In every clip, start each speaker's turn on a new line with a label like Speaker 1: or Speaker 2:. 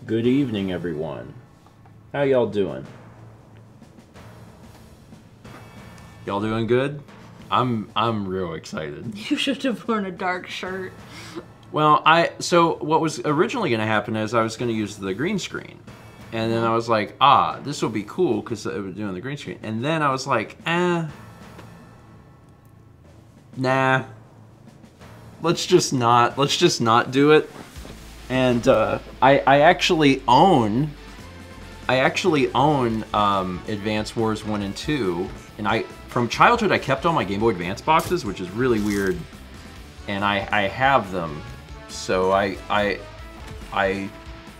Speaker 1: Good evening, everyone. How y'all doing? Y'all doing good? I'm real excited.
Speaker 2: You should have worn a dark shirt.
Speaker 1: Well, so what was originally going to happen is I was going to use the green screen. And then I was like, this will be cool because I was doing the green screen. And then I was like, nah. Let's just not do it. And I actually own Advance Wars 1 and 2, and from childhood I kept all my Game Boy Advance boxes, which is really weird, and I have them, so I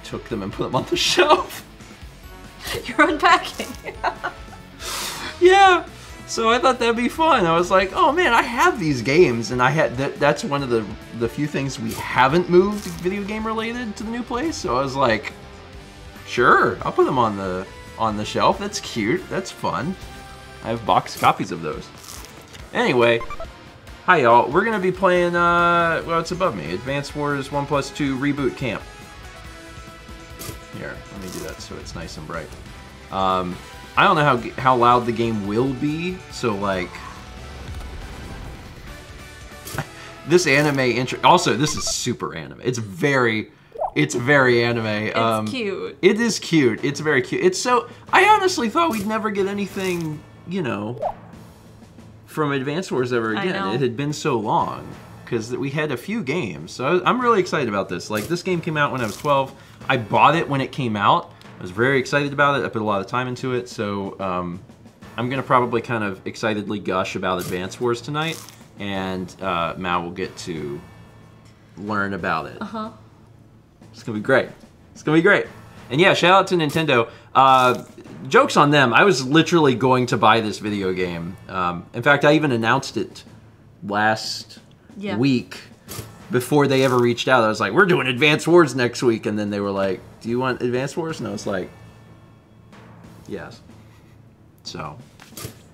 Speaker 1: took them and put them on the shelf.
Speaker 2: You're unpacking.
Speaker 1: Yeah. So I thought that'd be fun. I was like, oh man, I have these games, and that's one of the few things we haven't moved video game related to the new place. So I was like, sure, I'll put them on the shelf. That's cute. That's fun. I have boxed copies of those. Anyway, hi y'all. We're gonna be playing well, it's above me. Advance Wars 1+2 Reboot Camp. Here, let me do that so it's nice and bright. I don't know how loud the game will be, so like this anime intro. Also, this is super anime. It's very anime.
Speaker 2: It's cute.
Speaker 1: It is cute. It's very cute. It's so. I honestly thought we'd never get anything, from Advance Wars ever again.
Speaker 2: I know.
Speaker 1: It had been so long because we had a few games. So I'm really excited about this. Like, this game came out when I was 12. I bought it when it came out. I was very excited about it. I put a lot of time into it, so I'm going to probably kind of excitedly gush about Advance Wars tonight, and Mal will get to learn about it.
Speaker 2: Uh-huh.
Speaker 1: It's going to be great. It's going to be great. And yeah, shout out to Nintendo. Joke's on them. I was literally going to buy this video game. In fact, I even announced it last week before they ever reached out. I was like, we're doing Advance Wars next week, and then they were like, do you want Advance Wars? And I was like, yes. So,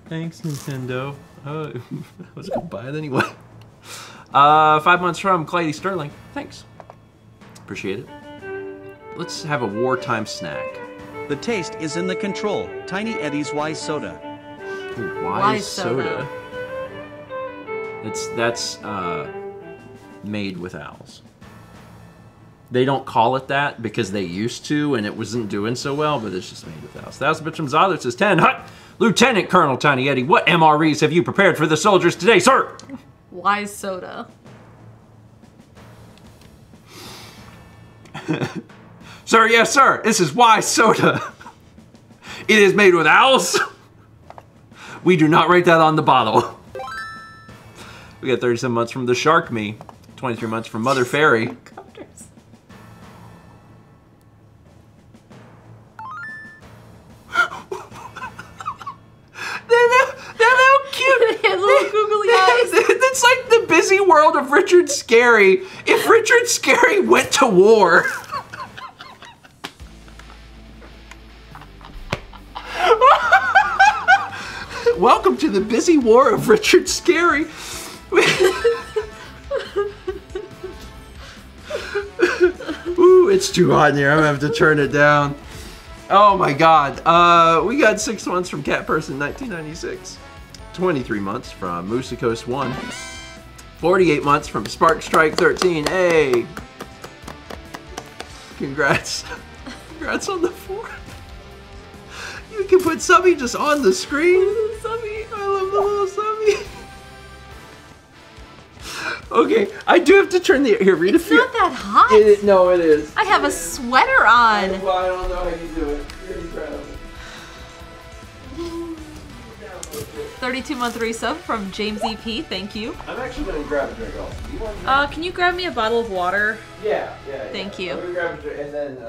Speaker 1: thanks, Nintendo. I was going to buy it anyway. 5 months from Clyde Sterling. Thanks. Appreciate it. Let's have a wartime snack.
Speaker 3: The taste is in the control. Tiny Eddie's Wise Soda.
Speaker 1: Ooh, Wise Soda. That's made with owls. They don't call it that because they used to, and it wasn't doing so well, but it's just made with owls. That was a bit from Zother. It says 10. Hut! Lieutenant Colonel Tiny Eddie, what MREs have you prepared for the soldiers today, sir?
Speaker 2: Wise Soda.
Speaker 1: Sir, yes, sir. This is Wise Soda. It is made with owls. We do not write that on the bottle. We got 37 months from the Shark Me. 23 months from Mother Fairy. They're how cute.
Speaker 2: They had little googly eyes.
Speaker 1: It's like the busy world of Richard Scarry. If Richard Scarry went to war. Welcome to the busy war of Richard Scarry. Ooh, it's too hot in here. I'm gonna have to turn it down. Oh my god. We got 6 months from Cat Person 1996. 23 months from Moose Coast 1. 48 months from Spark Strike 13. Hey! Congrats. Congrats on the 4. You can put Subby just on the screen. Subby. I love the little Subby. Okay, I do have to turn the... Here, read
Speaker 2: It's not that hot.
Speaker 1: No, it is.
Speaker 2: I have a sweater on.
Speaker 1: Well, I don't know how you do it. You're incredible.
Speaker 2: 32-month resub from James EP. Thank you.
Speaker 1: I'm actually going to grab a drink also. You want a drink?
Speaker 2: Can you grab me a bottle of water?
Speaker 1: Yeah.
Speaker 2: Thank you.
Speaker 1: Let me grab a drink and then...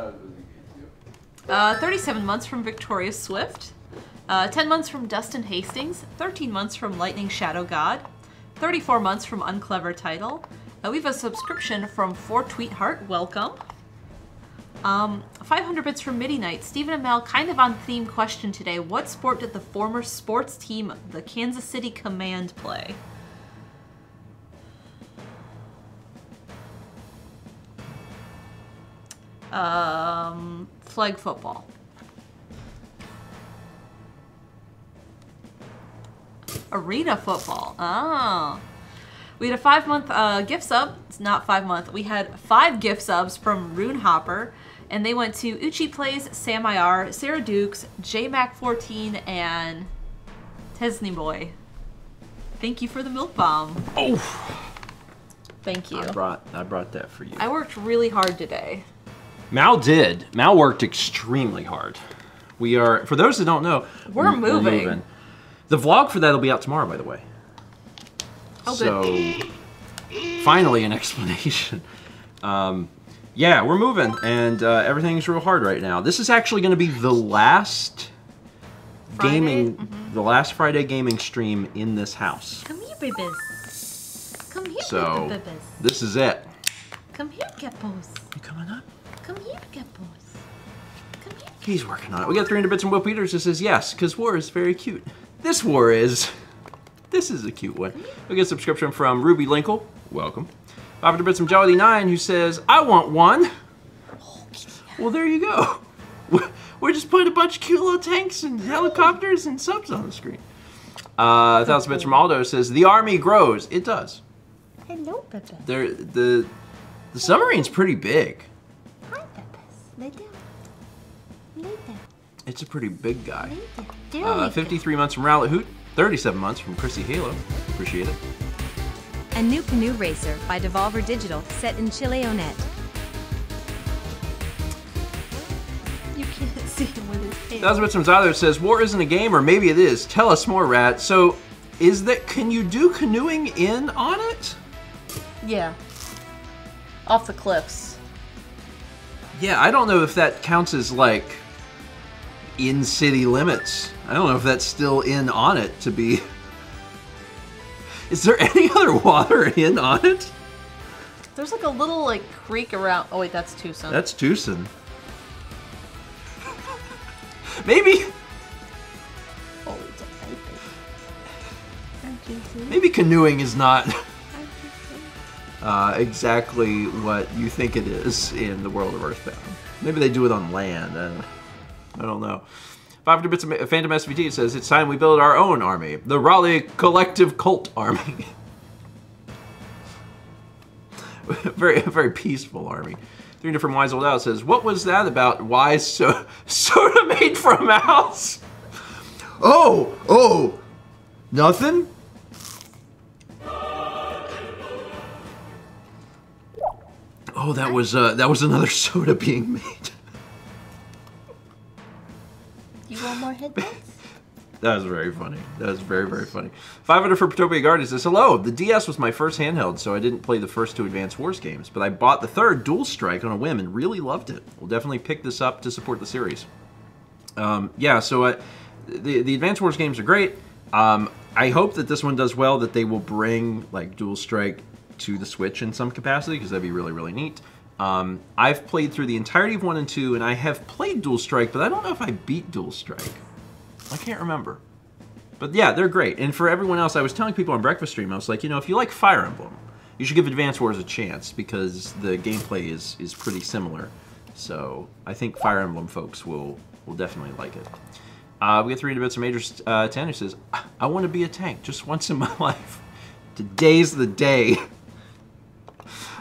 Speaker 2: 37 months from Victoria Swift. 10 months from Dustin Hastings. 13 months from Lightning Shadow God. 34 months from Unclever Title. We have a subscription from 4Tweetheart. Welcome. 500 bits from Midi Knight. Stephen and Mel, kind of on theme question today. What sport did the former sports team, the Kansas City Command, play? Flag football. Arena football. Oh. We had a 5-month gift sub. It's not 5-month. We had 5 gift subs from Rune Hopper, and they went to Uchi Plays, Sam IR, Sarah Dukes, JMac14, and Tesney Boy. Thank you for the milk bomb.
Speaker 1: Oh,
Speaker 2: Thank you.
Speaker 1: I brought that for you.
Speaker 2: I worked really hard today.
Speaker 1: Mal did. Mal worked extremely hard. We are, for those that don't know,
Speaker 2: We're moving.
Speaker 1: The vlog for that will be out tomorrow, by the way.
Speaker 2: Oh,
Speaker 1: so,
Speaker 2: good.
Speaker 1: finally an explanation. Yeah, we're moving, and everything's real hard right now. This is actually going to be the last the last Friday gaming stream in this house.
Speaker 2: Come here, babies. Come here,
Speaker 1: So,
Speaker 2: babies.
Speaker 1: this is it.
Speaker 2: Come here, Geppos.
Speaker 1: You coming up?
Speaker 2: Come here, Geppos. Come here.
Speaker 1: He's working on it. We got 300 bits from Will Peters who says, yes, because war is very cute. This war is. This is a cute one. We get a subscription from Ruby Linkle. Welcome. 500 bits from Jolly9 who says, I want one. Well, there you go. We're just putting a bunch of cute little tanks and helicopters and subs on the screen. 1,000 bits from Aldo says, the army grows. It does.
Speaker 4: Hello, Pepe.
Speaker 1: The submarine's pretty big.
Speaker 4: Hi, Pepe. Lay down. Lay down.
Speaker 1: It's a pretty big guy.
Speaker 4: Lay down. There we
Speaker 1: 53 months from Rowlet Hoot. 37 months from Chrissy Halo. Appreciate it.
Speaker 5: A new canoe racer by Devolver Digital set in Chile-Onet.
Speaker 2: You can't see him with his hand.
Speaker 1: 1,000 bits from Zyler says, war isn't a game, or maybe it is. Tell us more, Rat. So, can you do canoeing in on it?
Speaker 2: Yeah. Off the cliffs.
Speaker 1: Yeah, I don't know if that counts as, like, in city limits. I don't know if that's still in on it to be... Is there any other water in on it?
Speaker 2: There's like a little like creek around. Oh wait, that's Tucson.
Speaker 1: That's Tucson. Maybe...
Speaker 4: Oh, it's a baby.
Speaker 1: Maybe canoeing is not exactly what you think it is in the world of Earthbound. Maybe they do it on land. I don't know. 500 bits of Phantom SVT says, it's time we build our own army. The Raleigh Collective Cult Army. very peaceful army. 3 different Wise Old Out says, what was that about Wise soda made from mouse? Oh, nothing? Oh, that was another soda being made.
Speaker 4: You want more headphones?
Speaker 1: That was very funny. That was very funny. 500 for Protopia Guardian says, hello, the DS was my first handheld, so I didn't play the first 2 Advance Wars games, but I bought the third, Dual Strike, on a whim and really loved it. We'll definitely pick this up to support the series. Yeah, so the Advance Wars games are great. I hope that this one does well, that they will bring like Dual Strike to the Switch in some capacity, because that'd be really neat. I've played through the entirety of 1 and 2, and I have played Dual Strike, but I don't know if I beat Dual Strike. I can't remember. But yeah, they're great. And for everyone else, I was telling people on Breakfast Stream, I was like, you know, if you like Fire Emblem, you should give Advance Wars a chance, because the gameplay is pretty similar. So I think Fire Emblem folks will definitely like it. We get 300 bits of Major 10 who says, I want to be a tank just once in my life. Today's the day.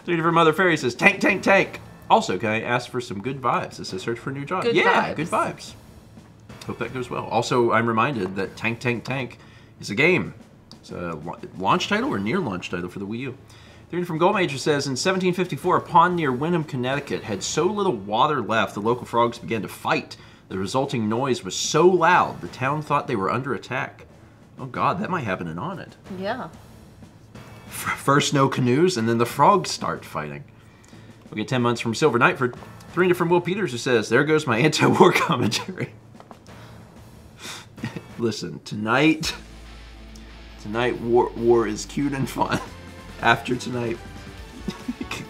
Speaker 1: 3 different Mother Fairy says, tank, tank, tank. Also, can I ask for some good vibes? It says, search for a new job.
Speaker 2: Good
Speaker 1: yeah,
Speaker 2: vibes.
Speaker 1: Good vibes. Hope that goes well. Also, I'm reminded that Tank, Tank, Tank is a game. It's a launch title or near launch title for the Wii U. 3 from Gold Major says, in 1754, a pond near Wyndham, Connecticut had so little water left, the local frogs began to fight. The resulting noise was so loud, the town thought they were under attack. Oh God, that might happen in On It.
Speaker 2: Yeah.
Speaker 1: First no canoes, and then the frogs start fighting. We'll get 10 months from Silver Knight for 300 from Will Peters who says, there goes my anti-war commentary. Listen, tonight war is cute and fun. After tonight,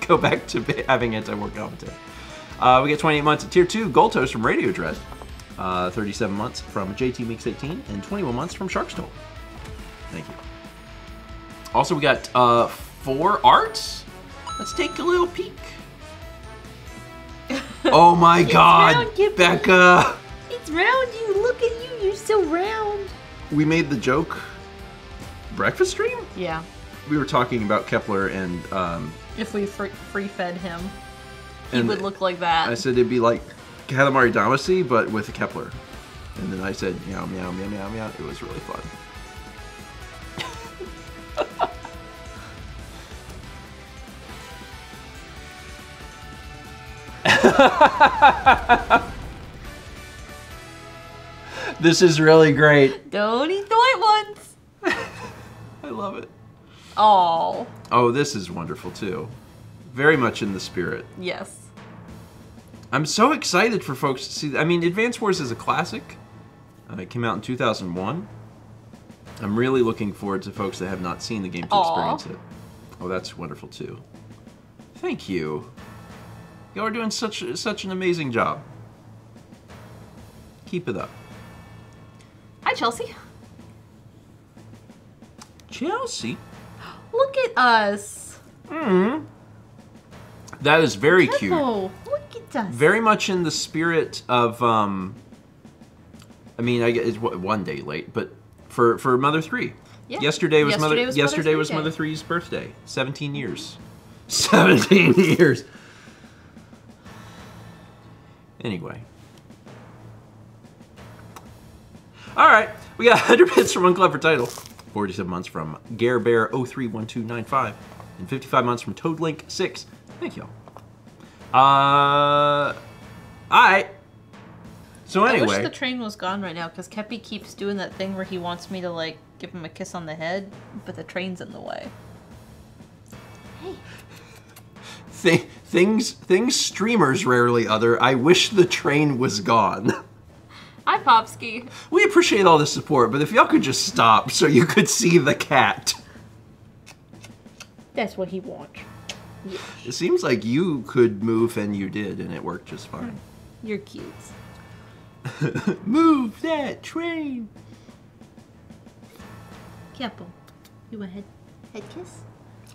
Speaker 1: go back to having anti-war commentary. We get 28 months of Tier 2 Gold Toast from Radio Dread. 37 months from JT Meeks 18, and 21 months from Shark's Toll. Thank you. Also, we got 4 arts. Let's take a little peek. Oh my God,
Speaker 4: round, Gippy.
Speaker 1: Becca!
Speaker 4: It's round, you. Look at you. You're so round.
Speaker 1: We made the joke. Breakfast stream?
Speaker 2: Yeah.
Speaker 1: We were talking about Kepler and
Speaker 2: If we free fed him, he
Speaker 1: And
Speaker 2: would look like that.
Speaker 1: I said it'd be like Katamari Damacy, but with a Kepler. And then I said meow meow meow meow meow. It was really fun. This is really great.
Speaker 2: Don't eat the white ones.
Speaker 1: I love it.
Speaker 2: Oh.
Speaker 1: Oh, this is wonderful too. Very much in the spirit.
Speaker 2: Yes.
Speaker 1: I'm so excited for folks to see. I mean, Advance Wars is a classic. It came out in 2001. I'm really looking forward to folks that have not seen the game to
Speaker 2: Aw.
Speaker 1: experience it. Oh, that's wonderful too. Thank you. Y'all are doing such an amazing job. Keep it up.
Speaker 2: Hi, Chelsea.
Speaker 1: Chelsea.
Speaker 2: Look at us.
Speaker 1: That is very cute.
Speaker 2: Oh.
Speaker 4: Look at us.
Speaker 1: Very much in the spirit of I mean, I guess it's one day late, but for Mother 3.
Speaker 2: Yeah.
Speaker 1: Yesterday was
Speaker 2: Yesterday was
Speaker 1: Mother
Speaker 2: Mother 3
Speaker 1: 3's birthday. 17 years. 17 years. Anyway. All right, we got 100 bits from Unclever Title, 47 months from Gare Bear 031295, and 55 months from Toadlink 6. Thank y'all. Alright. So
Speaker 2: I wish
Speaker 1: anyway,
Speaker 2: the train was gone right now because Kepi keeps doing that thing where he wants me to like give him a kiss on the head, but the train's in the way.
Speaker 1: things streamers rarely utter. I wish the train was gone.
Speaker 2: Hi, Popsky.
Speaker 1: We appreciate all the support, but if y'all could just stop so you could see the cat.
Speaker 4: That's what he wants.
Speaker 1: It seems like you could move and you did, and it worked just fine.
Speaker 2: You're cute.
Speaker 1: Move that train.
Speaker 4: Keppel, you a head kiss?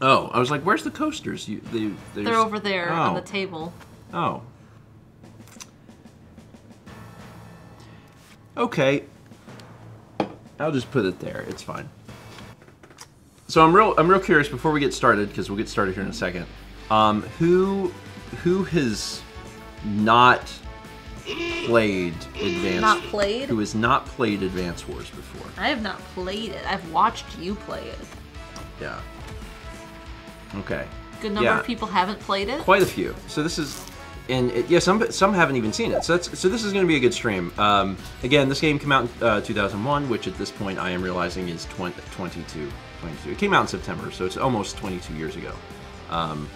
Speaker 1: Oh, I was like, where's the coasters?
Speaker 2: They're over there on the
Speaker 1: Oh.
Speaker 2: table.
Speaker 1: Oh. Okay. I'll just put it there. It's fine. So I'm real curious before we get started, because we'll get started here in a second. Who has not played Advance?
Speaker 2: Not played?
Speaker 1: Who has not played Advance Wars before?
Speaker 2: I have not played it. I've watched you play it.
Speaker 1: Yeah. Okay.
Speaker 2: Good number of people haven't played it.
Speaker 1: Quite a few. So this is, and yeah, some haven't even seen it. So this is going to be a good stream. Again, this game came out in 2001, which at this point I am realizing is 22. It came out in September, so it's almost 22 years ago,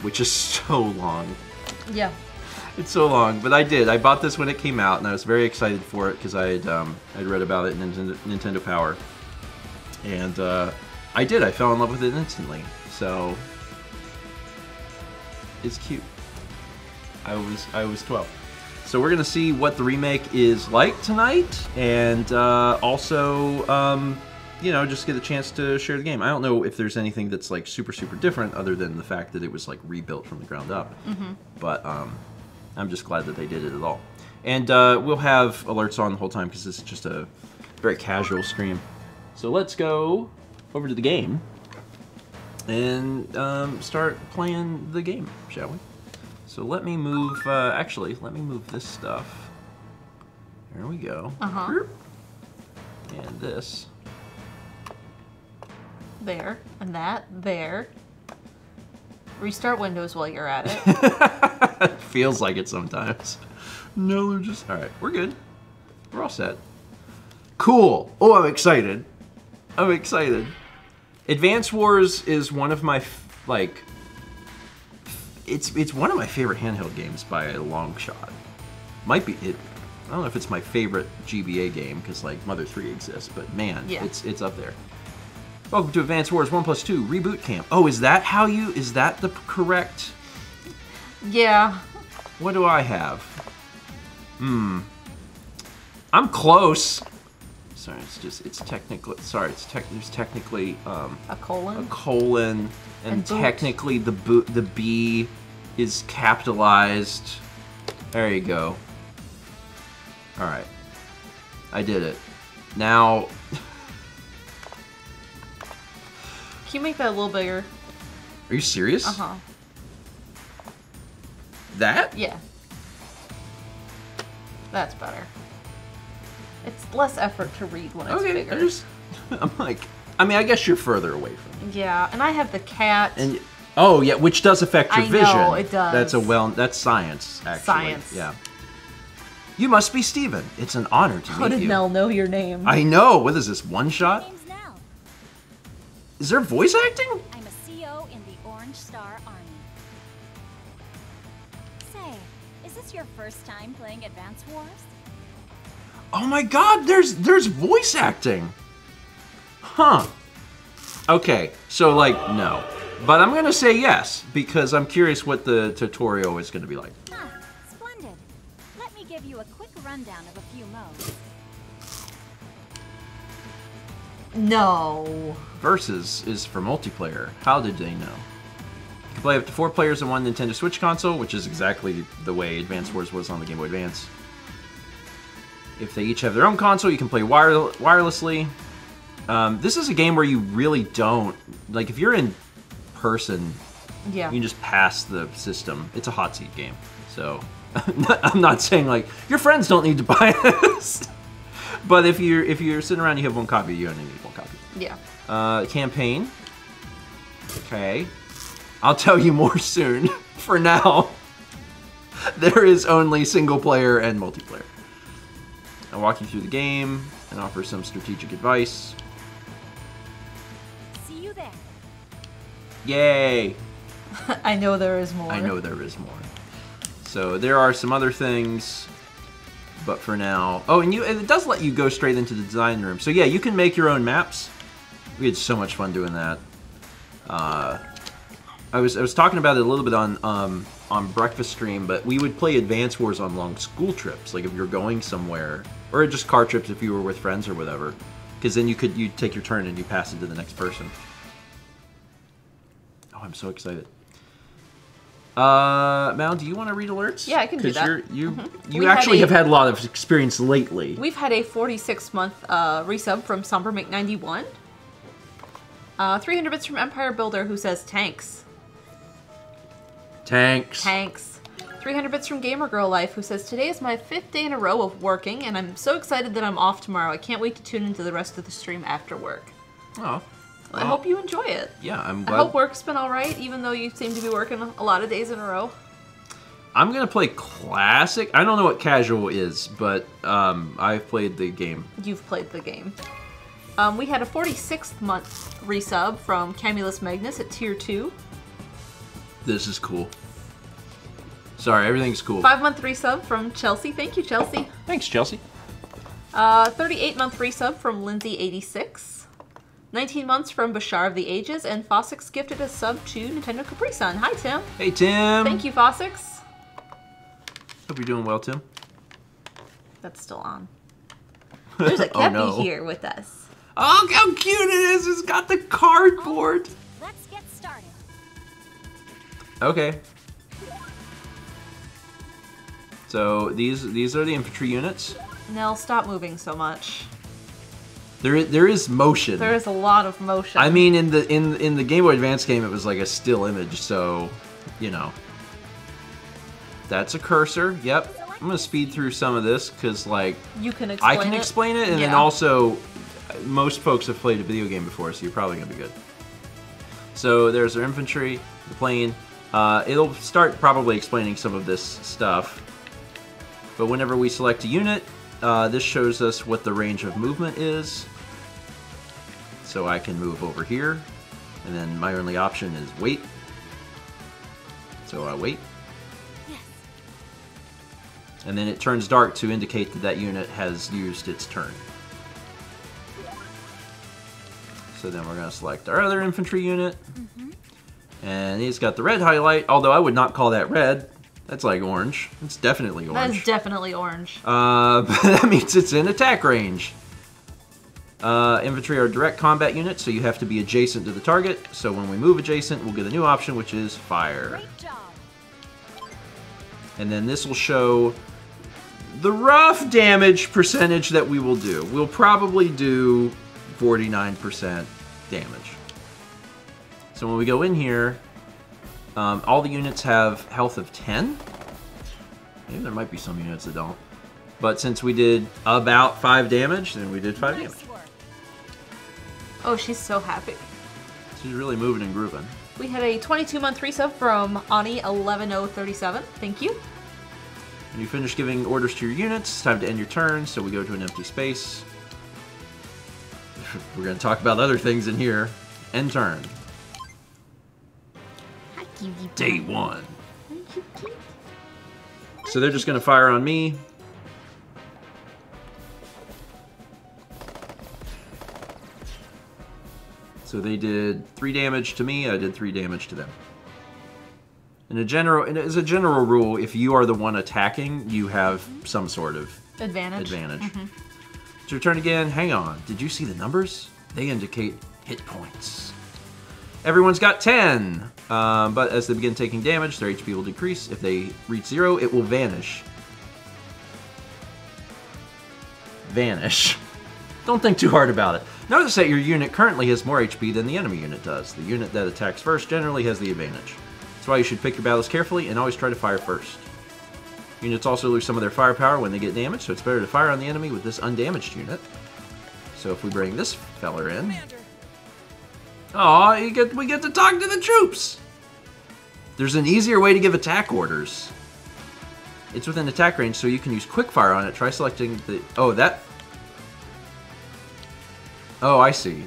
Speaker 1: which is so long.
Speaker 2: Yeah.
Speaker 1: It's so long, but I bought this when it came out, and I was very excited for it because I'd read about it in Nintendo Power, and I fell in love with it instantly. So it's cute. I was 12. So we're gonna see what the remake is like tonight, and also just get a chance to share the game. I don't know if there's anything that's like super different other than the fact that it was like rebuilt from the ground up. But I'm just glad that they did it at all. And we'll have alerts on the whole time because this is just a very casual stream. So let's go over to the game and start playing the game, shall we? So let me move, actually, let me move this stuff. There we go. And this.
Speaker 2: There. And that. There. Restart Windows while you're at it.
Speaker 1: It feels like it sometimes. No, they're just... Alright, we're good. We're all set. Cool. Oh, I'm excited. I'm excited. Advance Wars is one of my, it's one of my favorite handheld games by a long shot. Might be it. I don't know if it's my favorite GBA game because like Mother 3 exists, but man,
Speaker 2: Yeah.
Speaker 1: it's up there. Welcome to Advance Wars 1+2 Reboot Camp. Oh, is that the correct?
Speaker 2: Yeah.
Speaker 1: What do I have? I'm close. Sorry, there's technically
Speaker 2: A colon.
Speaker 1: a colon, and
Speaker 2: And boot.
Speaker 1: technically the B is capitalized. There you go. Alright. I did it. Now...
Speaker 2: Can you make that a little bigger?
Speaker 1: Are you serious?
Speaker 2: Uh-huh.
Speaker 1: That?
Speaker 2: Yeah. That's better. It's less effort to read when it's
Speaker 1: Okay,
Speaker 2: bigger.
Speaker 1: I'm like... I mean, I guess you're further away from me.
Speaker 2: Yeah, and I have the cat.
Speaker 1: And oh, yeah, which does affect your
Speaker 2: I
Speaker 1: vision.
Speaker 2: know, it does.
Speaker 1: That's science, actually.
Speaker 2: Science.
Speaker 1: Yeah. You must be Steven. It's an honor to
Speaker 2: How
Speaker 1: meet
Speaker 2: did
Speaker 1: you.
Speaker 2: Nell know your name?
Speaker 1: I know. What is this, one shot?
Speaker 4: Name's Nell.
Speaker 1: Is there voice acting?
Speaker 4: I'm a CO in the Orange Star Army. Say, is this your first time playing Advance Wars?
Speaker 1: Oh my god, there's voice acting. Huh. Okay, so like, no. But I'm gonna say yes, because I'm curious what the tutorial is gonna be like.
Speaker 4: Ah, splendid. Let me give you a quick rundown of a few modes.
Speaker 2: No.
Speaker 1: Versus is for multiplayer. How did they know? You can play up to 4 players on one Nintendo Switch console, which is exactly the way Advance Wars was on the Game Boy Advance. If they each have their own console, you can play wirelessly. This is a game where you really don't... Like, if you're in person,
Speaker 2: Yeah.
Speaker 1: you can just pass the system. It's a hot seat game. So, I'm not saying, like, your friends don't need to buy this. But if you're sitting around and you have one copy, you only need one copy.
Speaker 2: Yeah.
Speaker 1: Campaign. Okay. I'll tell you more soon. For now, there is only single player and multiplayer. I'll walk you through the game and offer some strategic advice.
Speaker 4: See you there.
Speaker 1: Yay!
Speaker 2: I know there is more.
Speaker 1: I know there is more. So there are some other things, but for now... Oh, and it does let you go straight into the design room. So yeah, you can make your own maps. We had so much fun doing that. I was talking about it a little bit on Breakfast Stream, but we would play Advance Wars on long school trips, like if you're going somewhere, or just car trips if you were with friends or whatever, because then you'd take your turn and you pass it to the next person. Oh, I'm so excited. Mal, do you want to read alerts?
Speaker 2: Yeah, I can do that.
Speaker 1: You
Speaker 2: We
Speaker 1: actually
Speaker 2: had
Speaker 1: have had a lot of experience lately.
Speaker 2: We've had a 46-month resub from SomberMake91. 300 bits from Empire Builder, who says tanks.
Speaker 1: Tanks.
Speaker 2: Tanks. 300 bits from Gamer Girl Life, who says, today is my 5th day in a row of working, and I'm so excited that I'm off tomorrow. I can't wait to tune into the rest of the stream after work.
Speaker 1: Oh.
Speaker 2: I hope you enjoy it.
Speaker 1: Yeah, I'm
Speaker 2: I
Speaker 1: glad.
Speaker 2: hope work's been alright, even though you seem to be working a lot of days in a row.
Speaker 1: I'm gonna play Classic. I don't know what Casual is, but I've played the game.
Speaker 2: You've played the game. We had a 46th month resub from Camulus Magnus at Tier 2.
Speaker 1: This is cool. Sorry, everything's cool.
Speaker 2: 5-month resub from Chelsea. Thank you, Chelsea.
Speaker 1: Thanks, Chelsea.
Speaker 2: 38-month resub from Lindsay86. 19 months from Bashar of the Ages, and Fossix gifted a sub to Nintendo Capri-Sun. Hi, Tim.
Speaker 1: Hey, Tim.
Speaker 2: Thank you, Fossix.
Speaker 1: Hope you're doing well, Tim.
Speaker 2: That's still on. There's a
Speaker 1: Oh,
Speaker 2: Kepi
Speaker 1: no.
Speaker 2: here with us.
Speaker 1: Oh, how cute it is! It's got the cardboard.
Speaker 4: Let's get started.
Speaker 1: Okay. So these are the infantry units.
Speaker 2: Nell, stop moving so much.
Speaker 1: There is motion.
Speaker 2: There is a lot of motion.
Speaker 1: I mean, in the Game Boy Advance game, it was like a still image, so you know. That's a cursor. Yep. I'm gonna speed through some of this because, like,
Speaker 2: you can explain
Speaker 1: I can
Speaker 2: it.
Speaker 1: explain it, and then
Speaker 2: Yeah.
Speaker 1: also, most folks have played a video game before, so you're probably gonna be good. So there's our infantry, the plane. It'll start probably explaining some of this stuff. But whenever we select a unit, this shows us what the range of movement is. So I can move over here, and then my only option is wait. So I wait.
Speaker 4: Yes.
Speaker 1: And then it turns dark to indicate that that unit has used its turn. So then we're going to select our other infantry unit. And he's got the red highlight, although I would not call that red. That's like orange. It's definitely
Speaker 2: That
Speaker 1: orange.
Speaker 2: is definitely orange.
Speaker 1: But that means it's in attack range. Infantry are direct combat units, so you have to be adjacent to the target. So when we move adjacent, we'll get a new option, which is fire.
Speaker 4: Great job.
Speaker 1: And then this will show the rough damage percentage that we will do. We'll probably do 49% damage. So when we go in here, all the units have health of 10. Maybe there might be some units that don't. But since we did about 5 damage, then we did 5 damage.
Speaker 2: Oh, she's so happy.
Speaker 1: She's really moving and grooving.
Speaker 2: We had a 22-month resub from Ani11037. Thank you.
Speaker 1: When you finish giving orders to your units, it's time to end your turn, so we go to an empty space. We're going to talk about other things in here. End turn. Day 1. So they're just going to fire on me. So they did 3 damage to me, I did 3 damage to them. As a general rule, if you are the one attacking, you have some sort of
Speaker 2: advantage.
Speaker 1: It's your turn again. Hang on. Did you see the numbers? They indicate hit points. Everyone's got 10, but as they begin taking damage, their HP will decrease. If they reach 0, it will vanish. Vanish. Don't think too hard about it. Notice that your unit currently has more HP than the enemy unit does. The unit that attacks first generally has the advantage. That's why you should pick your battles carefully and always try to fire first. Units also lose some of their firepower when they get damaged, so it's better to fire on the enemy with this undamaged unit. So if we bring this feller in... Aw, we get to talk to the troops! There's an easier way to give attack orders. It's within attack range, so you can use quick fire on it. Try selecting the... Oh, that... Oh, I see.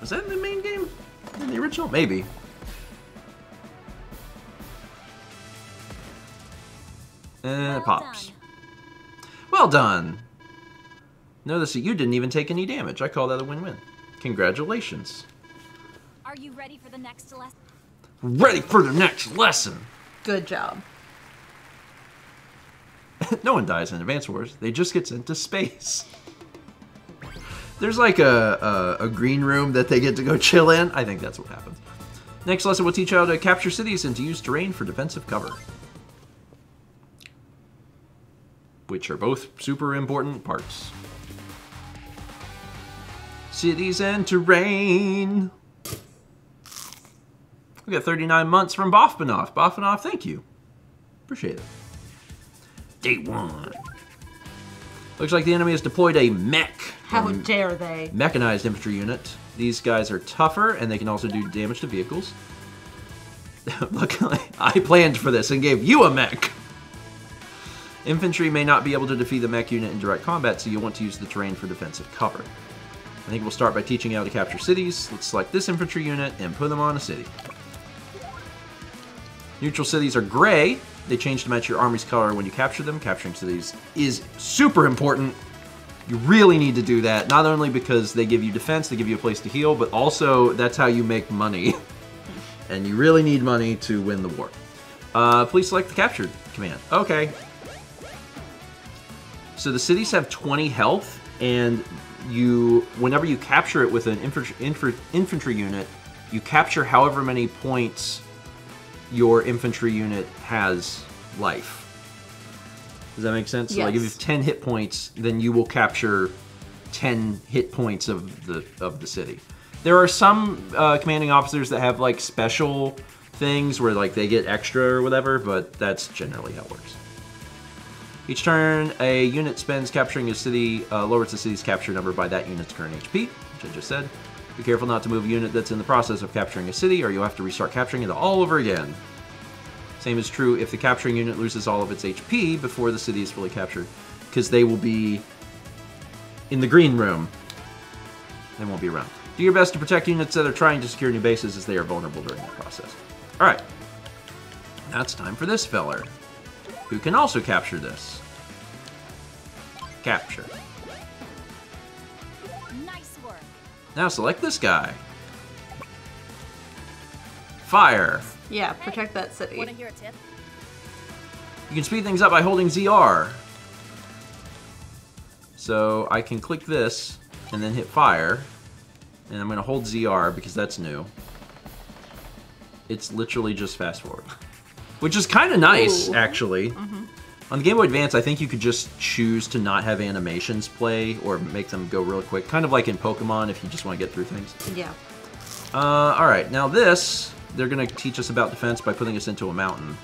Speaker 1: Was that in the main game? In the original? Maybe. And it pops. Well done! Notice that you didn't even take any damage. I call that a win-win. Congratulations.
Speaker 4: Are you ready for the next lesson?
Speaker 1: Ready for the next lesson!
Speaker 2: Good job.
Speaker 1: No one dies in Advance Wars. They just get sent to space. There's like a green room that they get to go chill in. I think that's what happens. Next lesson will teach you how to capture cities and to use terrain for defensive cover. Which are both super important parts. Cities and terrain. We got 39 months from Bofbanoff. Bofbanoff, thank you. Appreciate it. Day 1. Looks like the enemy has deployed a mech.
Speaker 2: How dare they?
Speaker 1: Mechanized infantry unit. These guys are tougher, and they can also do damage to vehicles. Luckily, I planned for this and gave you a mech. Infantry may not be able to defeat the mech unit in direct combat, so you'll want to use the terrain for defensive cover. I think we'll start by teaching you how to capture cities. Let's select this infantry unit and put them on a city. Neutral cities are gray. They change to match your army's color when you capture them. Capturing cities is super important. You really need to do that, not only because they give you defense, they give you a place to heal, but also that's how you make money. And you really need money to win the war. Please select the captured command. Okay. So the cities have 20 health, and whenever you capture it with an infantry unit, you capture however many points your infantry unit has life. Does that make sense?
Speaker 2: Yes.
Speaker 1: So like if you have 10 hit points, then you will capture 10 hit points of the city. There are some commanding officers that have like special things where like they get extra or whatever, but that's generally how it works. Each turn, a unit spends capturing a city, lowers the city's capture number by that unit's current HP, which I just said. Be careful not to move a unit that's in the process of capturing a city, or you'll have to restart capturing it all over again. Same is true if the capturing unit loses all of its HP before the city is fully captured, because they will be in the green room. They won't be around. Do your best to protect units that are trying to secure new bases, as they are vulnerable during that process. Alright. Now it's time for this feller, who can also capture this. Capture.
Speaker 4: Nice work.
Speaker 1: Now select this guy. Fire.
Speaker 2: Yeah, protect that city.
Speaker 4: Want to hear a tip?
Speaker 1: You can speed things up by holding ZR. So I can click this and then hit fire. And I'm going to hold ZR because that's new. It's literally just fast forward. which is kind of nice,
Speaker 2: Ooh.
Speaker 1: actually. On the Game Boy Advance, I think you could just choose to not have animations play or make them go real quick, kind of like in Pokemon if you just want to get through things.
Speaker 2: Yeah.
Speaker 1: All right, now this, they're going to teach us about defense by putting us into a mountain.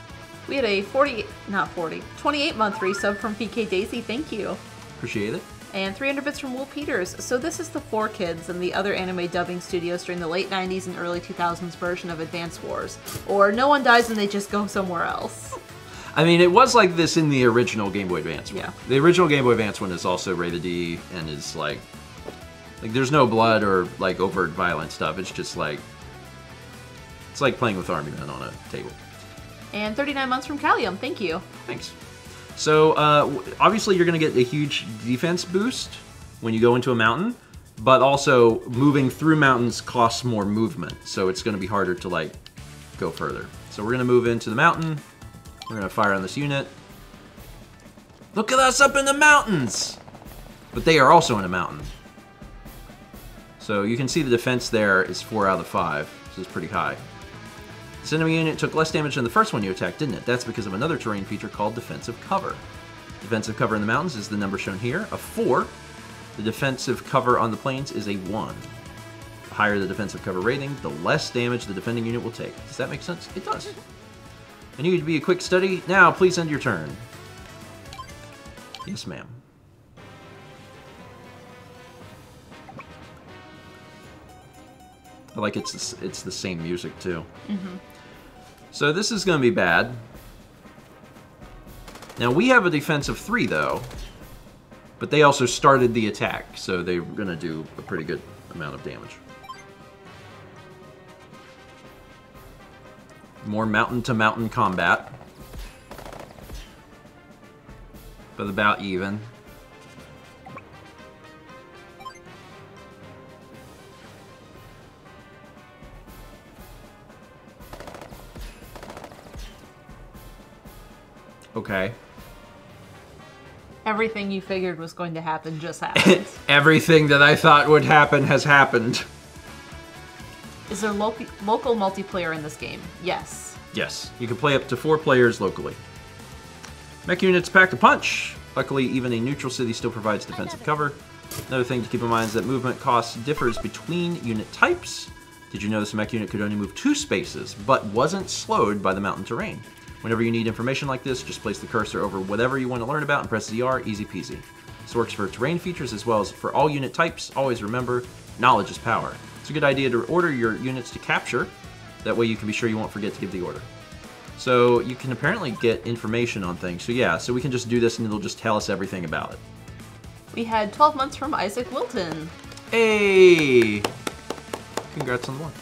Speaker 2: We had a 28-month resub from PK Daisy, thank you.
Speaker 1: Appreciate it.
Speaker 2: And 300 bits from Will Peters. So this is the 4Kids and the other anime dubbing studios during the late 90s and early 2000s version of Advance Wars. Or no one dies and they just go somewhere else.
Speaker 1: I mean, it was like this in the original Game Boy Advance one.
Speaker 2: Yeah.
Speaker 1: The original Game Boy Advance one is also rated D and is like there's no blood or like overt violent stuff. It's just like, it's like playing with army men on a table.
Speaker 2: And 39 months from Callium, thank you.
Speaker 1: Thanks. So, obviously you're going to get a huge defense boost when you go into a mountain, but also moving through mountains costs more movement, so it's going to be harder to, like, go further. So we're going to move into the mountain. We're going to fire on this unit. Look at us up in the mountains! But they are also in a mountain. So you can see the defense there is 4 out of 5, so it's pretty high. This enemy unit took less damage than the first one you attacked, didn't it? That's because of another terrain feature called Defensive Cover. Defensive Cover in the mountains is the number shown here, a 4. The Defensive Cover on the plains is a 1. The higher the Defensive Cover rating, the less damage the defending unit will take. Does that make sense? It does. I need you to be a quick study. Now, please end your turn. Yes, ma'am. I like it's the same music, too. So this is going to be bad. Now, we have a defense of 3, though. But they also started the attack, so they're going to do a pretty good amount of damage. More mountain-to-mountain combat. But about even. Okay.
Speaker 2: Everything you figured was going to happen just happened.
Speaker 1: Everything that I thought would happen has happened.
Speaker 2: Is there local multiplayer in this game? Yes.
Speaker 1: Yes, you can play up to 4 players locally. Mech units pack a punch. Luckily, even a neutral city still provides defensive cover. Another thing to keep in mind is that movement cost differs between unit types. Did you notice a mech unit could only move 2 spaces, but wasn't slowed by the mountain terrain? Whenever you need information like this, just place the cursor over whatever you want to learn about and press ZR, easy peasy. This works for terrain features as well as for all unit types. Always remember, knowledge is power. It's a good idea to order your units to capture. That way you can be sure you won't forget to give the order. So you can apparently get information on things. So yeah, so we can just do this and it'll just tell us everything about it.
Speaker 2: We had 12 months from Isaac Wilton.
Speaker 1: Hey! Congrats on the 1.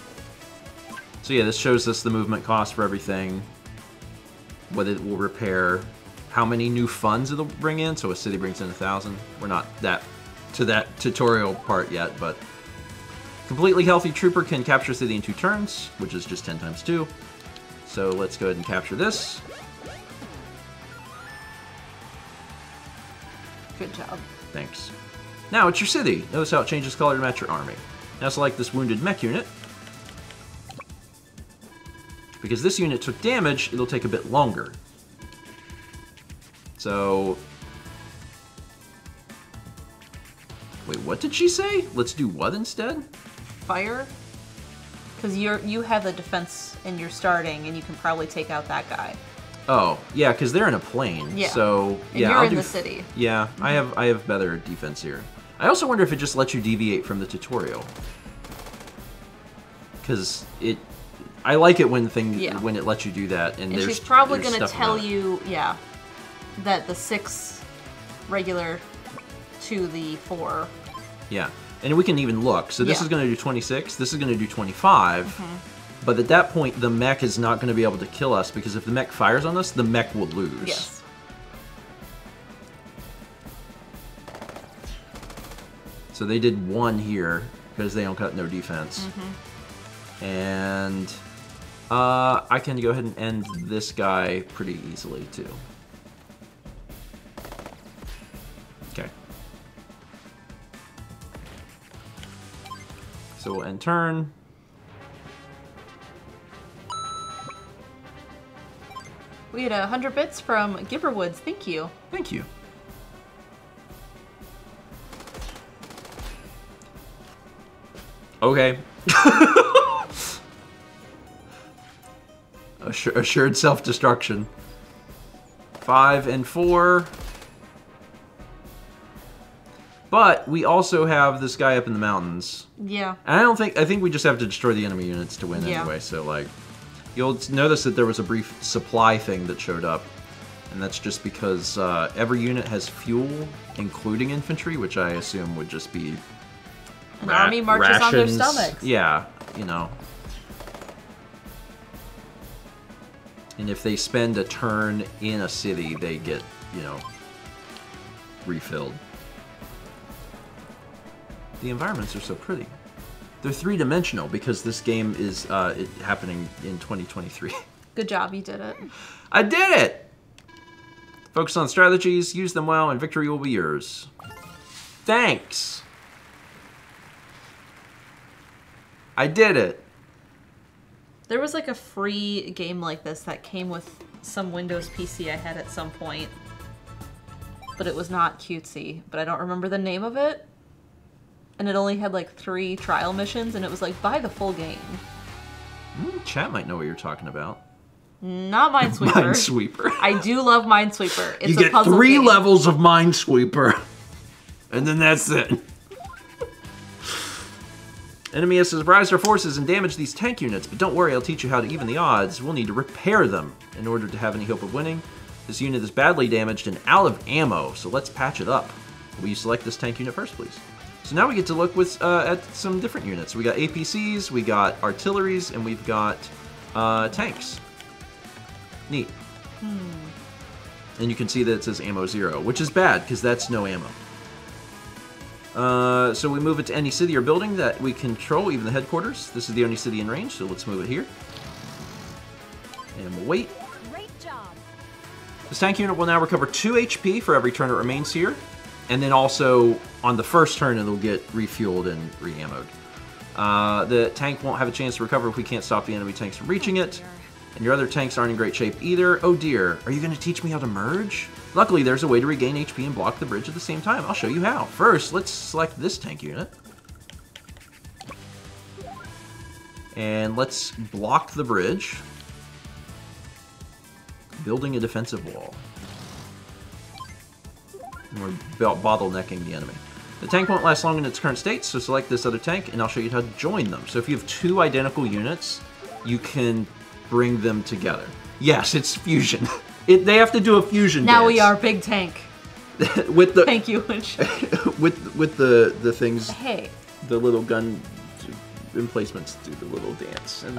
Speaker 1: So yeah, this shows us the movement cost for everything. What it will repair, how many new funds it'll bring in. So a city brings in 1,000. We're not to that tutorial part yet, but completely healthy trooper can capture a city in 2 turns, which is just 10 times 2. So let's go ahead and capture this.
Speaker 2: Good job.
Speaker 1: Thanks. Now it's your city. Notice how it changes color to match your army. Now select this wounded mech unit. Because this unit took damage, it'll take a bit longer. So... Wait, what did she say? Let's do what instead?
Speaker 2: Fire? Because you have the defense and you're starting, and you can probably take out that guy.
Speaker 1: Oh, yeah, because they're in a plane.
Speaker 2: Yeah.
Speaker 1: So,
Speaker 2: And
Speaker 1: yeah,
Speaker 2: you're
Speaker 1: I'll
Speaker 2: in
Speaker 1: do
Speaker 2: the city.
Speaker 1: Yeah, I have better defense here. I also wonder if it just lets you deviate from the tutorial. Because I like it when when it lets you do that, and
Speaker 2: she's probably going to tell you, that the 6 regular to the 4.
Speaker 1: Yeah, and we can even look. So this is going to do 26. This is going to do 25. But at that point, the mech is not going to be able to kill us because if the mech fires on us, the mech will lose.
Speaker 2: Yes.
Speaker 1: So they did 1 here because they don't cut no defense. And I can go ahead and end this guy pretty easily too. Okay. So we'll end turn.
Speaker 2: We had 100 bits from Gibberwoods. Thank you.
Speaker 1: Thank you. Okay. Assured self-destruction. 5 and 4. But we also have this guy up in the mountains.
Speaker 2: Yeah.
Speaker 1: And I think we just have to destroy the enemy units to win anyway. So like, you'll notice that there was a brief supply thing that showed up, and that's just because every unit has fuel, including infantry, which I assume would just be
Speaker 2: an army marches on their stomachs.
Speaker 1: Yeah, you know. And if they spend a turn in a city, they get, you know, refilled. The environments are so pretty. They're three-dimensional because this game is happening in 2023.
Speaker 2: Good job, you did it.
Speaker 1: I did it! Focus on strategies, use them well, and victory will be yours. Thanks! I did it!
Speaker 2: There was like a free game like this that came with some Windows PC I had at some point. But it was not cutesy, but I don't remember the name of it. And it only had like 3 trial missions, and it was like, buy the full game.
Speaker 1: Chat might know what you're talking about.
Speaker 2: Not Minesweeper.
Speaker 1: Minesweeper.
Speaker 2: I do love Minesweeper. It's
Speaker 1: you
Speaker 2: a
Speaker 1: get
Speaker 2: puzzle
Speaker 1: 3
Speaker 2: game.
Speaker 1: levels of Minesweeper. And then that's it. Enemy has surprised our forces and damaged these tank units, but don't worry, I'll teach you how to even the odds. We'll need to repair them in order to have any hope of winning. This unit is badly damaged and out of ammo, so let's patch it up. Will you select this tank unit first, please? So now we get to look with at some different units. We got APCs, we got artilleries, and we've got tanks. Neat. And you can see that it says ammo 0, which is bad, because that's no ammo. So we move it to any city or building that we control, even the headquarters. This is the only city in range, so let's move it here. And we'll wait.
Speaker 4: Great job.
Speaker 1: This tank unit will now recover 2 HP for every turn it remains here. And then also, on the first turn, it'll get refueled and re-ammoed. The tank won't have a chance to recover if we can't stop the enemy tanks from reaching it. And your other tanks aren't in great shape either. Oh dear, are you going to teach me how to merge? Luckily, there's a way to regain HP and block the bridge at the same time. I'll show you how. First, let's select this tank unit. And let's block the bridge. Building a defensive wall. And we're bottlenecking the enemy. The tank won't last long in its current state, so select this other tank, and I'll show you how to join them. So if you have 2 identical units, you can bring them together. Yes, it's fusion. They have to do a fusion
Speaker 2: Now
Speaker 1: dance.
Speaker 2: we are big tank.
Speaker 1: With the
Speaker 2: Thank you.
Speaker 1: with the things.
Speaker 2: Hey.
Speaker 1: The little gun emplacements do the little dance, and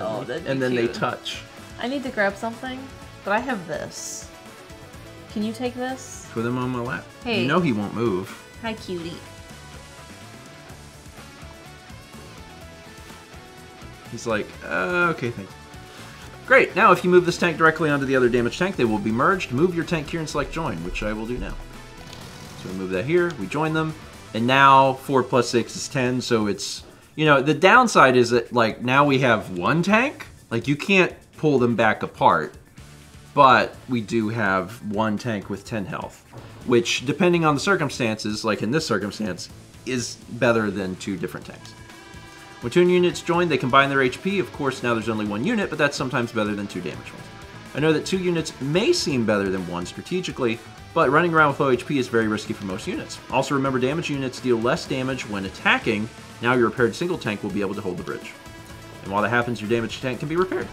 Speaker 1: then, they touch.
Speaker 2: I need to grab something, but I have this. Can you take this?
Speaker 1: Put him on my lap.
Speaker 2: Hey.
Speaker 1: You know he won't move.
Speaker 2: Hi, cutie.
Speaker 1: He's like, okay, thanks. Great, now if you move this tank directly onto the other damaged tank, they will be merged. Move your tank here and select join, which I will do now. So we move that here, we join them, and now 4 plus 6 is 10, so it's, you know, the downside is that, like, now we have 1 tank. Like, you can't pull them back apart, but we do have 1 tank with 10 health, which, depending on the circumstances, like in this circumstance, is better than 2 different tanks. When 2 units join, they combine their HP. Of course, now there's only 1 unit, but that's sometimes better than 2 damaged ones. I know that 2 units may seem better than 1 strategically, but running around with low HP is very risky for most units. Also remember, damaged units deal less damage when attacking. Now your repaired single tank will be able to hold the bridge. And while that happens, your damaged tank can be repaired.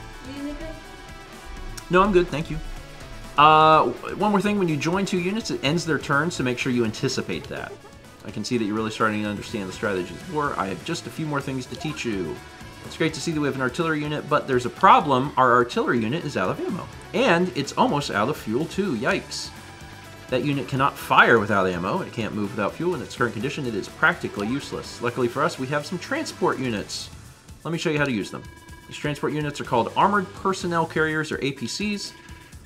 Speaker 1: No, I'm good, thank you. One more thing, when you join 2 units, it ends their turn, so make sure you anticipate that. I can see that you're really starting to understand the strategies of war. I have just a few more things to teach you. It's great to see that we have an artillery unit, but there's a problem. Our artillery unit is out of ammo. And it's almost out of fuel too, yikes. That unit cannot fire without ammo, it can't move without fuel. In its current condition, it is practically useless. Luckily for us, we have some transport units. Let me show you how to use them. These transport units are called Armored Personnel Carriers, or APCs.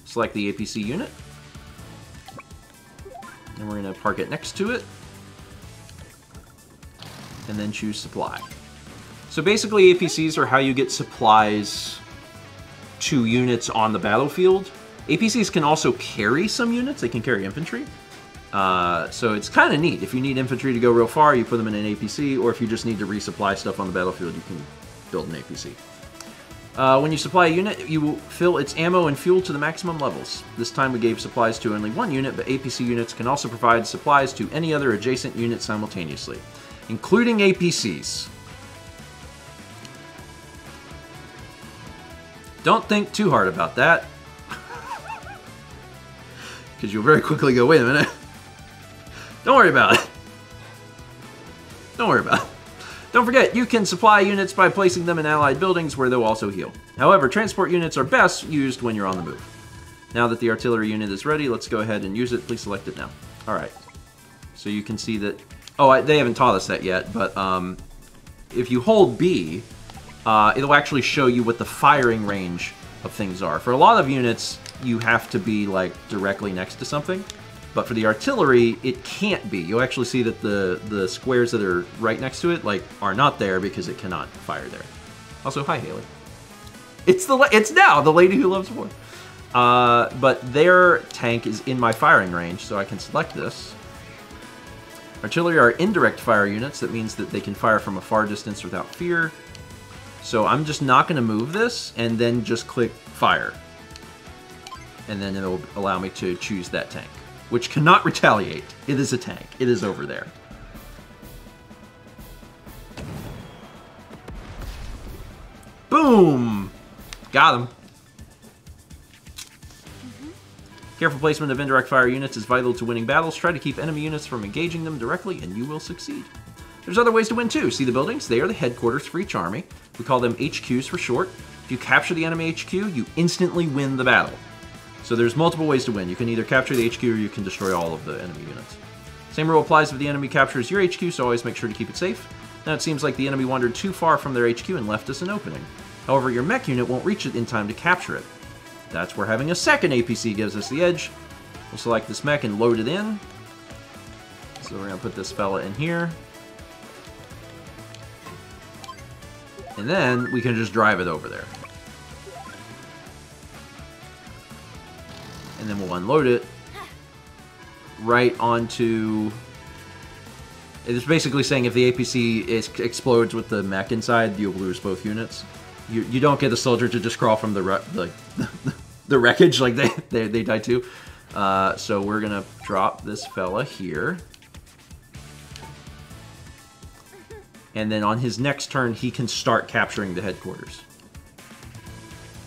Speaker 1: Select the APC unit. And we're going to park it next to it. And then choose supply. So basically APCs are how you get supplies to units on the battlefield. APCs can also carry some units. They can carry infantry. So it's kind of neat. If you need infantry to go real far, you put them in an APC, or if you just need to resupply stuff on the battlefield, you can build an APC. When you supply a unit, you will fill its ammo and fuel to the maximum levels. This time we gave supplies to only one unit, but APC units can also provide supplies to any other adjacent unit simultaneously, including APCs. Don't think too hard about that, because you'll very quickly go, wait a minute. Don't worry about it. Don't worry about it. Don't forget, you can supply units by placing them in allied buildings where they'll also heal. However, transport units are best used when you're on the move. Now that the artillery unit is ready, let's go ahead and use it. Please select it now. Alright. So you can see that... Oh, they haven't taught us that yet, but if you hold B, it'll actually show you what the firing range of things are. For a lot of units, you have to be like directly next to something. But for the artillery, it can't be. You'll actually see that the squares that are right next to it are not there because it cannot fire there. Also, hi Haley. It's now the lady who loves war. But their tank is in my firing range, so I can select this. Artillery are indirect fire units. That means that they can fire from a far distance without fear. So I'm just not going to move this, and then just click fire. And then it'll allow me to choose that tank, which cannot retaliate. It is a tank. It is over there. Boom! Got him. Careful placement of indirect fire units is vital to winning battles. Try to keep enemy units from engaging them directly, and you will succeed. There's other ways to win too. See the buildings? They are the headquarters for each army. We call them HQs for short. If you capture the enemy HQ, you instantly win the battle. So there's multiple ways to win. You can either capture the HQ or you can destroy all of the enemy units. Same rule applies if the enemy captures your HQ, so always make sure to keep it safe. Now it seems like the enemy wandered too far from their HQ and left us an opening. However, your mech unit won't reach it in time to capture it. That's where having a second APC gives us the edge. We'll select this mech and load it in. So we're going to put this fella in here. And then we can just drive it over there. And then we'll unload it right onto... It's basically saying if the APC explodes with the mech inside, you'll lose both units. You don't get the soldier to just crawl from the wreckage, like they die too. So we're gonna drop this fella here. And then on his next turn, he can start capturing the headquarters.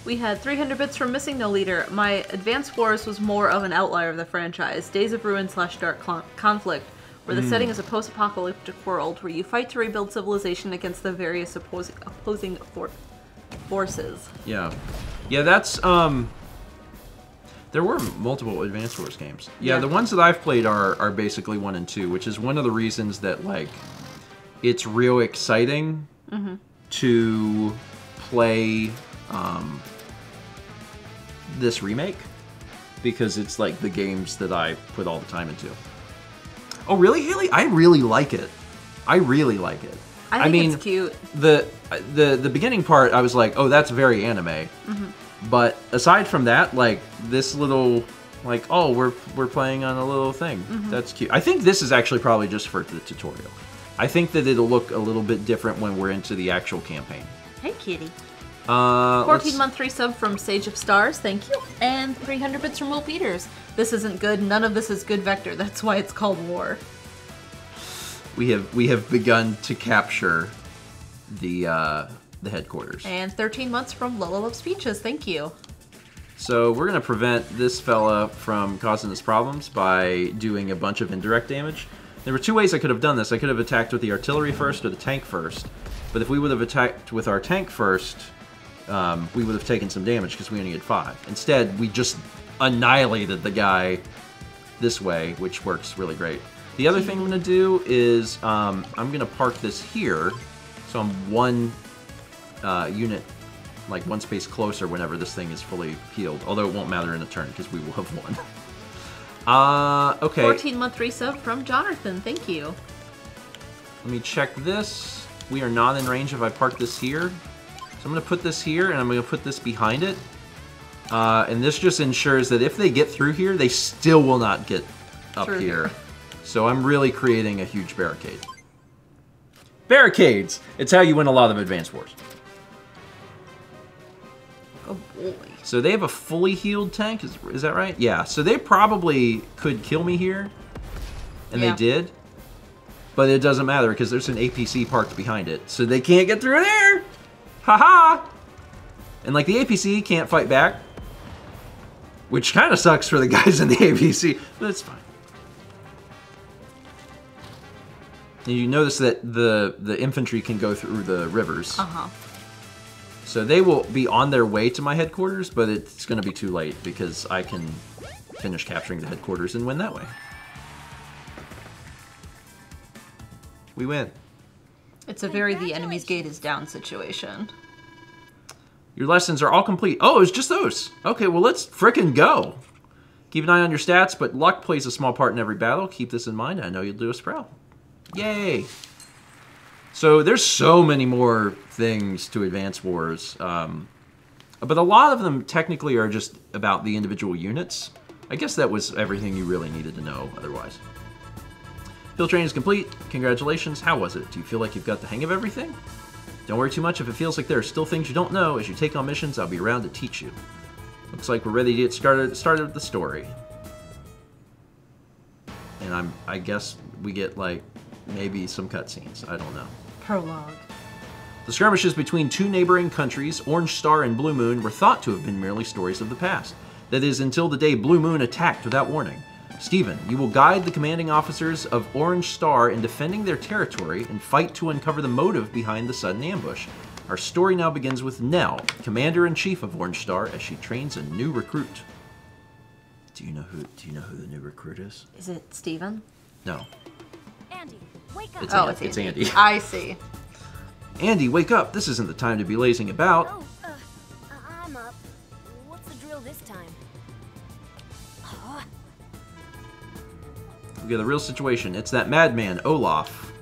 Speaker 2: We had 300 bits from Missing No Leader. My Advanced Wars was more of an outlier of the franchise. Days of Ruin / Dark Conflict, where the setting is a post-apocalyptic world where you fight to rebuild civilization against the various opposing forces. Yeah. Yeah, that's, there were multiple Advanced Wars games. Yeah, the ones that I've played are basically 1 and 2, which is one of the reasons that, like, it's real exciting to play this remake, because it's like the games that I put all the time into. Oh really, Haley? I really like it. I really like it. I mean, it's cute.
Speaker 1: The beginning part, I was like, oh, that's very anime. But aside from that, like this little, like, oh, we're playing on a little thing. That's cute. I think this is actually probably just for the tutorial. I think that it'll look a little bit different when we're into the actual campaign.
Speaker 2: Hey, kitty. 14-month resub from Sage of Stars, thank you. And 300 bits from Will Peters. This isn't good. None of this is good vector. That's why it's called war.
Speaker 1: We have begun to capture the headquarters.
Speaker 2: And 13 months from Lola Love Speeches, thank you.
Speaker 1: So we're gonna prevent this fella from causing us problems by doing a bunch of indirect damage. There were two ways I could have done this. I could have attacked with the artillery first or the tank first. But if we would have attacked with our tank first, we would have taken some damage because we only had 5. Instead, we just annihilated the guy this way, which works really great. The other thing I'm going to do is I'm going to park this here, so I'm one unit, like one space closer whenever this thing is fully healed. Although it won't matter in a turn because we will have won. Okay.
Speaker 2: 14-month resub from Jonathan, thank you.
Speaker 1: Let me check this. We are not in range if I park this here. So I'm going to put this here, and I'm going to put this behind it. And this just ensures that if they get through here, they still will not get up
Speaker 2: Through
Speaker 1: here.
Speaker 2: here.
Speaker 1: So I'm really creating a huge barricade. Barricades! It's how you win a lot of Advance Wars.
Speaker 2: Oh boy.
Speaker 1: So they have a fully healed tank, is that right? Yeah, so they probably could kill me here. And
Speaker 2: Yeah.
Speaker 1: they did. But it doesn't matter because there's an APC parked behind it. So they can't get through there! Haha! And like the APC can't fight back. Which kind of sucks for the guys in the APC, but it's fine. And you notice that the infantry can go through the rivers.
Speaker 2: Uh-huh.
Speaker 1: So they will be on their way to my headquarters, but it's going to be too late because I can finish capturing the headquarters and win that way. We win.
Speaker 2: It's a very the enemy's gate is down situation.
Speaker 1: Your lessons are all complete. Oh, it's just those. Okay, well, let's frickin' go. Keep an eye on your stats, but luck plays a small part in every battle. Keep this in mind. I know you'll do us proud. Yay. So there's so many more things to Advance Wars. But a lot of them technically are just about the individual units. I guess that was everything you really needed to know otherwise. Field training is complete. Congratulations. How was it? Do you feel like you've got the hang of everything? Don't worry too much if it feels like there are still things you don't know. As you take on missions, I'll be around to teach you. Looks like we're ready to get started with the story. And I guess we get, like, maybe some cutscenes. I don't know.
Speaker 2: Prologue.
Speaker 1: The skirmishes between two neighboring countries, Orange Star and Blue Moon, were thought to have been merely stories of the past. That is, until the day Blue Moon attacked without warning. Stephen, you will guide the commanding officers of Orange Star in defending their territory and fight to uncover the motive behind the sudden ambush. Our story now begins with Nell, Commander-in-Chief of Orange Star, as she trains a new recruit. Do you know who the new recruit is?
Speaker 2: Is it Steven?
Speaker 1: No.
Speaker 4: Andy, wake up.
Speaker 1: It's Andy.
Speaker 2: I see.
Speaker 1: Andy, wake up. This isn't the time to be lazing about.
Speaker 4: Oh, I'm up. What's the drill this time?
Speaker 1: We got a real situation. It's that madman, Olaf.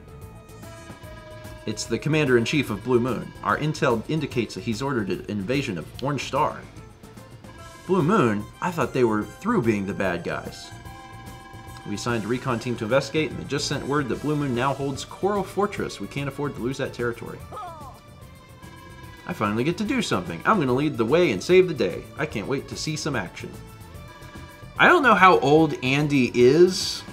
Speaker 1: It's the Commander-in-Chief of Blue Moon. Our intel indicates that he's ordered an invasion of Orange Star. Blue Moon? I thought they were through being the bad guys. We assigned a recon team to investigate, and they just sent word that Blue Moon now holds Coral Fortress. We can't afford to lose that territory. I finally get to do something. I'm going to lead the way and save the day. I can't wait to see some action. I don't know how old Andy is.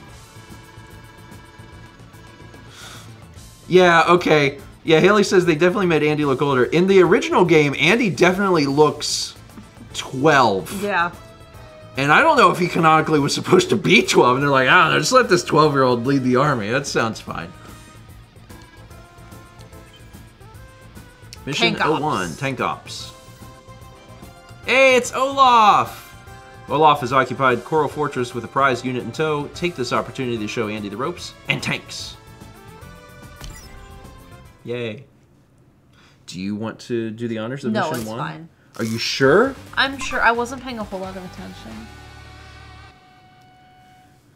Speaker 1: Yeah, okay. Yeah, Haley says they definitely made Andy look older. In the original game, Andy definitely looks 12.
Speaker 2: Yeah.
Speaker 1: And I don't know if he canonically was supposed to be 12. And they're like, I don't know, just let this 12-year-old lead the army. That sounds fine. Mission
Speaker 2: Tank Ops.
Speaker 1: 01, Tank Ops. Hey, it's Olaf! Olaf has occupied Coral Fortress with a prize unit in tow. Take this opportunity to show Andy the ropes and tanks. Yay. Do you want to do the honors of
Speaker 2: No,
Speaker 1: Mission
Speaker 2: it's
Speaker 1: 1?
Speaker 2: fine.
Speaker 1: Are you sure?
Speaker 2: I'm sure I wasn't paying a whole lot of attention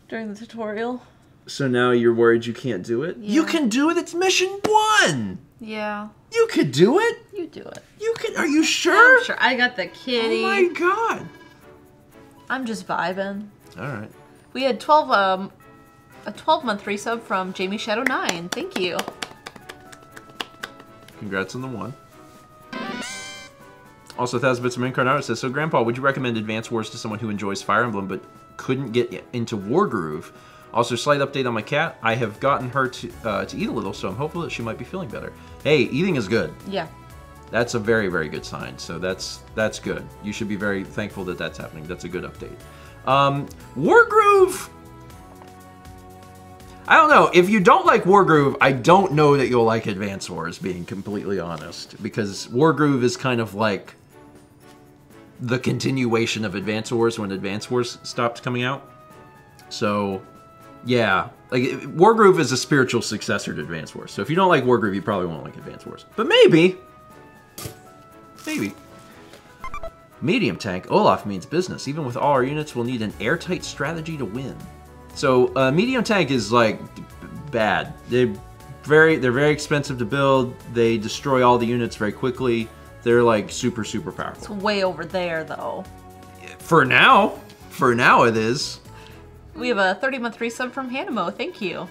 Speaker 2: during the tutorial.
Speaker 1: So now you're worried you can't do it?
Speaker 2: Yeah.
Speaker 1: You can do it! It's Mission 1!
Speaker 2: Yeah.
Speaker 1: You could do it!
Speaker 2: You do it.
Speaker 1: You can. Are you sure?
Speaker 2: I'm sure. I got the kitty.
Speaker 1: Oh my god!
Speaker 2: I'm just vibing.
Speaker 1: Alright.
Speaker 2: We had a 12-month resub from Jamie Shadow 9. Thank you.
Speaker 1: Congrats on the 1. Also, 1,000 Bits of Incarnado says, so Grandpa, would you recommend Advance Wars to someone who enjoys Fire Emblem but couldn't get into Wargroove? Also, slight update on my cat. I have gotten her to eat a little, so I'm hopeful that she might be feeling better. Hey, eating is good.
Speaker 2: Yeah.
Speaker 1: That's a very, very good sign. So that's good. You should be very thankful that that's happening. That's a good update. Wargroove! I don't know. If you don't like Wargroove, I don't know that you'll like Advance Wars, being completely honest. Because Wargroove is kind of like the continuation of Advance Wars when Advance Wars stopped coming out. So, yeah. Like, Wargroove is a spiritual successor to Advance Wars. So if you don't like Wargroove, you probably won't like Advance Wars. But maybe. Maybe. Medium tank. Olaf means business. Even with all our units, we'll need an airtight strategy to win. So, medium tank is, like, bad. They're very expensive to build. They destroy all the units very quickly. They're, like, super, super
Speaker 2: It's
Speaker 1: powerful.
Speaker 2: way over there, though.
Speaker 1: For now. For now it is.
Speaker 2: We have a 30-month resub from Hanamo. Thank you.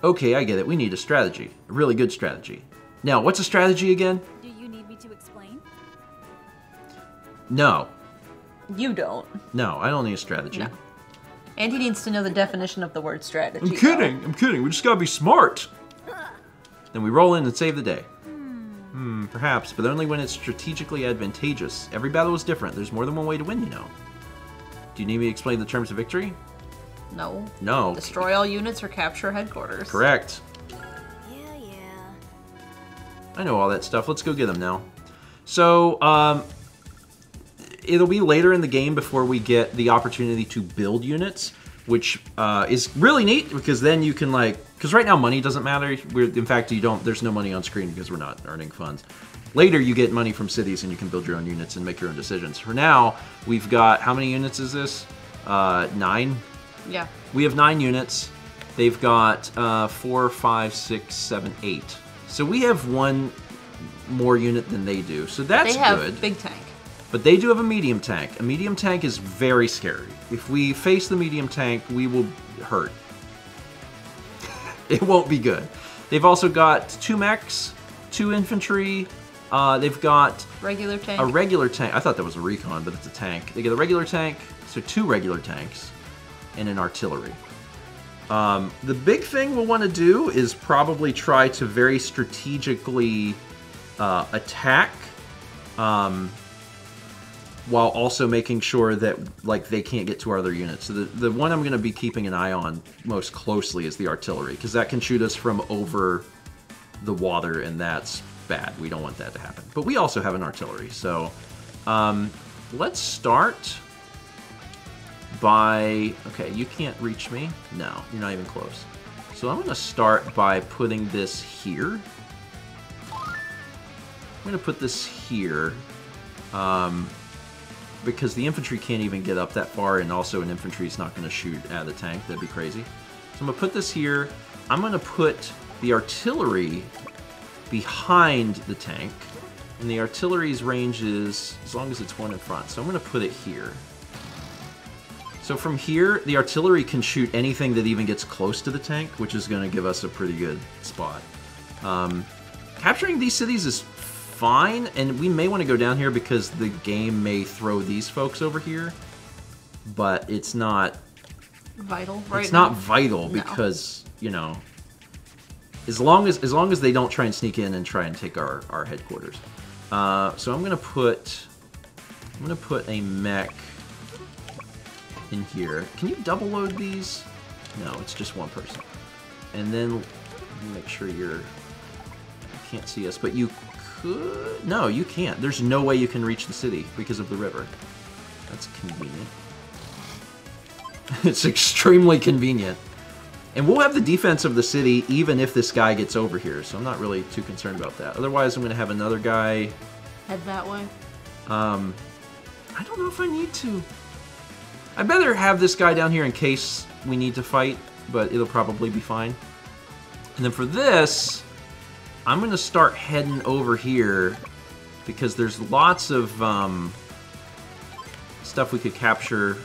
Speaker 1: Okay, I get it. We need a strategy. A really good strategy. Now, what's a strategy again?
Speaker 4: Do you need me to explain?
Speaker 1: No.
Speaker 2: You don't.
Speaker 1: No, I don't need a strategy.
Speaker 2: No. And he needs to know the definition of the word strategy.
Speaker 1: I'm kidding. I'm kidding. We just gotta be smart. Then we roll in and save the day. Perhaps, but only when it's strategically advantageous. Every battle is different. There's more than one way to win, you know. Do you need me to explain the terms of victory?
Speaker 2: No.
Speaker 1: No.
Speaker 2: Destroy all units or capture headquarters.
Speaker 1: Correct.
Speaker 4: Yeah.
Speaker 1: I know all that stuff. Let's go get them now. So, it'll be later in the game before we get the opportunity to build units, which is really neat because then you can because right now money doesn't matter. In fact, there's no money on screen because we're not earning funds. Later, you get money from cities and you can build your own units and make your own decisions. For now, we've got, how many units is this? 9?
Speaker 2: Yeah.
Speaker 1: We have 9 units. They've got 4, 5, 6, 7, 8. So we have one more unit than they do. So that's
Speaker 2: They have
Speaker 1: good.
Speaker 2: big tank.
Speaker 1: But they do have a medium tank. A medium tank is very scary. If we face the medium tank, we will hurt. It won't be good. They've also got 2 mechs, 2 infantry. They've got
Speaker 2: Regular tank.
Speaker 1: a regular tank. I thought that was a recon, but it's a tank. They get a regular tank, so 2 regular tanks, and an artillery. The big thing we'll want to do is probably try to very strategically attack, while also making sure that they can't get to our other units. So the one I'm going to be keeping an eye on most closely is the artillery, because that can shoot us from over the water, and that's bad. We don't want that to happen. But we also have an artillery, so let's start by... Okay, you can't reach me. No, you're not even close. So I'm going to start by putting this here. I'm going to put this here. Because the infantry can't even get up that far, and also an infantry is not going to shoot at the tank. That'd be crazy. So I'm going to put this here. I'm going to put the artillery behind the tank, and the artillery's range is as long as it's one in front. So I'm going to put it here. So from here, the artillery can shoot anything that even gets close to the tank, which is going to give us a pretty good spot. Capturing these cities is fine, and we may want to go down here because the game may throw these folks over here, but it's not
Speaker 2: Vital right
Speaker 1: it's
Speaker 2: now.
Speaker 1: not vital
Speaker 2: No.
Speaker 1: because, you know, as long as they don't try and sneak in and try and take our headquarters. So I'm gonna put a mech in here. Can you double load these? No, it's just one person. And then make sure you can't see us, but you could. No, you can't. There's no way you can reach the city because of the river. That's convenient. It's extremely convenient. And we'll have the defense of the city even if this guy gets over here, so I'm not really too concerned about that. Otherwise, I'm going to have another guy...
Speaker 2: Head that way.
Speaker 1: I don't know if I need to. I'd better have this guy down here in case we need to fight, but it'll probably be fine. And then for this, I'm going to start heading over here because there's lots of stuff we could capture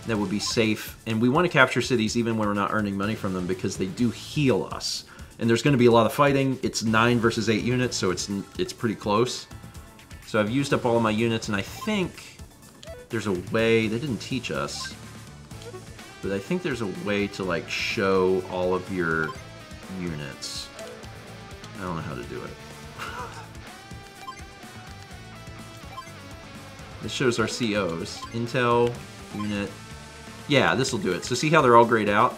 Speaker 1: that would be safe. And we want to capture cities even when we're not earning money from them because they do heal us. And there's going to be a lot of fighting. It's 9 versus 8 units, so it's pretty close. So I've used up all of my units, and I think there's a way... They didn't teach us, but I think there's a way to, like, show all of your units. I don't know how to do it. This shows our COs. Intel, unit... Yeah, this will do it. So see how they're all grayed out?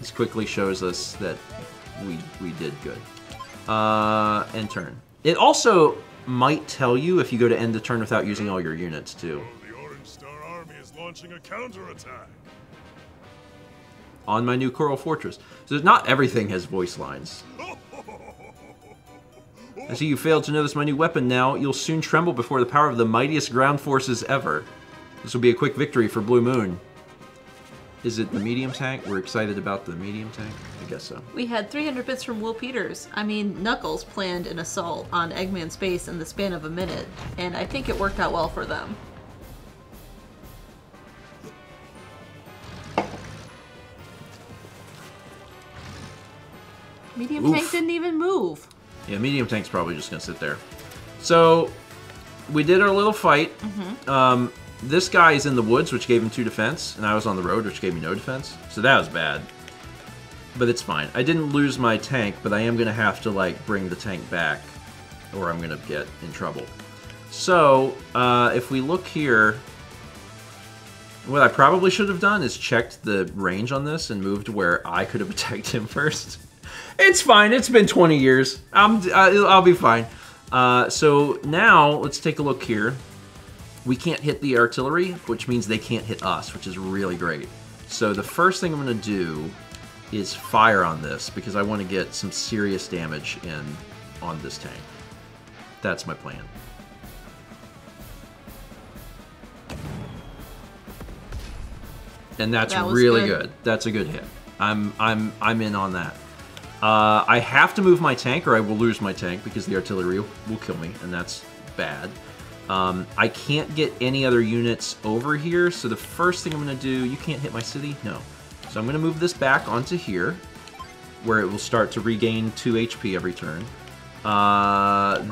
Speaker 1: This quickly shows us that we did good. End turn. It also might tell you if you go to end the turn without using all your units, too.
Speaker 6: The Orange Star Army is launching a counterattack.
Speaker 1: On my new Coral Fortress. So not everything has voice lines. I see you failed to notice my new weapon now. You'll soon tremble before the power of the mightiest ground forces ever. This will be a quick victory for Blue Moon. Is it the medium tank? We're excited about the medium tank? I guess so.
Speaker 2: We had 300 bits from Will Peters. I mean, Knuckles planned an assault on Eggman's base in the span of a minute, and I think it worked out well for them. Medium
Speaker 1: Oof.
Speaker 2: tank didn't even move.
Speaker 1: Yeah, medium tank's probably just gonna sit there. So we did our little fight. This guy is in the woods, which gave him 2 defense, and I was on the road, which gave me no defense. So that was bad. But it's fine. I didn't lose my tank, but I am gonna have to like bring the tank back, or I'm gonna get in trouble. So if we look here, what I probably should have done is checked the range on this and moved where I could have attacked him first. It's fine. It's been 20 years. I'll be fine. So now let's take a look here. We can't hit the artillery, which means they can't hit us, which is really great. So the first thing I'm going to do is fire on this because I want to get some serious damage in on this tank. That's my plan. And that's really good. That's a good hit. I'm in on that. I have to move my tank or I will lose my tank because the artillery will kill me, and that's bad. I can't get any other units over here, so the first thing I'm going to do... You can't hit my city? No. So I'm going to move this back onto here, where it will start to regain 2 HP every turn.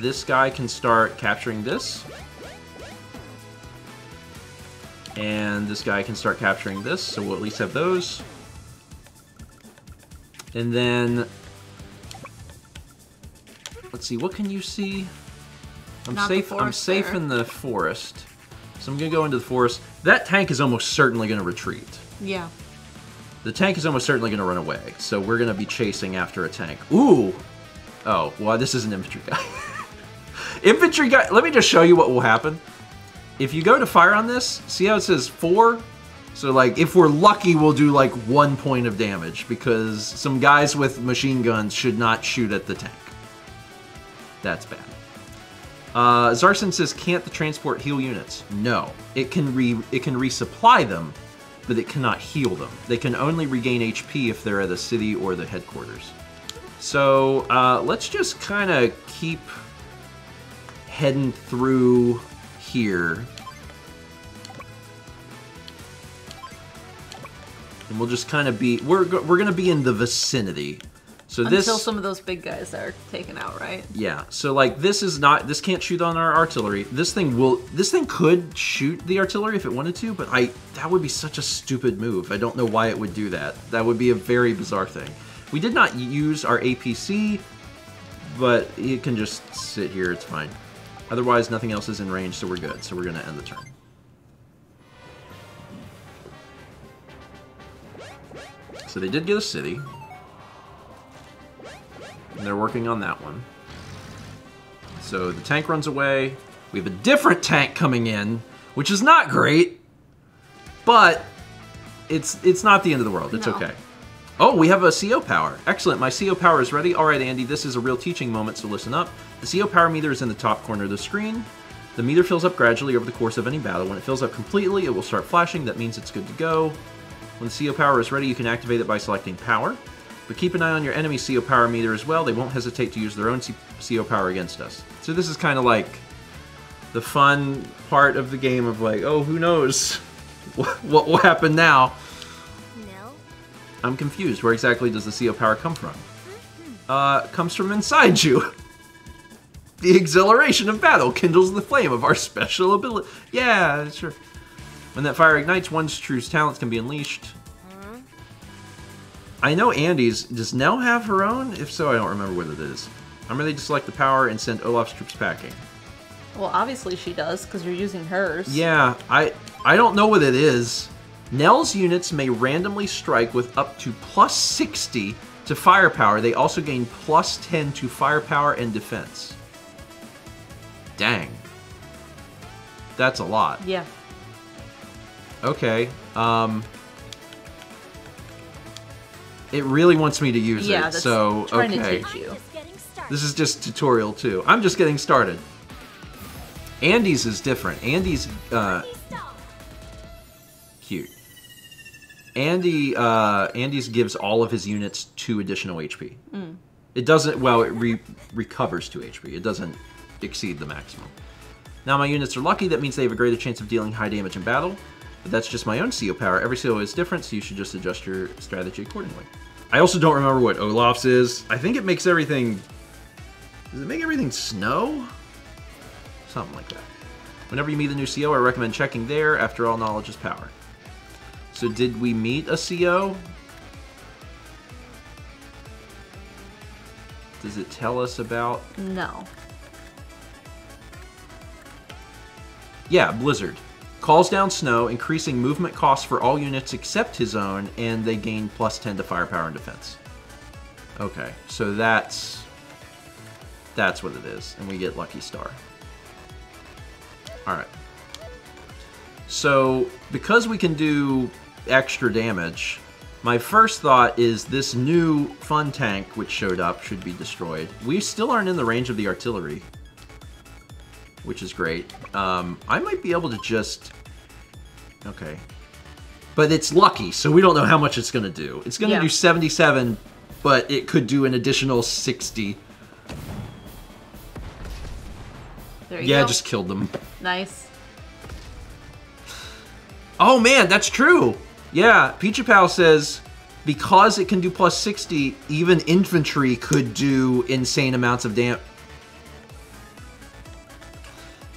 Speaker 1: This guy can start capturing this. And this guy can start capturing this, so we'll at least have those. And then... Let's see, what can you see? I'm safe in the forest. So I'm going to go into the forest. That tank is almost certainly going to retreat.
Speaker 2: Yeah.
Speaker 1: The tank is almost certainly going to run away. So we're going to be chasing after a tank. Ooh! Oh, well, this is an infantry guy. Infantry guy, let me just show you what will happen. If you go to fire on this, see how it says 4? So, like, if we're lucky, we'll do, like, 1 point of damage because some guys with machine guns should not shoot at the tank. That's bad. Zarson says, can't the transport heal units? No. It can resupply them, but it cannot heal them. They can only regain HP if they're at the city or the headquarters. So, let's just kind of keep heading through here. And we'll just kind of be... We're going to be in the vicinity. So
Speaker 2: Until some of those big guys are taken out, right?
Speaker 1: Yeah. So like this is not, this can't shoot on our artillery. This thing could shoot the artillery if it wanted to, but that would be such a stupid move. I don't know why it would do that. That would be a very bizarre thing. We did not use our APC, but it can just sit here. It's fine. Otherwise, nothing else is in range, so we're good. So we're going to end the turn. So they did get a city. And they're working on that one. So the tank runs away. We have a different tank coming in, which is not great, but it's not the end of the world. It's okay. Oh, we have a CO power. Excellent. My CO power is ready. All right, Andy, this is a real teaching moment, so listen up. The CO power meter is in the top corner of the screen. The meter fills up gradually over the course of any battle. When it fills up completely, it will start flashing. That means it's good to go. When the CO power is ready, you can activate it by selecting power. But keep an eye on your enemy CO power meter as well. They won't hesitate to use their own CO power against us. So this is kind of like the fun part of the game of like, oh, who knows what will happen now?
Speaker 4: No.
Speaker 1: I'm confused. Where exactly does the CO power come from? Comes from inside you. The exhilaration of battle kindles the flame of our special ability. Yeah, sure. When that fire ignites, one's true talents can be unleashed. I know Andy's. Does Nell have her own? If so, I don't remember what it is. I'm ready to select the power and send Olaf's troops packing.
Speaker 2: Well, obviously she does, because you're using hers.
Speaker 1: Yeah, I don't know what it is. Nell's units may randomly strike with up to plus 60 to firepower. They also gain plus 10 to firepower and defense. Dang. That's a lot.
Speaker 2: Yeah.
Speaker 1: Okay. It really wants me to use it, so
Speaker 2: trying
Speaker 1: okay.
Speaker 2: to teach you.
Speaker 1: This is just tutorial too. I'm just getting started. Andy's is different. Andy's cute. Andy's gives all of his units 2 additional HP. It doesn't. Well, it recovers 2 HP. It doesn't exceed the maximum. Now my units are lucky. That means they have a greater chance of dealing high damage in battle. But that's just my own CO power. Every CO is different, so you should just adjust your strategy accordingly. I also don't remember what Olaf's is. I think it makes everything... Does it make everything snow? Something like that. Whenever you meet a new CO, I recommend checking there. After all, knowledge is power. So did we meet a CO? Does it tell us about...
Speaker 2: No.
Speaker 1: Yeah, Blizzard. Calls down snow, increasing movement costs for all units except his own, and they gain +10 to firepower and defense. Okay, so that's what it is, and we get Lucky Star. Alright. So, because we can do extra damage, my first thought is this new fun tank which showed up should be destroyed. We still aren't in the range of the artillery, which is great. I might be able to just... Okay. But it's lucky, so we don't know how much it's going to do. It's going to do 77, but it could do an additional 60.
Speaker 2: There you go.
Speaker 1: Yeah, just killed them.
Speaker 2: Nice.
Speaker 1: Oh man, that's true! Yeah, Pichapal says, because it can do +60, even infantry could do insane amounts of damage.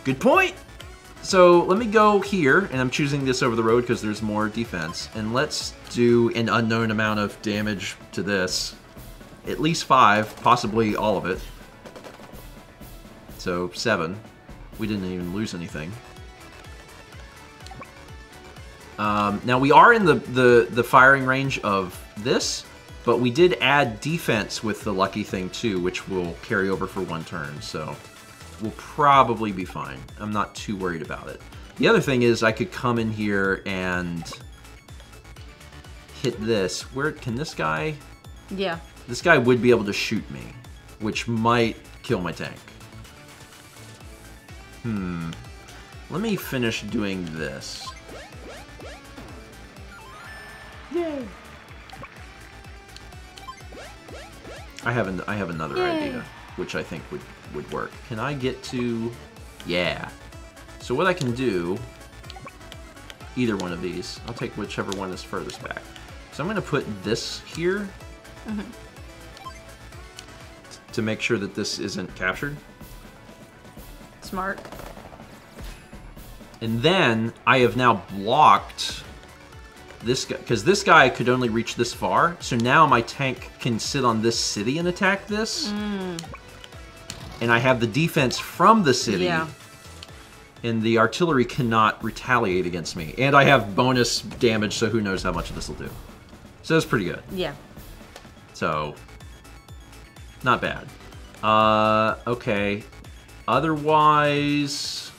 Speaker 1: Good point! So let me go here, and I'm choosing this over the road because there's more defense. And let's do an unknown amount of damage to this. At least 5, possibly all of it. So 7. We didn't even lose anything. Now we are in the firing range of this, but we did add defense with the lucky thing too, which will carry over for 1 turn. So we'll probably be fine. I'm not too worried about it. The other thing is I could come in here and hit this. Where can this guy?
Speaker 2: Yeah.
Speaker 1: This guy would be able to shoot me, which might kill my tank. Let me finish doing this. Yay! I have another idea, which I think would work. Can I get to... Yeah. So what I can do... Either one of these. I'll take whichever one is furthest back. So I'm going to put this here. To make sure that this isn't captured.
Speaker 2: Smart.
Speaker 1: And then I have now blocked this guy, because this guy could only reach this far. So now my tank can sit on this city and attack this. And I have the defense from the city.
Speaker 2: Yeah.
Speaker 1: And the artillery cannot retaliate against me. And I have bonus damage, so who knows how much this will do. So that's pretty good.
Speaker 2: Yeah.
Speaker 1: So, not bad. Okay. Otherwise,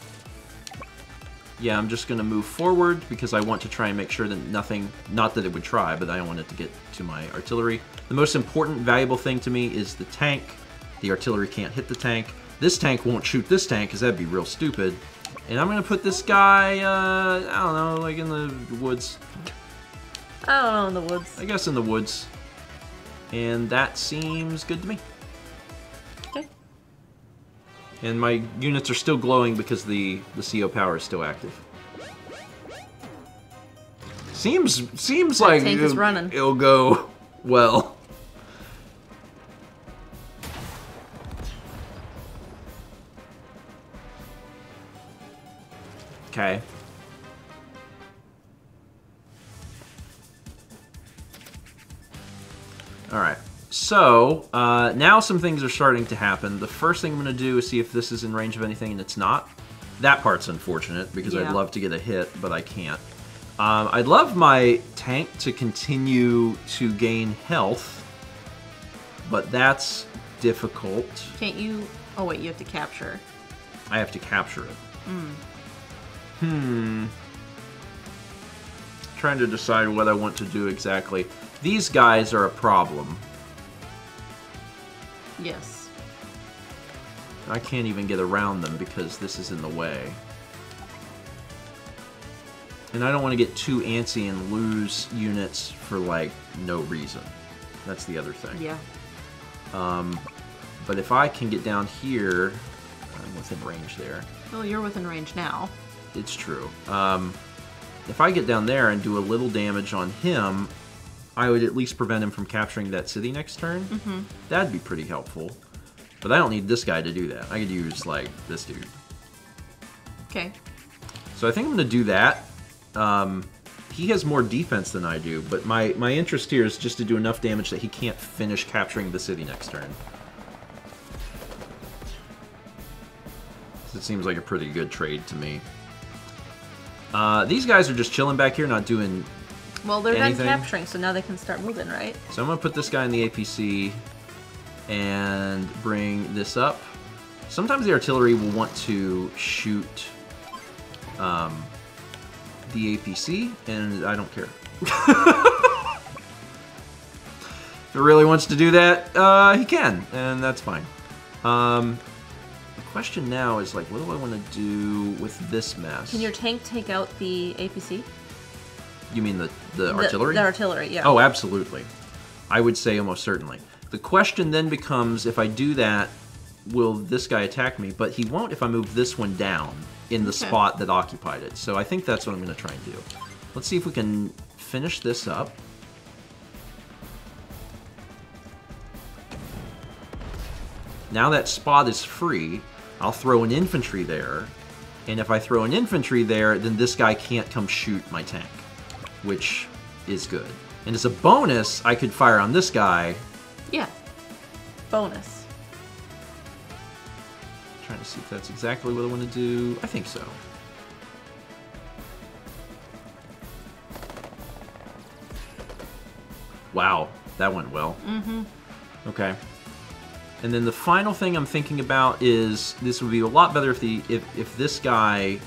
Speaker 1: yeah, I'm just going to move forward because I want to try and make sure that nothing, not that it would try, but I don't want it to get to my artillery. The most important, valuable thing to me is the tank. The artillery can't hit the tank. This tank won't shoot this tank because that'd be real stupid. And I'm going to put this guy, I don't know, like in the woods.
Speaker 2: I don't know, in the woods.
Speaker 1: I guess in the woods. And that seems good to me.
Speaker 2: Okay.
Speaker 1: And my units are still glowing because the CO power is still active. Seems like
Speaker 2: tank is running.
Speaker 1: It'll go well. Okay. Alright, so now some things are starting to happen. The first thing I'm going to do is see if this is in range of anything, and it's not. That part's unfortunate, because I'd love to get a hit, but I can't. I'd love my tank to continue to gain health, but that's difficult.
Speaker 2: Can't you... Oh wait, you have to capture.
Speaker 1: I have to capture it. Trying to decide what I want to do exactly. These guys are a problem.
Speaker 2: Yes.
Speaker 1: I can't even get around them because this is in the way. And I don't want to get too antsy and lose units for, like, no reason. That's the other thing.
Speaker 2: Yeah.
Speaker 1: But if I can get down here, I'm within range there.
Speaker 2: Well, you're within range now.
Speaker 1: It's true. If I get down there and do a little damage on him, I would at least prevent him from capturing that city next turn. That'd be pretty helpful. But I don't need this guy to do that. I could use, like, this dude.
Speaker 2: Okay.
Speaker 1: So I think I'm going to do that. He has more defense than I do, but my interest here is just to do enough damage that he can't finish capturing the city next turn. So it seems like a pretty good trade to me. These guys are just chilling back here, not doing
Speaker 2: Well, they're
Speaker 1: anything.
Speaker 2: done capturing, so now they can start moving, right?
Speaker 1: So I'm going to put this guy in the APC and bring this up. Sometimes the artillery will want to shoot the APC, and I don't care. If it really wants to do that, he can, and that's fine. The question now is, like, what do I want to do with this mess?
Speaker 2: Can your tank take out the APC?
Speaker 1: You mean the artillery?
Speaker 2: The artillery, yeah.
Speaker 1: Oh, absolutely. I would say almost certainly. The question then becomes, if I do that, will this guy attack me? But he won't if I move this one down in the spot that occupied it. So I think that's what I'm going to try and do. Let's see if we can finish this up. Now that spot is free, I'll throw an infantry there. And if I throw an infantry there, then this guy can't come shoot my tank, which is good. And as a bonus, I could fire on this guy.
Speaker 2: Yeah. Bonus.
Speaker 1: Trying to see if that's exactly what I want to do. I think so. Wow, that went well. Okay. And then the final thing I'm thinking about is this would be a lot better if this guy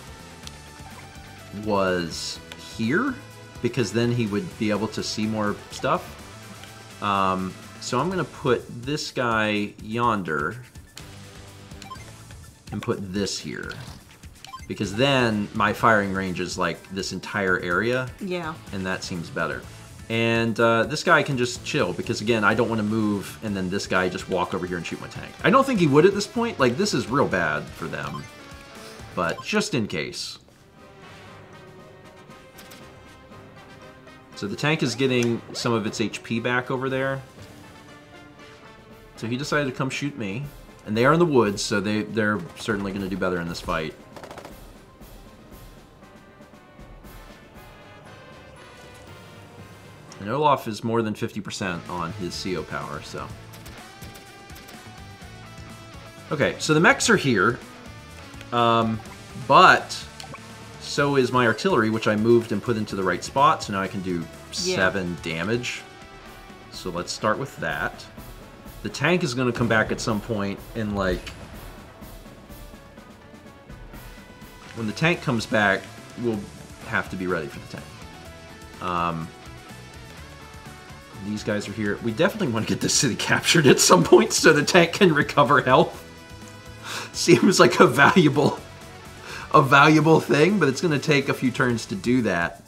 Speaker 1: was here, because then he would be able to see more stuff. So I'm going to put this guy yonder and put this here, because then my firing range is like this entire area.
Speaker 2: Yeah.
Speaker 1: And that seems better. And this guy can just chill, because again, I don't want to move and then this guy just walk over here and shoot my tank. I don't think he would at this point. Like, this is real bad for them, but just in case. So the tank is getting some of its HP back over there. So he decided to come shoot me. And they are in the woods, so they're certainly going to do better in this fight. And Olaf is more than 50% on his CO power, so. Okay, so the mechs are here. But so is my artillery, which I moved and put into the right spot, so now I can do 7 damage. So let's start with that. The tank is going to come back at some point, and like, when the tank comes back, we'll have to be ready for the tank. These guys are here. We definitely want to get this city captured at some point so the tank can recover health. Seems like a valuable thing, but it's going to take a few turns to do that.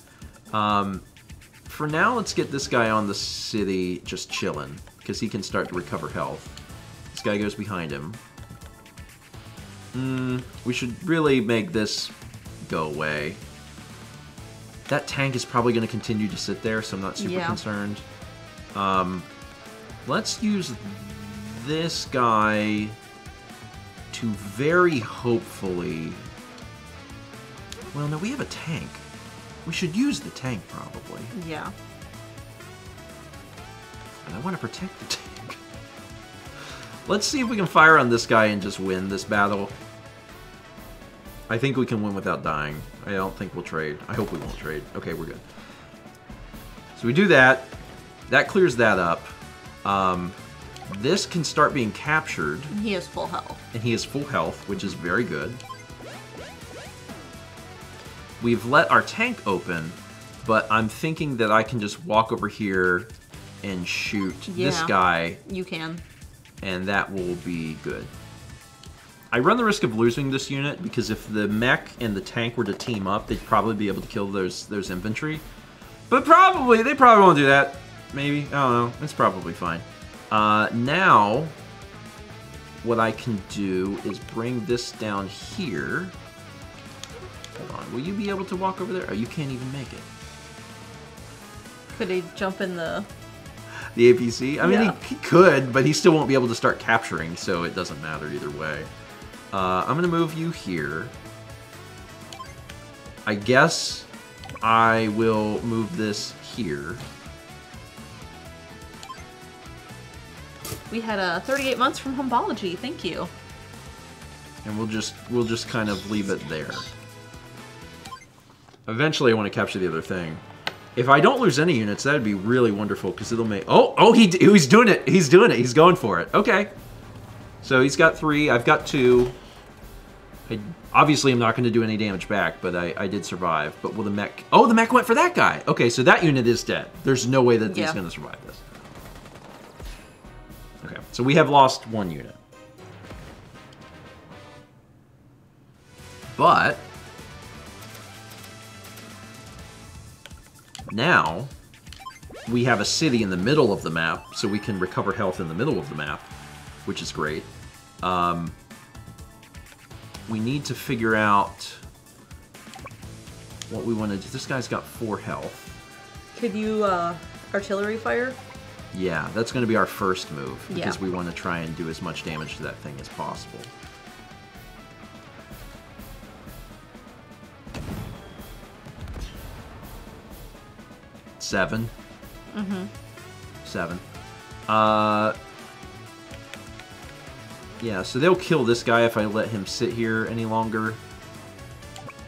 Speaker 1: For now, let's get this guy on the city just chilling, because he can start to recover health. This guy goes behind him. We should really make this go away. That tank is probably going to continue to sit there, so I'm not super concerned. Let's use this guy to very hopefully... Well, no, we have a tank. We should use the tank, probably.
Speaker 2: Yeah.
Speaker 1: And I want to protect the tank. Let's see if we can fire on this guy and just win this battle. I think we can win without dying. I don't think we'll trade. I hope we won't trade. Okay, we're good. So we do that. That clears that up. This can start being captured.
Speaker 2: And he has full health.
Speaker 1: And he has full health, which is very good. We've let our tank open, but I'm thinking that I can just walk over here and shoot this guy.
Speaker 2: You can.
Speaker 1: And that will be good. I run the risk of losing this unit, because if the mech and the tank were to team up, they'd probably be able to kill those infantry. But they probably won't do that. Maybe. I don't know. It's probably fine. Now, what I can do is bring this down here. Hold on. Will you be able to walk over there? Oh, you can't even make it.
Speaker 2: Could he jump in the...
Speaker 1: The APC? I mean,
Speaker 2: Yeah.
Speaker 1: he could, but he still won't be able to start capturing, so it doesn't matter either way. I'm going to move you here. I guess I will move this here.
Speaker 2: We had 38 months from Homology. Thank you.
Speaker 1: And we'll just kind of leave it there. Eventually, I want to capture the other thing. If I don't lose any units, that'd be really wonderful because it'll make. Oh, he's doing it. He's doing it. He's going for it. Okay. So he's got 3. I've got 2. Obviously, I'm not going to do any damage back, but I did survive. But will the mech... Oh, the mech went for that guy. Okay, so that unit is dead. There's no way that he's going to survive this. Okay, so we have lost 1 unit. But... now, we have a city in the middle of the map, so we can recover health in the middle of the map, which is great. We need to figure out what we want to do. This guy's got 4 health.
Speaker 2: Could you artillery fire?
Speaker 1: Yeah, that's going to be our first move,
Speaker 2: Yeah.
Speaker 1: because we want to try and do as much damage to that thing as possible. Seven.
Speaker 2: Mm-hmm.
Speaker 1: 7. Yeah, so they'll kill this guy if I let him sit here any longer.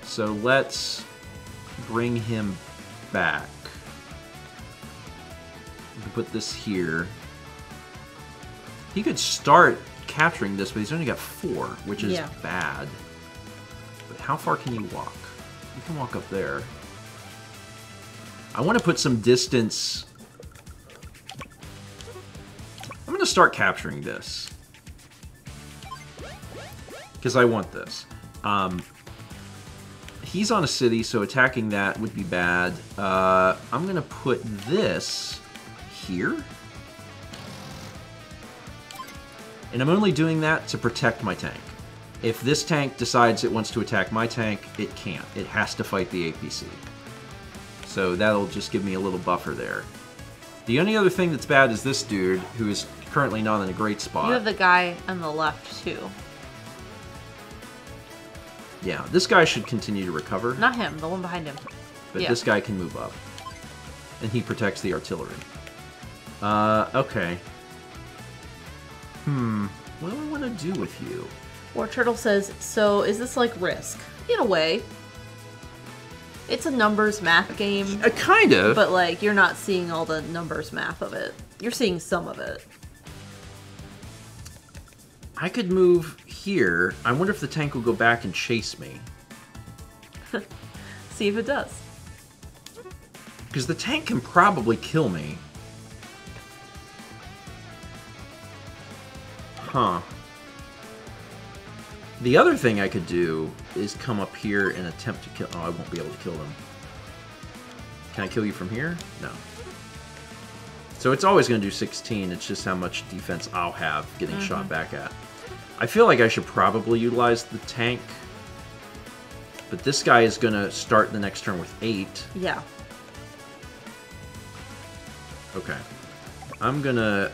Speaker 1: So let's bring him back. We can put this here. He could start capturing this, but he's only got 4, which is bad. But how far can you walk? You can walk up there. I want to put some distance. I'm going to start capturing this. Because I want this. He's on a city, so attacking that would be bad. I'm going to put this here. And I'm only doing that to protect my tank. If this tank decides it wants to attack my tank, it can't. It has to fight the APC. So that'll just give me a little buffer there. The only other thing that's bad is this dude, who is currently not in a great spot.
Speaker 2: You have the guy on the left, too.
Speaker 1: Yeah, this guy should continue to recover.
Speaker 2: Not him, the one behind him.
Speaker 1: But this guy can move up. And he protects the artillery. Okay. What do I want to do with you?
Speaker 2: War Turtle says, so is this like Risk? In a way. It's a numbers math game.
Speaker 1: Kind of.
Speaker 2: But, like, you're not seeing all the numbers math of it. You're seeing some of it.
Speaker 1: I could move here. I wonder if the tank will go back and chase me.
Speaker 2: See if it does.
Speaker 1: Because the tank can probably kill me. Huh. The other thing I could do is come up here and attempt to kill... Oh, I won't be able to kill them. Can I kill you from here? No. So it's always going to do 16. It's just how much defense I'll have getting shot back at. I feel like I should probably utilize the tank. But this guy is going to start the next turn with 8.
Speaker 2: Yeah.
Speaker 1: Okay. I'm gonna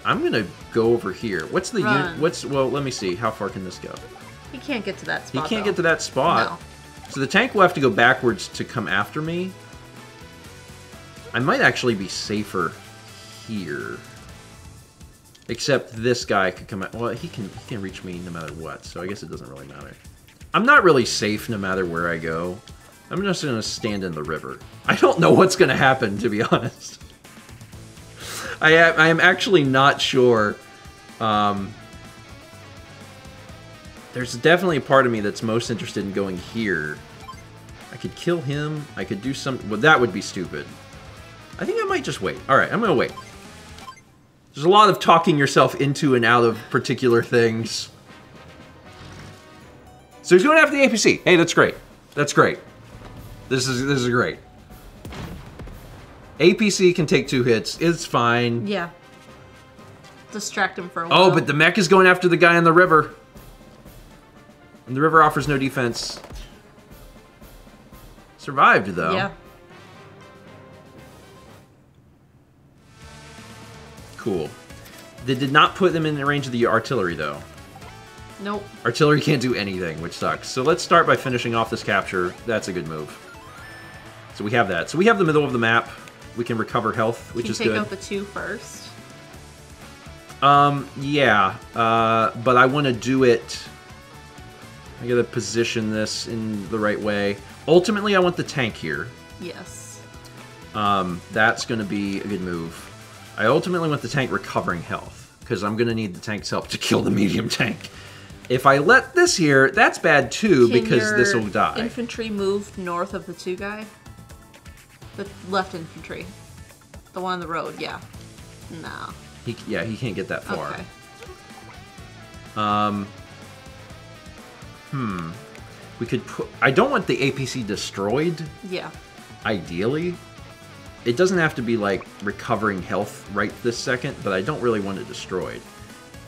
Speaker 1: go over here. What's the unit? Well, let me see. How far can this go?
Speaker 2: He can't get to that spot.
Speaker 1: He can't get to that spot.
Speaker 2: No.
Speaker 1: So the tank will have to go backwards to come after me. I might actually be safer here. Except this guy could come out. Well, he can reach me no matter what, so I guess it doesn't really matter. I'm not really safe no matter where I go. I'm just going to stand in the river. I don't know what's going to happen, to be honest. I am actually not sure. There's definitely a part of me that's most interested in going here. I could kill him. I could do some... Well, that would be stupid. I think I might just wait. All right, I'm going to wait. There's a lot of talking yourself into and out of particular things. So he's going after the APC. Hey, that's great. That's great. This is great. APC can take 2 hits. It's fine.
Speaker 2: Yeah. Distract him for a while.
Speaker 1: Oh, but the mech is going after the guy in the river. And the river offers no defense. Survived, though.
Speaker 2: Yeah.
Speaker 1: Cool. They did not put them in the range of the artillery, though.
Speaker 2: Nope.
Speaker 1: Artillery can't do anything, which sucks. So let's start by finishing off this capture. That's a good move. So we have that. So we have the middle of the map. We can recover health, which is good.
Speaker 2: Can you take out the 2 first?
Speaker 1: Yeah. But I want to do it... I gotta position this in the right way. Ultimately, I want the tank here.
Speaker 2: Yes.
Speaker 1: That's going to be a good move. I ultimately want the tank recovering health, because I'm going to need the tank's help to kill the medium tank. If I let this here, that's bad too, because this will die.
Speaker 2: Infantry move north of the 2 guy? The left infantry. The one on the road, yeah. No.
Speaker 1: He can't get that far.
Speaker 2: Okay.
Speaker 1: We could put... I don't want the APC destroyed.
Speaker 2: Yeah.
Speaker 1: Ideally. It doesn't have to be, like, recovering health right this second, but I don't really want it destroyed.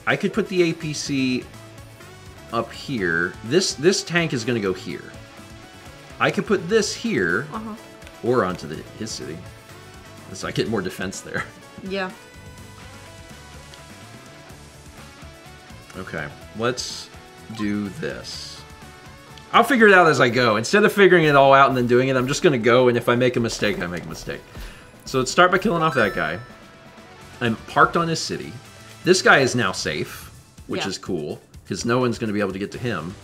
Speaker 1: I could put the APC up here. This tank is going to go here. I could put this here, or onto his city. So I get more defense there.
Speaker 2: Yeah.
Speaker 1: Okay, let's do this. I'll figure it out as I go. Instead of figuring it all out and then doing it, I'm just going to go, and if I make a mistake, I make a mistake. So let's start by killing off that guy. I'm parked on his city. This guy is now safe, which is cool, because no one's going to be able to get to him.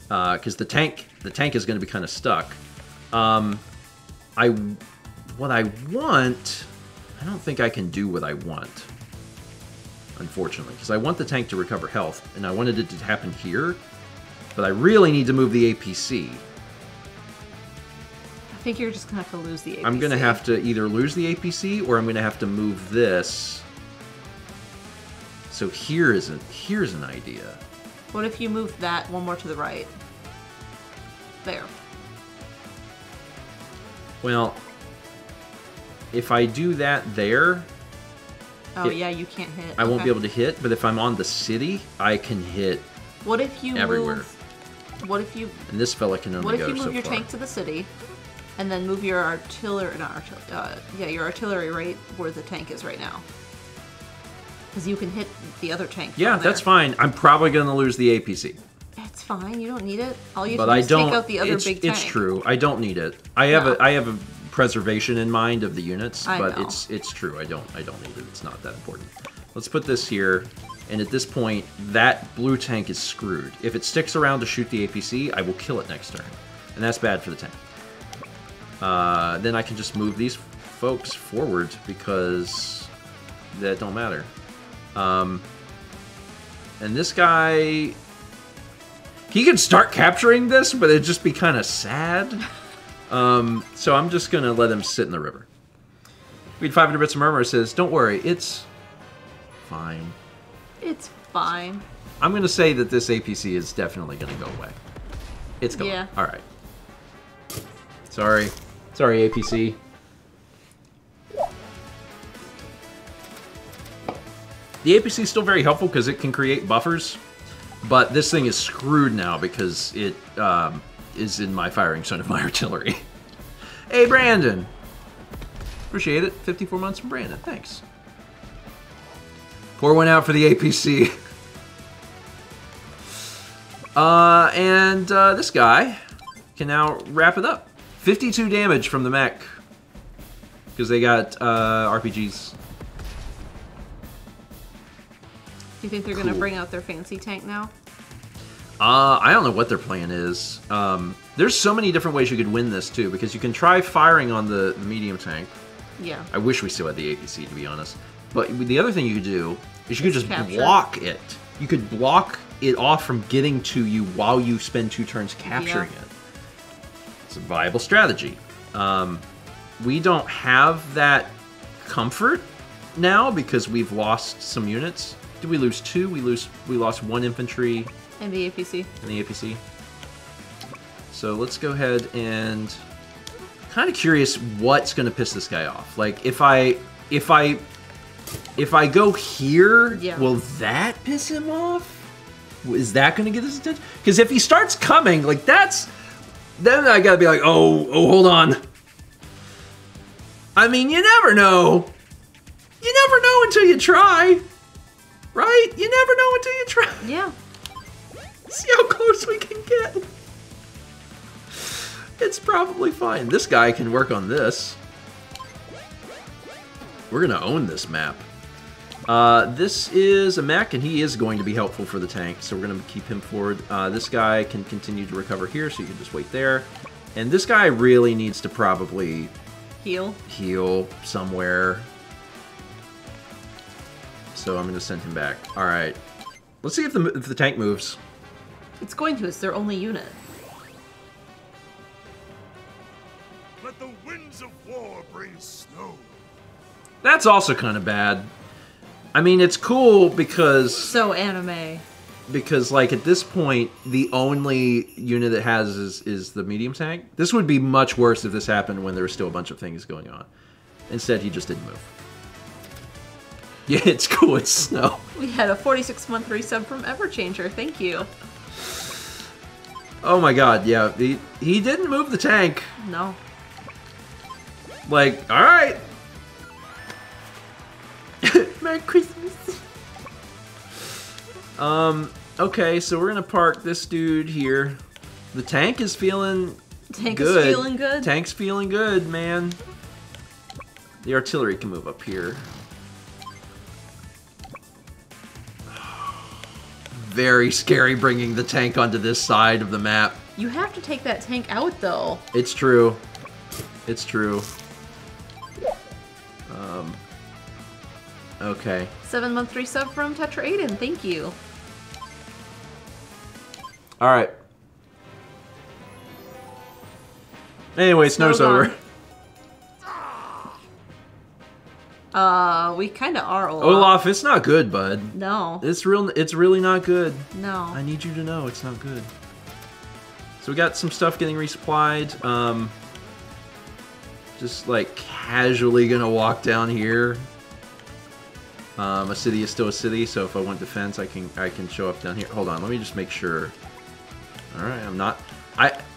Speaker 1: Because the tank is going to be kind of stuck. What I want... I don't think I can do what I want, unfortunately, because I want the tank to recover health, and I wanted it to happen here. But I really need to move the APC.
Speaker 2: I think you're just going to have to lose the APC.
Speaker 1: I'm going to have to either lose the APC or I'm going to have to move this. So here's an idea.
Speaker 2: What if you move that one more to the right? There.
Speaker 1: Well, if I do that there...
Speaker 2: Oh, yeah, you can't hit.
Speaker 1: I won't be able to hit, but if I'm on the city, I can hit
Speaker 2: what if you
Speaker 1: everywhere.
Speaker 2: What if you...
Speaker 1: And this fella can only go so far.
Speaker 2: What if you move your tank to the city, and then move your artillery... your artillery right where the tank is right now? Because you can hit the other tank.
Speaker 1: Yeah, that's fine. I'm probably going to lose the APC.
Speaker 2: It's fine. You don't need it. All you have to do is take out the other big tank.
Speaker 1: It's true. I don't need it. I have a preservation in mind of the units, but it's true. I don't need it. It's not that important. Let's put this here. And at this point, that blue tank is screwed. If it sticks around to shoot the APC, I will kill it next turn. And that's bad for the tank. Then I can just move these folks forward because that don't matter. And this guy... He could start capturing this, but it'd just be kind of sad. So I'm just going to let him sit in the river. Read 500 Bits of Murmur says, don't worry, it's fine.
Speaker 2: It's fine.
Speaker 1: I'm going to say that this APC is definitely going to go away. It's gone.
Speaker 2: Yeah.
Speaker 1: All right. Sorry. Sorry, APC. The APC is still very helpful because it can create buffers, but this thing is screwed now because it is in my firing zone of my artillery. Hey, Brandon. Appreciate it. 54 months from Brandon. Thanks. Pour one out for the APC. And this guy can now wrap it up. 52 damage from the mech. Because they got RPGs.
Speaker 2: Do you think they're going to bring out their fancy tank now?
Speaker 1: I don't know what their plan is. There's so many different ways you could win this, too. Because you can try firing on the medium tank.
Speaker 2: Yeah.
Speaker 1: I wish we still had the APC, to be honest. But the other thing you could do is you could just
Speaker 2: capture.
Speaker 1: block it. You could block it off from getting to you while you spend 2 turns capturing it. It's a viable strategy. We don't have that comfort now because we've lost some units. Did we lose 2? We lost 1 infantry.
Speaker 2: And the APC.
Speaker 1: And the APC. So let's go ahead and... Kind of curious what's going to piss this guy off. Like, if I go here, will that piss him off? Is that going to get his attention? Because if he starts coming, like, that's... Then I got to be like, oh, hold on. I mean, you never know. You never know until you try. Right? You never know until you try.
Speaker 2: Yeah.
Speaker 1: See how close we can get. It's probably fine. This guy can work on this. We're gonna own this map. This is a mech, and he is going to be helpful for the tank, so we're gonna keep him forward. This guy can continue to recover here, so you can just wait there. And this guy really needs to probably
Speaker 2: Heal.
Speaker 1: heal somewhere. So I'm gonna send him back. All right. Let's see if the tank moves.
Speaker 2: It's going to. It's their only unit.
Speaker 6: Let the winds of war bring snow.
Speaker 1: That's also kind of bad. I mean, it's cool because
Speaker 2: So anime.
Speaker 1: like at this point, the only unit it has is the medium tank. This would be much worse if this happened when there was still a bunch of things going on. Instead, he just didn't move. Yeah, it's cool. It's snow.
Speaker 2: We had a 46-month resub from Everchanger. Thank you.
Speaker 1: Oh my god, yeah. He didn't move the tank.
Speaker 2: No.
Speaker 1: Like, all right. Merry Christmas. Okay, so we're gonna park this dude here. The tank is feeling
Speaker 2: Tank
Speaker 1: good.
Speaker 2: is feeling good.
Speaker 1: Tank's feeling good, man. The artillery can move up here. Very scary bringing the tank onto this side of the map.
Speaker 2: You have to take that tank out, though.
Speaker 1: It's true. It's true. Okay.
Speaker 2: 7-month resub from Tetra Aiden. Thank you.
Speaker 1: All right. Anyway, snow's
Speaker 2: Snow's
Speaker 1: over.
Speaker 2: We kind of are Olaf.
Speaker 1: Olaf, it's not good, bud.
Speaker 2: No.
Speaker 1: It's really not good.
Speaker 2: No.
Speaker 1: I need you to know it's not good. So we got some stuff getting resupplied. Just like casually gonna walk down here. A city is still a city, so if I want defense, I can show up down here. Hold on, let me just make sure. All right,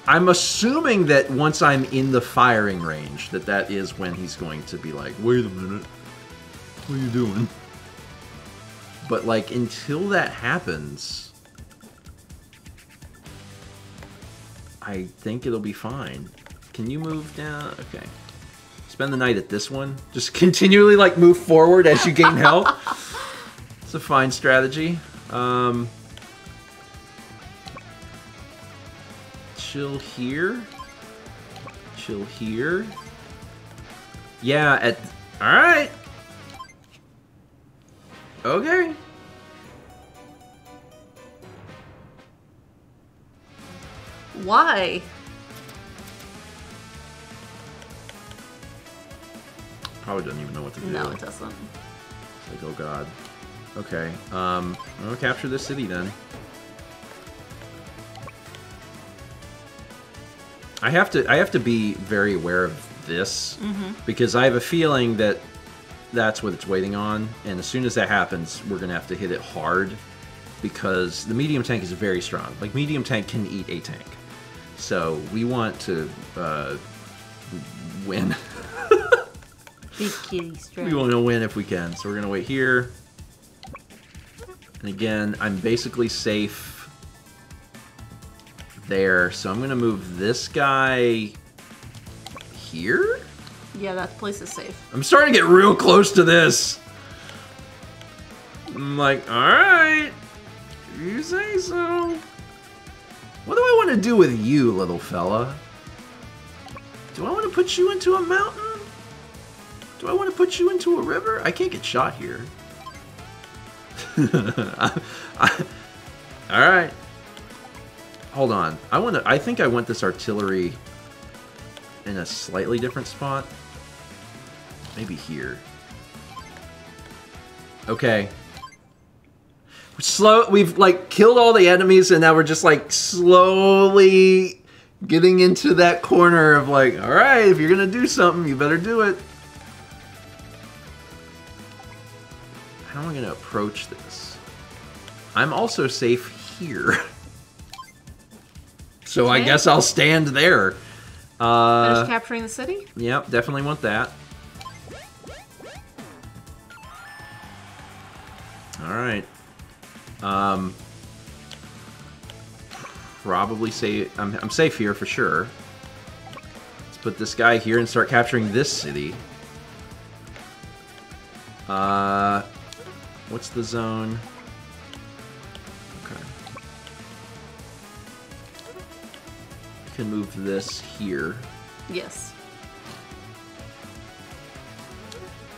Speaker 1: I'm assuming that once I'm in the firing range, that is when he's going to be like, wait a minute, what are you doing? But like until that happens, I think it'll be fine. Can you move down? Okay. Spend the night at this one. Just continually like move forward as you gain health. It's a fine strategy. Chill here. Chill here. Yeah, alright. Okay.
Speaker 2: Why?
Speaker 1: Probably doesn't even know what to do.
Speaker 2: No, it doesn't.
Speaker 1: It's like, oh god. Okay, I'm gonna capture this city then. I have to be very aware of this because I have a feeling that that's what it's waiting on, and as soon as that happens, we're gonna have to hit it hard because the medium tank is very strong. Like medium tank can eat a tank, so we want to win.
Speaker 2: Big kitty straight.
Speaker 1: We want to win if we can, so we're gonna wait here. And again, I'm basically safe there, so I'm gonna move this guy here?
Speaker 2: Yeah, that place is safe.
Speaker 1: I'm starting to get real close to this. I'm like, alright, you say so. What do I want to do with you, little fella? Do I want to put you into a mountain? Do I want to put you into a river? I can't get shot here. Alright. Hold on. I think I want this artillery in a slightly different spot. Maybe here. Okay. We've like killed all the enemies and now we're just like slowly getting into that corner of like, alright, if you're gonna do something, you better do it. How am I gonna approach this? I'm also safe here. So I guess I'll stand there.
Speaker 2: Finish capturing the city?
Speaker 1: Yep, definitely want that. right. Probably say I'm safe here for sure. Let's put this guy here and start capturing this city. What's the zone? Okay. You can move this here.
Speaker 2: Yes.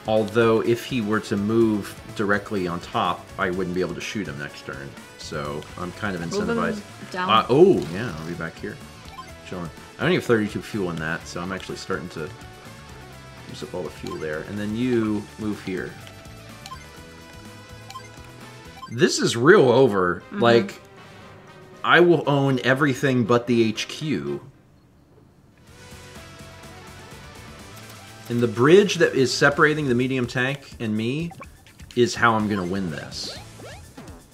Speaker 1: Although, if he were to move directly on top, I wouldn't be able to shoot him next turn. So, I'm kind of incentivized.
Speaker 2: Down.
Speaker 1: Oh, yeah, I'll be back here. Chilling. I only have 32 fuel in that, so I'm actually starting to use up all the fuel there. And then you move here. This is real over. Like, I will own everything but the HQ. And the bridge that is separating the medium tank and me is how I'm going to win this.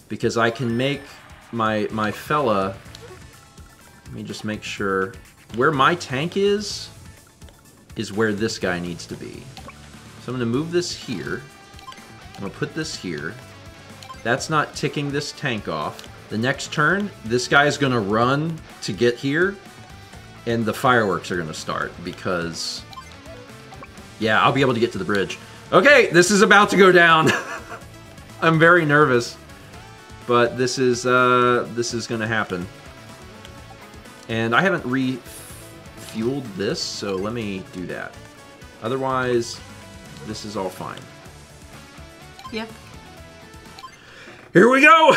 Speaker 1: Because I can make my fella... Let me just make sure... Where my tank is where this guy needs to be. So I'm going to move this here. I'm going to put this here. That's not ticking this tank off. The next turn, this guy is going to run to get here. And the fireworks are going to start because... Yeah, I'll be able to get to the bridge. Okay, this is about to go down. I'm very nervous, but this is gonna happen. And I haven't refueled this, so let me do that. Otherwise, this is all fine.
Speaker 2: Yep.
Speaker 1: Here we go.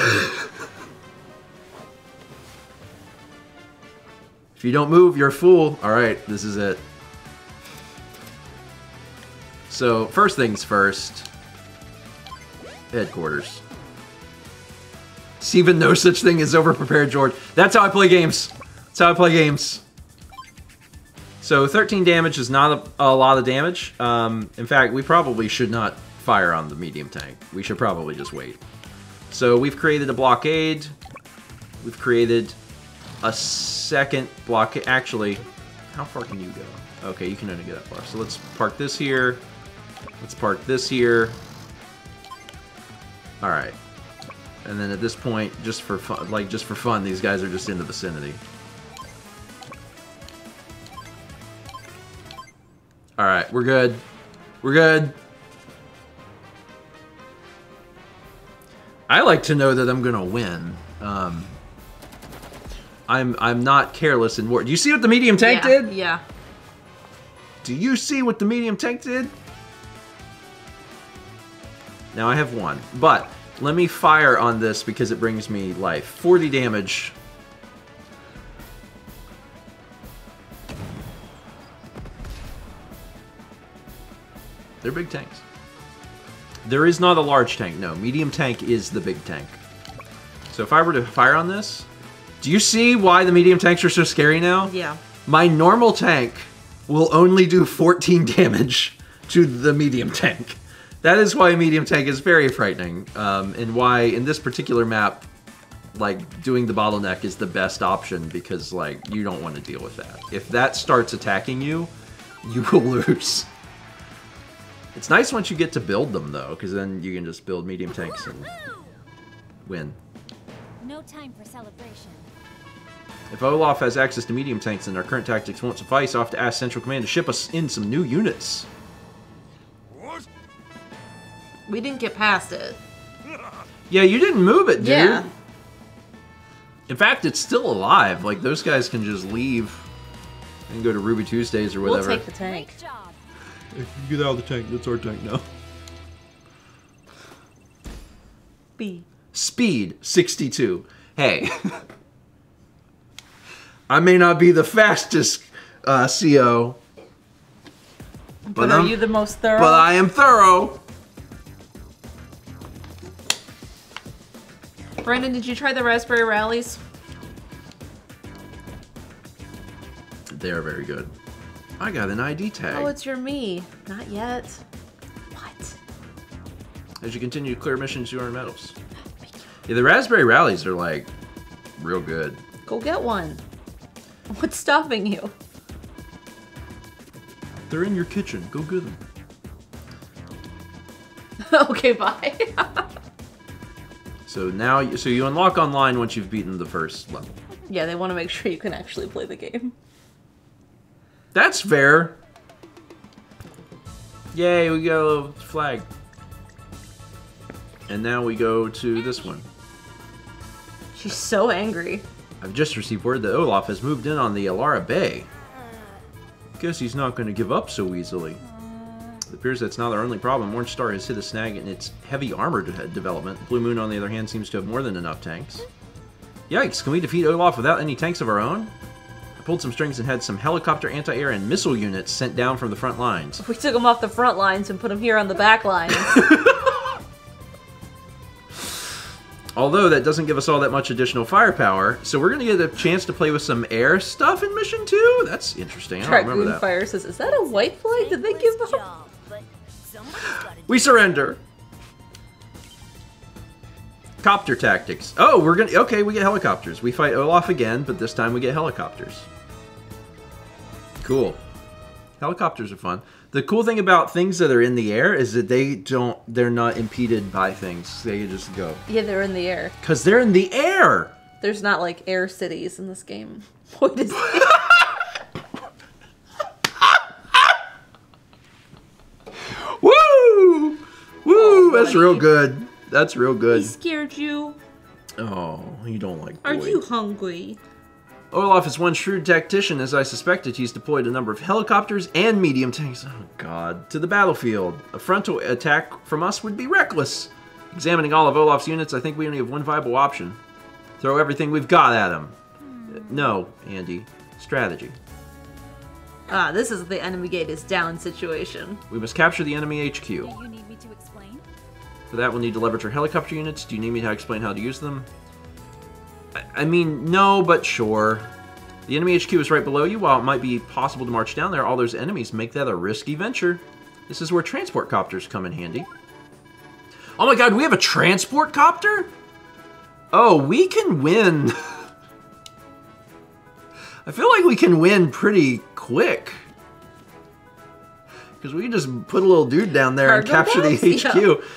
Speaker 1: If you don't move, you're a fool. All right, this is it. So, first things first, headquarters. See, even no such thing as overprepared, George. That's how I play games. That's how I play games. So, 13 damage is not a lot of damage. In fact, we probably should not fire on the medium tank. We should probably just wait. So, we've created a blockade. We've created a second blockade. Actually, how far can you go? Okay, you can only get that far. So, let's park this here. Let's park this here. All right. And then at this point, just for fun, these guys are just in the vicinity. All right, we're good. We're good. I like to know that I'm gonna win. I'm not careless in war. Do you see what the medium tank did?
Speaker 2: Yeah.
Speaker 1: Do you see what the medium tank did? Now I have one, but let me fire on this because it brings me life. 40 damage. They're big tanks. There is not a large tank, no. Medium tank is the big tank. So if I were to fire on this, do you see why the medium tanks are so scary now?
Speaker 2: Yeah.
Speaker 1: My normal tank will only do 14 damage to the medium tank. That is why a medium tank is very frightening, and why in this particular map, like, doing the bottleneck is the best option because, like, you don't want to deal with that. If that starts attacking you, you will lose. It's nice once you get to build them, though, because then you can just build medium tanks and win.
Speaker 4: No time for celebration.
Speaker 1: If Olaf has access to medium tanks and our current tactics won't suffice, I'll have to ask Central Command to ship us in some new units.
Speaker 6: What?
Speaker 2: We didn't get past it.
Speaker 1: Yeah, you didn't move it, dude.
Speaker 2: Yeah.
Speaker 1: In fact, it's still alive. Like, those guys can just leave and go to Ruby Tuesdays or whatever.
Speaker 2: We'll take the tank.
Speaker 4: Great job.
Speaker 1: Get out of the tank. That's our tank now.
Speaker 2: B.
Speaker 1: Speed, 62. Hey. I may not be the fastest CO.
Speaker 2: But are you the most thorough?
Speaker 1: But I am thorough.
Speaker 2: Brandon, did you try the raspberry rallies?
Speaker 1: They are very good. I got an ID tag.
Speaker 2: Oh, it's your me. Not yet. What?
Speaker 1: As you continue to clear missions, you earn medals. Yeah, the raspberry rallies are, like, real good.
Speaker 2: Go get one. What's stopping you?
Speaker 1: They're in your kitchen. Go get them.
Speaker 2: Okay, bye.
Speaker 1: So now, you unlock online once you've beaten the first level.
Speaker 2: Yeah, they want to make sure you can actually play the game.
Speaker 1: That's fair. Yay, we got a little flag. And now we go to this one.
Speaker 2: She's so angry.
Speaker 1: I've just received word that Olaf has moved in on the Alara Bay. Guess he's not going to give up so easily. It appears that's not our only problem. Orange Star has hit a snag in its heavy armor development. Blue Moon, on the other hand, seems to have more than enough tanks. Yikes, can we defeat Olaf without any tanks of our own? I pulled some strings and had some helicopter, anti-air, and missile units sent down from the front lines.
Speaker 2: We took them off the front lines and put them here on the back lines.
Speaker 1: Although that doesn't give us all that much additional firepower, so we're going to get a chance to play with some air stuff in Mission 2? That's interesting. I don't remember
Speaker 2: Dragoon
Speaker 1: that.
Speaker 2: Fire says, is that a white flag? Did they give up?
Speaker 4: Job, but somebody's gotta
Speaker 1: We surrender. Copter tactics. Oh, okay, we get helicopters. We fight Olaf again, but this time we get helicopters. Cool. Helicopters are fun. The cool thing about things that are in the air is that they're not impeded by things. They can just go.
Speaker 2: Yeah, they're in the air.
Speaker 1: Because they're in the air!
Speaker 2: There's not like air cities in this game. What is it?
Speaker 1: Woo! Woo!
Speaker 2: Oh,
Speaker 1: that's
Speaker 2: buddy.
Speaker 1: real good. That's real
Speaker 2: He
Speaker 1: good.
Speaker 2: scared you.
Speaker 1: Oh, you don't like
Speaker 2: Are
Speaker 1: Boyd.
Speaker 2: you hungry?
Speaker 1: Olaf is one shrewd tactician. As I suspected, he's deployed a number of helicopters and medium tanks, oh god, to the battlefield. A frontal attack from us would be reckless. Examining all of Olaf's units, I think we only have one viable option. Throw everything we've got at him. No, Andy. Strategy.
Speaker 2: Ah, this is the enemy gate is down situation.
Speaker 1: We must capture the enemy HQ.
Speaker 4: Do you need me to explain?
Speaker 1: For that, we'll need to leverage our helicopter units. Do you need me to explain how to use them? I mean, no, but sure. The enemy HQ is right below you. While it might be possible to march down there, all those enemies make that a risky venture. This is where transport copters come in handy. Oh my god, we have a transport copter? Oh, we can win. I feel like we can win pretty quick. Because we can just put a little dude down there and
Speaker 2: Cargo
Speaker 1: capture the
Speaker 2: boats?
Speaker 1: HQ.
Speaker 2: Yeah.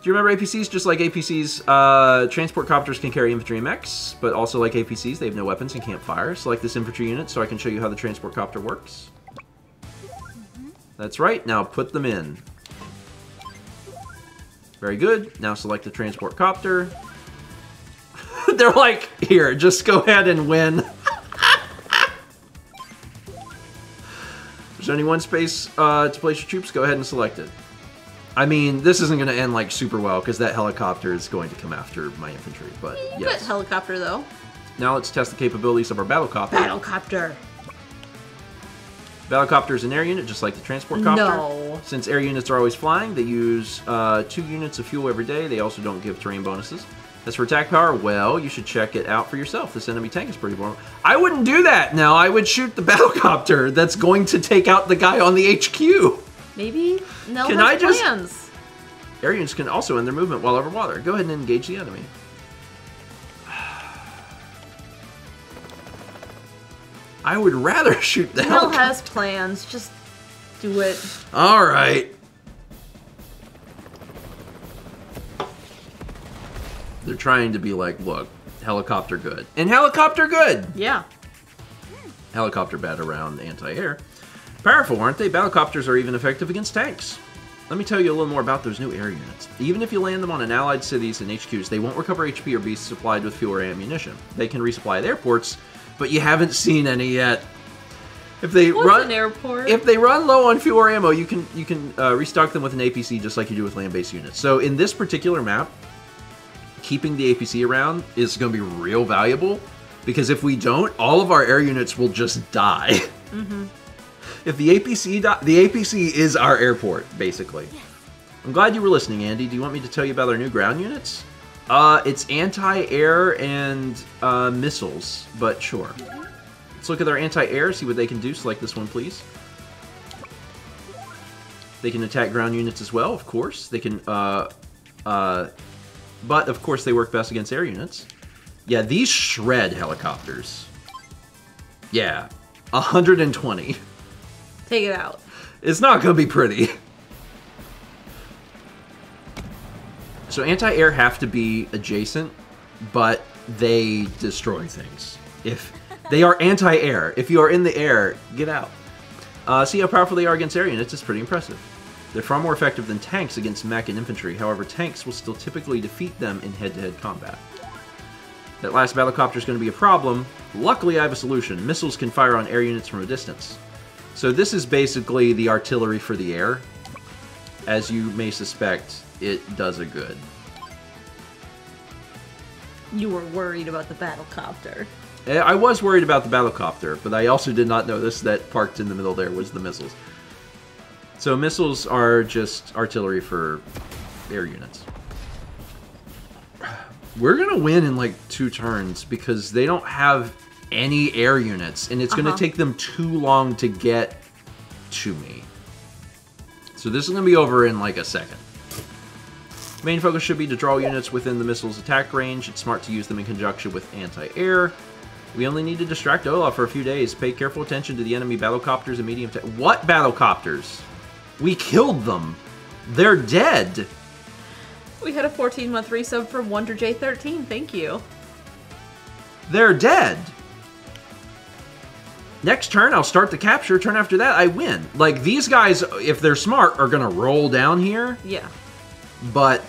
Speaker 1: Do you remember APCs? Just like APCs, transport copters can carry infantry and mechs, but also like APCs, they have no weapons and can't fire. Select this infantry unit so I can show you how the transport copter works. That's right, now put them in. Very good. Now select the transport copter. They're like, here, just go ahead and win. There's only one space to place your troops, go ahead and select it. I mean, this isn't going to end like super well because that helicopter is going to come after my infantry, but
Speaker 2: But
Speaker 1: yes.
Speaker 2: helicopter though.
Speaker 1: Now let's test the capabilities of our battlecopter.
Speaker 2: Battlecopter.
Speaker 1: Battlecopter is an air unit, just like the transport copter.
Speaker 2: No.
Speaker 1: Since air units are always flying, they use 2 units of fuel every day. They also don't give terrain bonuses. As for attack power, well, you should check it out for yourself. This enemy tank is pretty boring. I wouldn't do that. No, I would shoot the battlecopter that's going to take out the guy on the HQ.
Speaker 2: Maybe Nell
Speaker 1: Can
Speaker 2: has
Speaker 1: I just-
Speaker 2: plans.
Speaker 1: Air units can also end their movement while over water. Go ahead and engage the enemy. I would rather shoot the
Speaker 2: Nell
Speaker 1: helicopter.
Speaker 2: has plans. Just do it.
Speaker 1: All right. They're trying to be like, look, helicopter good. And helicopter good!
Speaker 2: Yeah.
Speaker 1: Helicopter bad around anti-air. Powerful, aren't they? Battlecopters are even effective against tanks. Let me tell you a little more about those new air units. Even if you land them on an allied cities and HQs, they won't recover HP or be supplied with fuel or ammunition. They can resupply at airports, but you haven't seen any yet. If they
Speaker 2: What's an airport?
Speaker 1: If they run low on fuel or ammo, you can restock them with an APC just like you do with land-based units. So in this particular map, keeping the APC around is going to be real valuable because if we don't, all of our air units will just die.
Speaker 2: Mm-hmm.
Speaker 1: If the APC is our airport, basically. I'm glad you were listening, Andy. Do you want me to tell you about our new ground units? It's anti-air and missiles, but sure. Let's look at our anti-air, see what they can do. Select this one, please. They can attack ground units as well, of course. They can, but of course they work best against air units. Yeah, these shred helicopters. Yeah, 120.
Speaker 2: Take it out.
Speaker 1: It's not going to be pretty. So anti-air have to be adjacent, but they destroy things. If they are anti-air, if you are in the air, get out. See how powerful they are against air units? It's pretty impressive. They're far more effective than tanks against mech and infantry. However, tanks will still typically defeat them in head-to-head combat. That last battlecopter is going to be a problem. Luckily, I have a solution. Missiles can fire on air units from a distance. So this is basically the artillery for the air. As you may suspect, it does a good.
Speaker 2: You were worried about the battlecopter.
Speaker 1: I was worried about the battlecopter, but I also did not notice that parked in the middle there was the missiles. So missiles are just artillery for air units. We're going to win in like 2 turns because they don't have any air units, and it's going to take them too long to get to me. So this is going to be over in like a second. Main focus should be to draw units within the missile's attack range. It's smart to use them in conjunction with anti-air. We only need to distract Olaf for a few days. Pay careful attention to the enemy battlecopters and medium... What battlecopters? We killed them. They're dead.
Speaker 2: We had a 14-month resub from WonderJ13. Thank you.
Speaker 1: They're dead. Next turn, I'll start the capture. Turn after that, I win. Like, these guys, if they're smart, are going to roll down here.
Speaker 2: Yeah.
Speaker 1: But...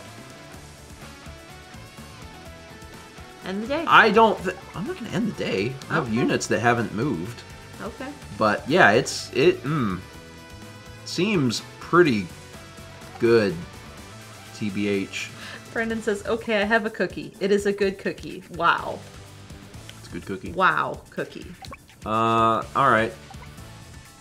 Speaker 2: End the day.
Speaker 1: I'm not going to end the day. I have units that haven't moved.
Speaker 2: Okay.
Speaker 1: But, yeah, it seems pretty good. TBH.
Speaker 2: Brandon says, okay, I have a cookie. It is a good cookie. Wow.
Speaker 1: It's a good cookie.
Speaker 2: Wow, cookie.
Speaker 1: Alright.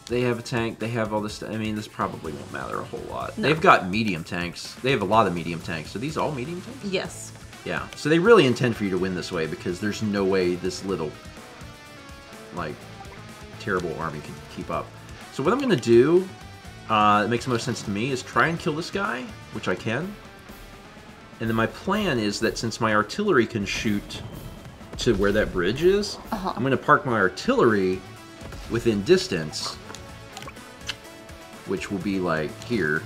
Speaker 1: They have a tank. They have all this stuff. I mean, this probably won't matter a whole lot.
Speaker 2: No.
Speaker 1: They've got medium tanks. They have a lot of medium tanks. Are these all medium tanks?
Speaker 2: Yes.
Speaker 1: Yeah. So they really intend for you to win this way because there's no way this little, like, terrible army can keep up. So what I'm going to do, that makes the most sense to me, is try and kill this guy, which I can. And then my plan is that since my artillery can shoot to where that bridge is, I'm going to park my artillery within distance, which will be like here.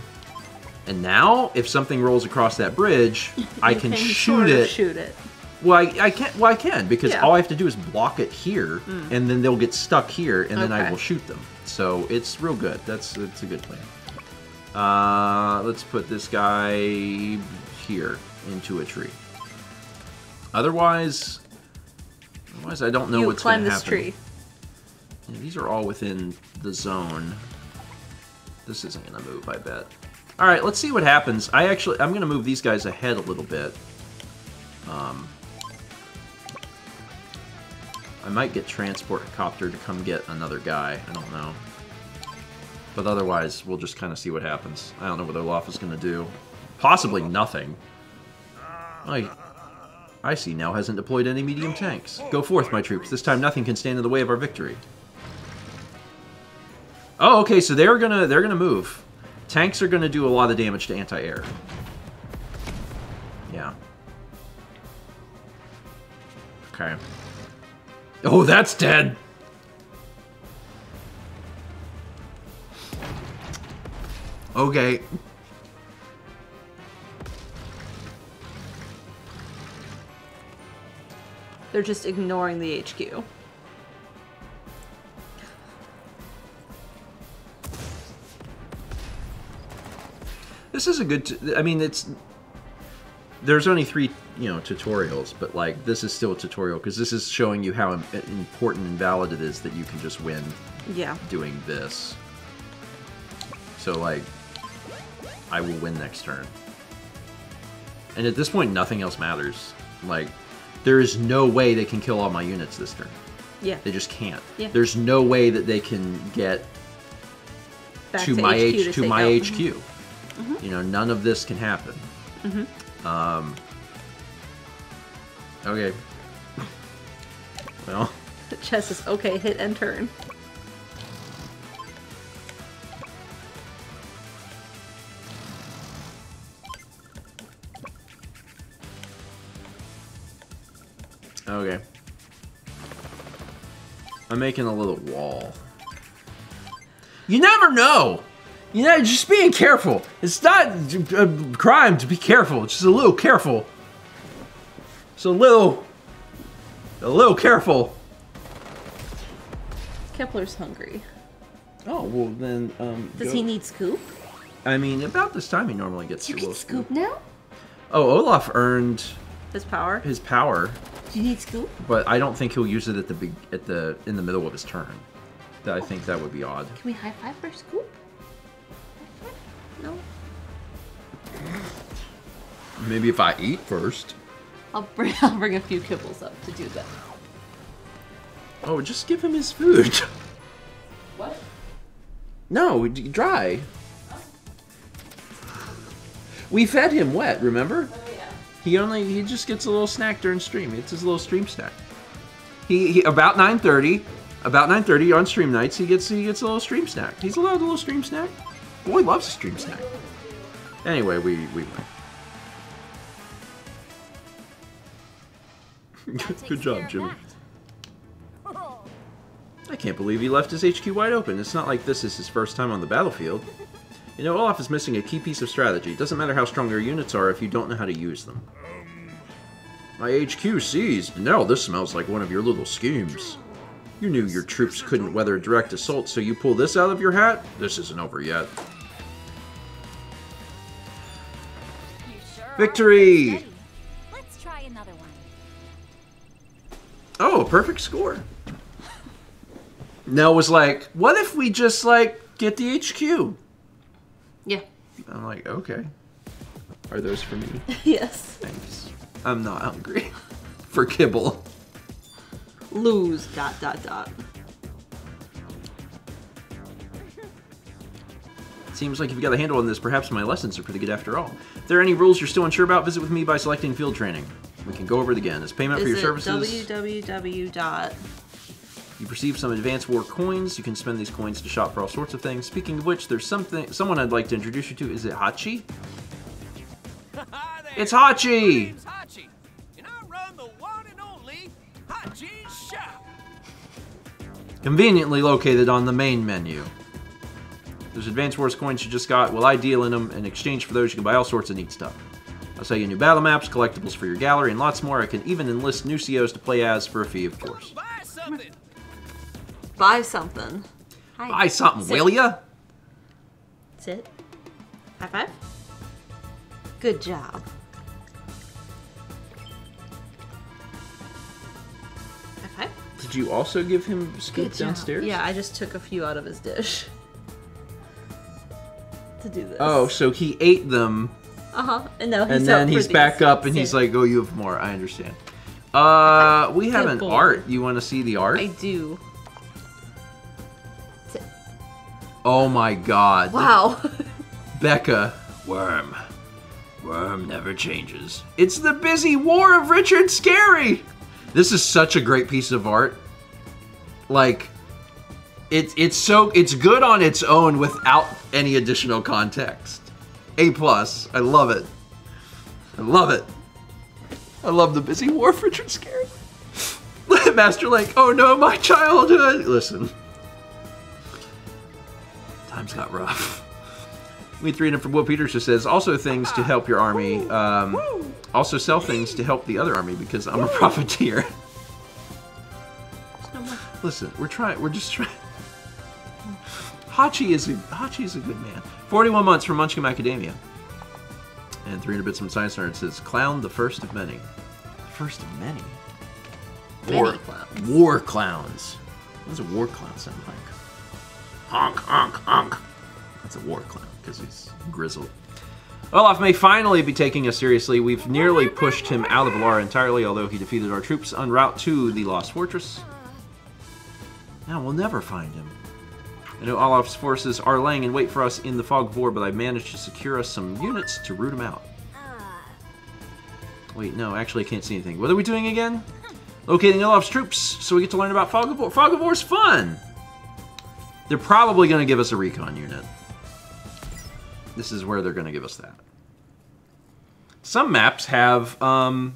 Speaker 1: And now, if something rolls across that bridge, I can shoot it.
Speaker 2: Shoot it.
Speaker 1: Well, I can't. Well, I can because
Speaker 2: Yeah.
Speaker 1: all I have to do is block it here, and then they'll get stuck here, and then I
Speaker 2: Okay.
Speaker 1: will shoot them. So it's real good. It's a good plan. Let's put this guy here into a tree. Otherwise I don't know what's going
Speaker 2: climb
Speaker 1: to
Speaker 2: this
Speaker 1: happen.
Speaker 2: tree.
Speaker 1: Yeah, these are all within the zone. This isn't going to move, I bet. All right, let's see what happens. I'm going to move these guys ahead a little bit. I might get transport copter to come get another guy. I don't know. But otherwise, we'll just kind of see what happens. I don't know what Olaf is going to do. Possibly nothing. I see now hasn't deployed any medium tanks. Go forth, my troops. This time nothing can stand in the way of our victory. Oh, okay, so they're gonna move. Tanks are gonna do a lot of damage to anti-air. Yeah. Okay. Oh, that's dead! Okay.
Speaker 2: They're just ignoring the HQ.
Speaker 1: This is a good... I mean, it's... There's only 3, tutorials, but, like, this is still a tutorial, because this is showing you how important and valid it is that you can just win doing this. So, like, I will win next turn. And at this point, nothing else matters. Like, there is no way they can kill all my units this turn.
Speaker 2: Yeah.
Speaker 1: They just can't.
Speaker 2: Yeah.
Speaker 1: There's no way that they can get
Speaker 2: Back
Speaker 1: to my
Speaker 2: HQ to
Speaker 1: to
Speaker 2: take
Speaker 1: my
Speaker 2: out.
Speaker 1: HQ. None of this can happen. Okay. Well,
Speaker 2: Chess says, okay, hit and turn.
Speaker 1: okay. I'm making a little wall. You never know! You know, just being careful. It's not a crime to be careful. It's just a little careful. Just a little careful.
Speaker 2: Kepler's hungry.
Speaker 1: Oh, well then,
Speaker 2: Does he need Scoop?
Speaker 1: I mean, about this time he normally gets
Speaker 2: You
Speaker 1: a
Speaker 2: can
Speaker 1: little
Speaker 2: Scoop now?
Speaker 1: Oh, Olaf earned
Speaker 2: His power?
Speaker 1: his power,
Speaker 2: Do you need Scoop?
Speaker 1: but I don't think he'll use it in the middle of his turn. I think that would be odd.
Speaker 2: Can we high five for Scoop? No?
Speaker 1: Maybe if I eat first.
Speaker 2: I'll bring a few kibbles up to do that.
Speaker 1: Oh, just give him his food.
Speaker 2: What?
Speaker 1: No, dry. We fed him wet, remember?
Speaker 2: Oh yeah.
Speaker 1: He just gets a little snack during stream. It's his little stream snack. He about 9:30 on stream nights he gets a little stream snack. He's allowed a little stream snack. Boy loves a stream snack. Anyway, we went. Good job, Jimmy. I can't believe he left his HQ wide open. It's not like this is his first time on the battlefield. You know, Olaf is missing a key piece of strategy. It doesn't matter how strong your units are if you don't know how to use them. My HQ seized. Now this smells like one of your little schemes. You knew your troops couldn't weather a direct assault, so you pull this out of your hat? This isn't over yet. Victory!
Speaker 4: Let's try another one.
Speaker 1: Oh, a perfect score. Nell was like, what if we just, like, get the HQ?
Speaker 2: Yeah.
Speaker 1: I'm like, okay. Are those for me?
Speaker 2: Yes.
Speaker 1: Thanks. I'm not hungry. For kibble.
Speaker 2: Lose, ...
Speaker 1: Seems like you've got a handle on this. Perhaps my lessons are pretty good after all. If there are any rules you're still unsure about, visit with me by selecting field training. We can go over it again. As payment for your services...
Speaker 2: www.
Speaker 1: You receive some advanced war coins. You can spend these coins to shop for all sorts of things. Speaking of which, there's someone I'd like to introduce you to. Is it Hachi? It's Hachi!
Speaker 7: It's Hachi, and I run the one and only Hachi's shop.
Speaker 1: Conveniently located on the main menu. Those advanced wars coins you just got, well, I deal in them. In exchange for those, you can buy all sorts of neat stuff. I'll sell you new battle maps, collectibles for your gallery, and lots more. I can even enlist new COs to play as for a fee, of course.
Speaker 7: Buy something.
Speaker 2: Buy something.
Speaker 1: Buy something, will ya?
Speaker 2: Sit. High five. Good job. High five.
Speaker 1: Did you also give him scoop downstairs?
Speaker 2: Yeah, I just took a few out of his dish. To do this.
Speaker 1: Oh, so he ate them.
Speaker 2: And no,
Speaker 1: And then he's back up and he's like, oh, you have more. I understand. We have an
Speaker 2: boy.
Speaker 1: art. You want to see the art?
Speaker 2: I do.
Speaker 1: Oh my god.
Speaker 2: Wow.
Speaker 1: Becca. Worm. Worm never changes. It's the busy war of Richard Scarry! This is such a great piece of art. Like, it's good on its own without any additional context. A+. I love it. I love it. I love the busy war of Richard Scarry. Master Link, oh no, my childhood! Listen. Times got rough. We 300 from Will Peters just says, also things to help your army. Also sell things to help the other army because I'm a profiteer. Listen, we're just trying. Hachi is a good man. 41 months from Munchkin Macadamia. And 300 bits from Science Nerd says, Clown the first of many. First of many?
Speaker 2: Many clowns.
Speaker 1: War clowns. What does a war clown sound like? Honk, honk, honk. That's a war clown, because he's grizzled. Olaf may finally be taking us seriously. We've nearly pushed him out of Alara entirely, although he defeated our troops en route to the Lost Fortress. Now we'll never find him. I know Olaf's forces are laying in wait for us in the Fog of War, but I managed to secure us some units to root him out. Wait, no, actually I can't see anything. What are we doing again? Locating Olaf's troops, so we get to learn about Fog of War. Fog of War's fun! They're probably going to give us a recon unit. This is where they're going to give us that. Some maps have Fog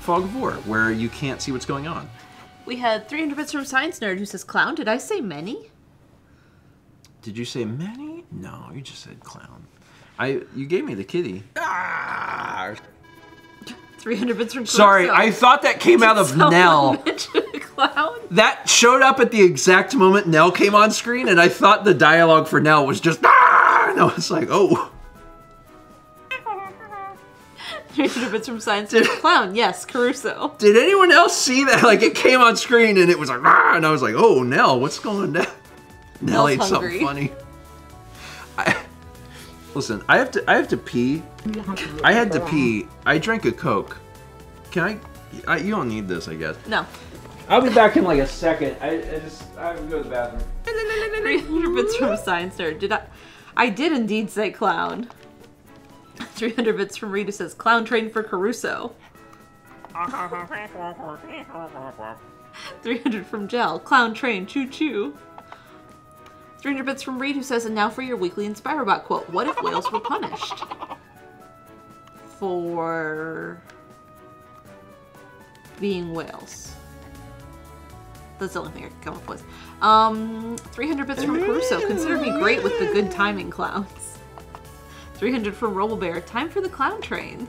Speaker 1: of War, where you can't see what's going on.
Speaker 2: We had 300 bits from Science Nerd who says, Clown, did I say many?
Speaker 1: Did you say many? No, you just said clown. You gave me the kitty. Ah!
Speaker 2: 300 bits from Caruso.
Speaker 1: Sorry, I thought that came out of
Speaker 2: Someone
Speaker 1: Nell.
Speaker 2: mentioned a clown?
Speaker 1: That showed up at the exact moment Nell came on screen, and I thought the dialogue for Nell was just ah! And I was like, oh.
Speaker 2: 300 bits from Science Nerd. Clown, yes, Caruso.
Speaker 1: Did anyone else see that? Like, it came on screen, and it was like, ah! And I was like, oh, Nell, what's going down? Nell ate
Speaker 2: hungry.
Speaker 1: something funny. Listen, I have to pee. I had to pee. I drank a Coke. Can I? You don't need this, I guess.
Speaker 2: No.
Speaker 1: I'll be back in like a second. I have to go to the bathroom.
Speaker 2: 300 bits from Science Nerd. I did indeed say clown. 300 bits from Rita says clown train for Caruso. 300 from Gel. Clown train, choo choo. 300 bits from Reed who says, and now for your weekly Inspirobot quote. What if whales were punished? For being whales. That's the only thing I can come up with. 300 bits from Caruso. Consider me great with the good timing, clowns. 300 from Robobear. Time for the clown train.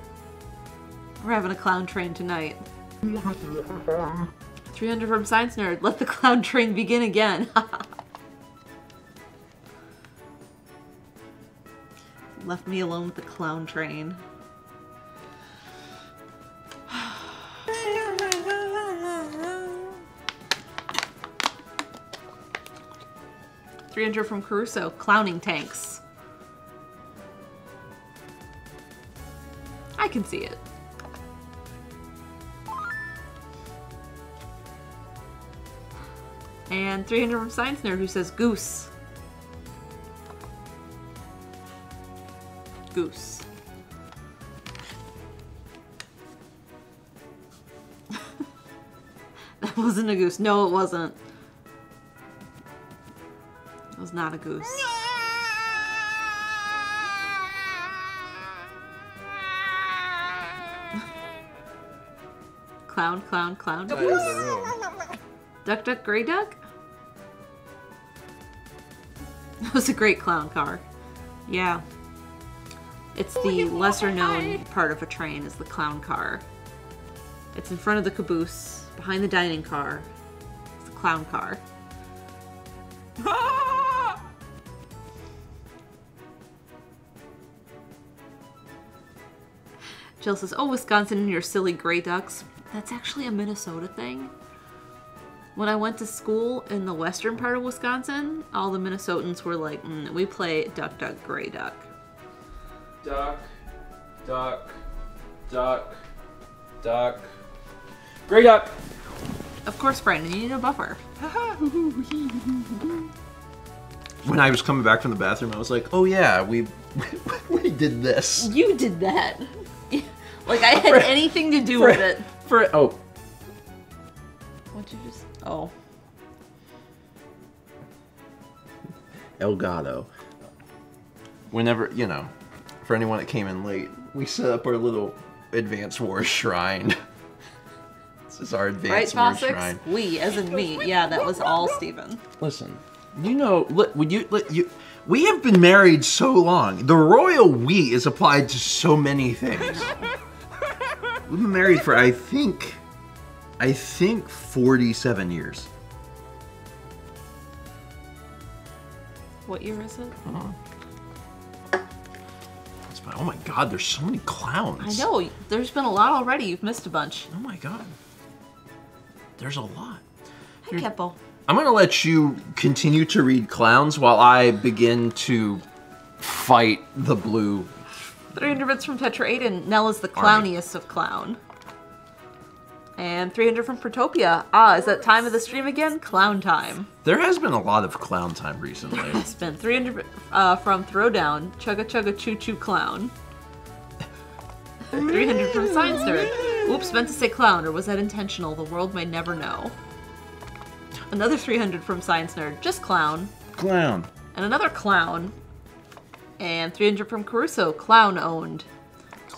Speaker 2: We're having a clown train tonight. 300 from Science Nerd. Let the clown train begin again. Left me alone with the clown train. $300 from Caruso. Clowning tanks. I can see it. And 300 from Science Nerd who says goose. Goose. That wasn't a goose. No, it wasn't. It was not a goose. Clown, clown, clown. Duck, duck, gray duck? That was a great clown car. Yeah. It's the lesser known part of a train is the clown car. It's in front of the caboose, behind the dining car. It's the clown car. Jill says, oh, Wisconsin and your silly gray ducks. That's actually a Minnesota thing. When I went to school in the western part of Wisconsin, all the Minnesotans were like, we play duck, duck, gray duck.
Speaker 1: Duck, duck, duck, duck. Gray duck.
Speaker 2: Of course, Brandon, you need a buffer.
Speaker 1: When I was coming back from the bathroom, I was like, oh yeah, we did this.
Speaker 2: You did that. Like I had anything to do with it.
Speaker 1: Oh.
Speaker 2: What'd you just... Oh.
Speaker 1: Elgato. Whenever, you know, for anyone that came in late, we set up our little Advance Wars shrine. This is our Advance Wars shrine.
Speaker 2: We, as in me. Yeah, that was all Steven.
Speaker 1: Listen, you know, we have been married so long. The royal we is applied to so many things. We've been married for, I think 47 years.
Speaker 2: What year is it?
Speaker 1: Oh my god, there's so many clowns.
Speaker 2: I know, there's been a lot already. You've missed a bunch.
Speaker 1: Oh my god. There's a lot.
Speaker 2: Hey, Keppo.
Speaker 1: I'm gonna let you continue to read clowns while I begin to fight the blue.
Speaker 2: 300 bits from Tetra 8, and Nell is the clowniest of clown. And 300 from Protopia. Ah, is that time of the stream again? Clown time.
Speaker 1: There has been a lot of clown time recently.
Speaker 2: There has been. 300 from Throwdown. Chugga chugga choo choo clown. 300 from Science Nerd. Oops, meant to say clown, or was that intentional? The world may never know. Another 300 from Science Nerd. Just clown.
Speaker 1: Clown.
Speaker 2: And another clown. And 300 from Caruso. Clown owned.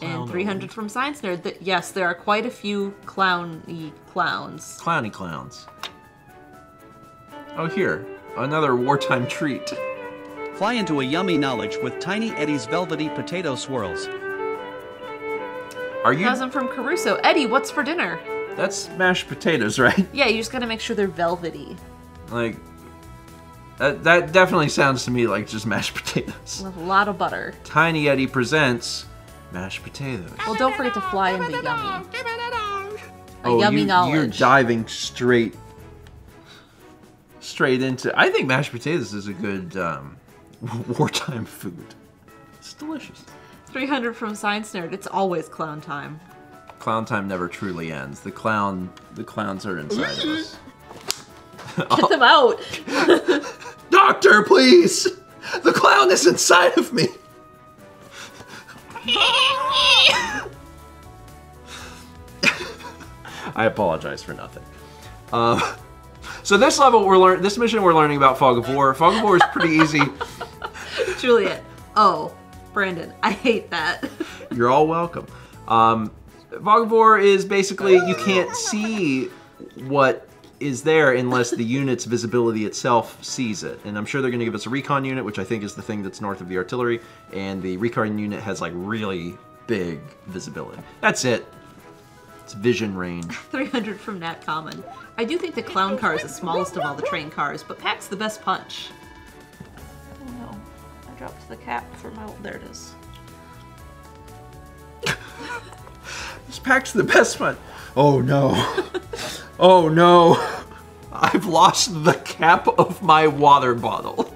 Speaker 2: And 300 from Science Nerd. That yes, there are quite a few clowny clowns.
Speaker 1: Clowny clowns. Oh, here. Another wartime treat.
Speaker 3: Fly into a yummy knowledge with Tiny Eddie's velvety potato swirls.
Speaker 1: Are you?
Speaker 2: Cousin from Caruso. Eddie, what's for dinner?
Speaker 1: That's mashed potatoes, right?
Speaker 2: Yeah, you just gotta make sure they're velvety.
Speaker 1: Like, that definitely sounds to me like just mashed potatoes.
Speaker 2: With a lot of butter.
Speaker 1: Tiny Eddie presents mashed potatoes.
Speaker 2: Well, don't forget to fly into yummy.
Speaker 1: Oh,
Speaker 2: Yummy
Speaker 1: you're
Speaker 2: knowledge.
Speaker 1: diving straight into. I think mashed potatoes is a good wartime food. It's delicious.
Speaker 2: 300 from Science Nerd. It's always clown time.
Speaker 1: Clown time never truly ends. The clowns are inside of us.
Speaker 2: Get them out.
Speaker 1: Doctor, please! The clown is inside of me. I apologize for nothing. So this level this mission we're learning about Fog of War. Fog of War is pretty easy.
Speaker 2: Juliet. Oh, Brandon. I hate that.
Speaker 1: You're all welcome. Fog of War is basically you can't see what is there unless the unit's visibility itself sees it. And I'm sure they're going to give us a recon unit, which I think is the thing that's north of the artillery. And the recon unit has like really big visibility. That's it. It's vision range.
Speaker 2: 300 from Nat Common. I do think the clown car is the smallest of all the train cars, but packs the best punch. Oh no. I dropped the cap for my... There it is.
Speaker 1: This pack's the best one. Oh no. Oh no. I've lost the cap of my water bottle.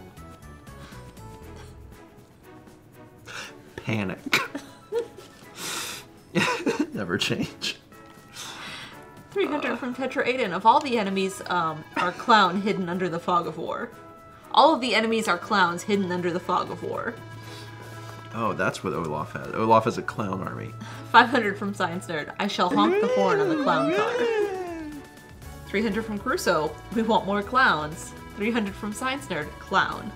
Speaker 1: Panic. Never change.
Speaker 2: 300 from Tetra Aiden. Of all the enemies are clown hidden under the fog of war. All of the enemies are clowns hidden under the fog of war.
Speaker 1: Oh, that's what Olaf has. Olaf has a clown army.
Speaker 2: 500 from Science Nerd. I shall honk the horn on the clown car. 300 from Crusoe. We want more clowns. 300 from Science Nerd. Clown.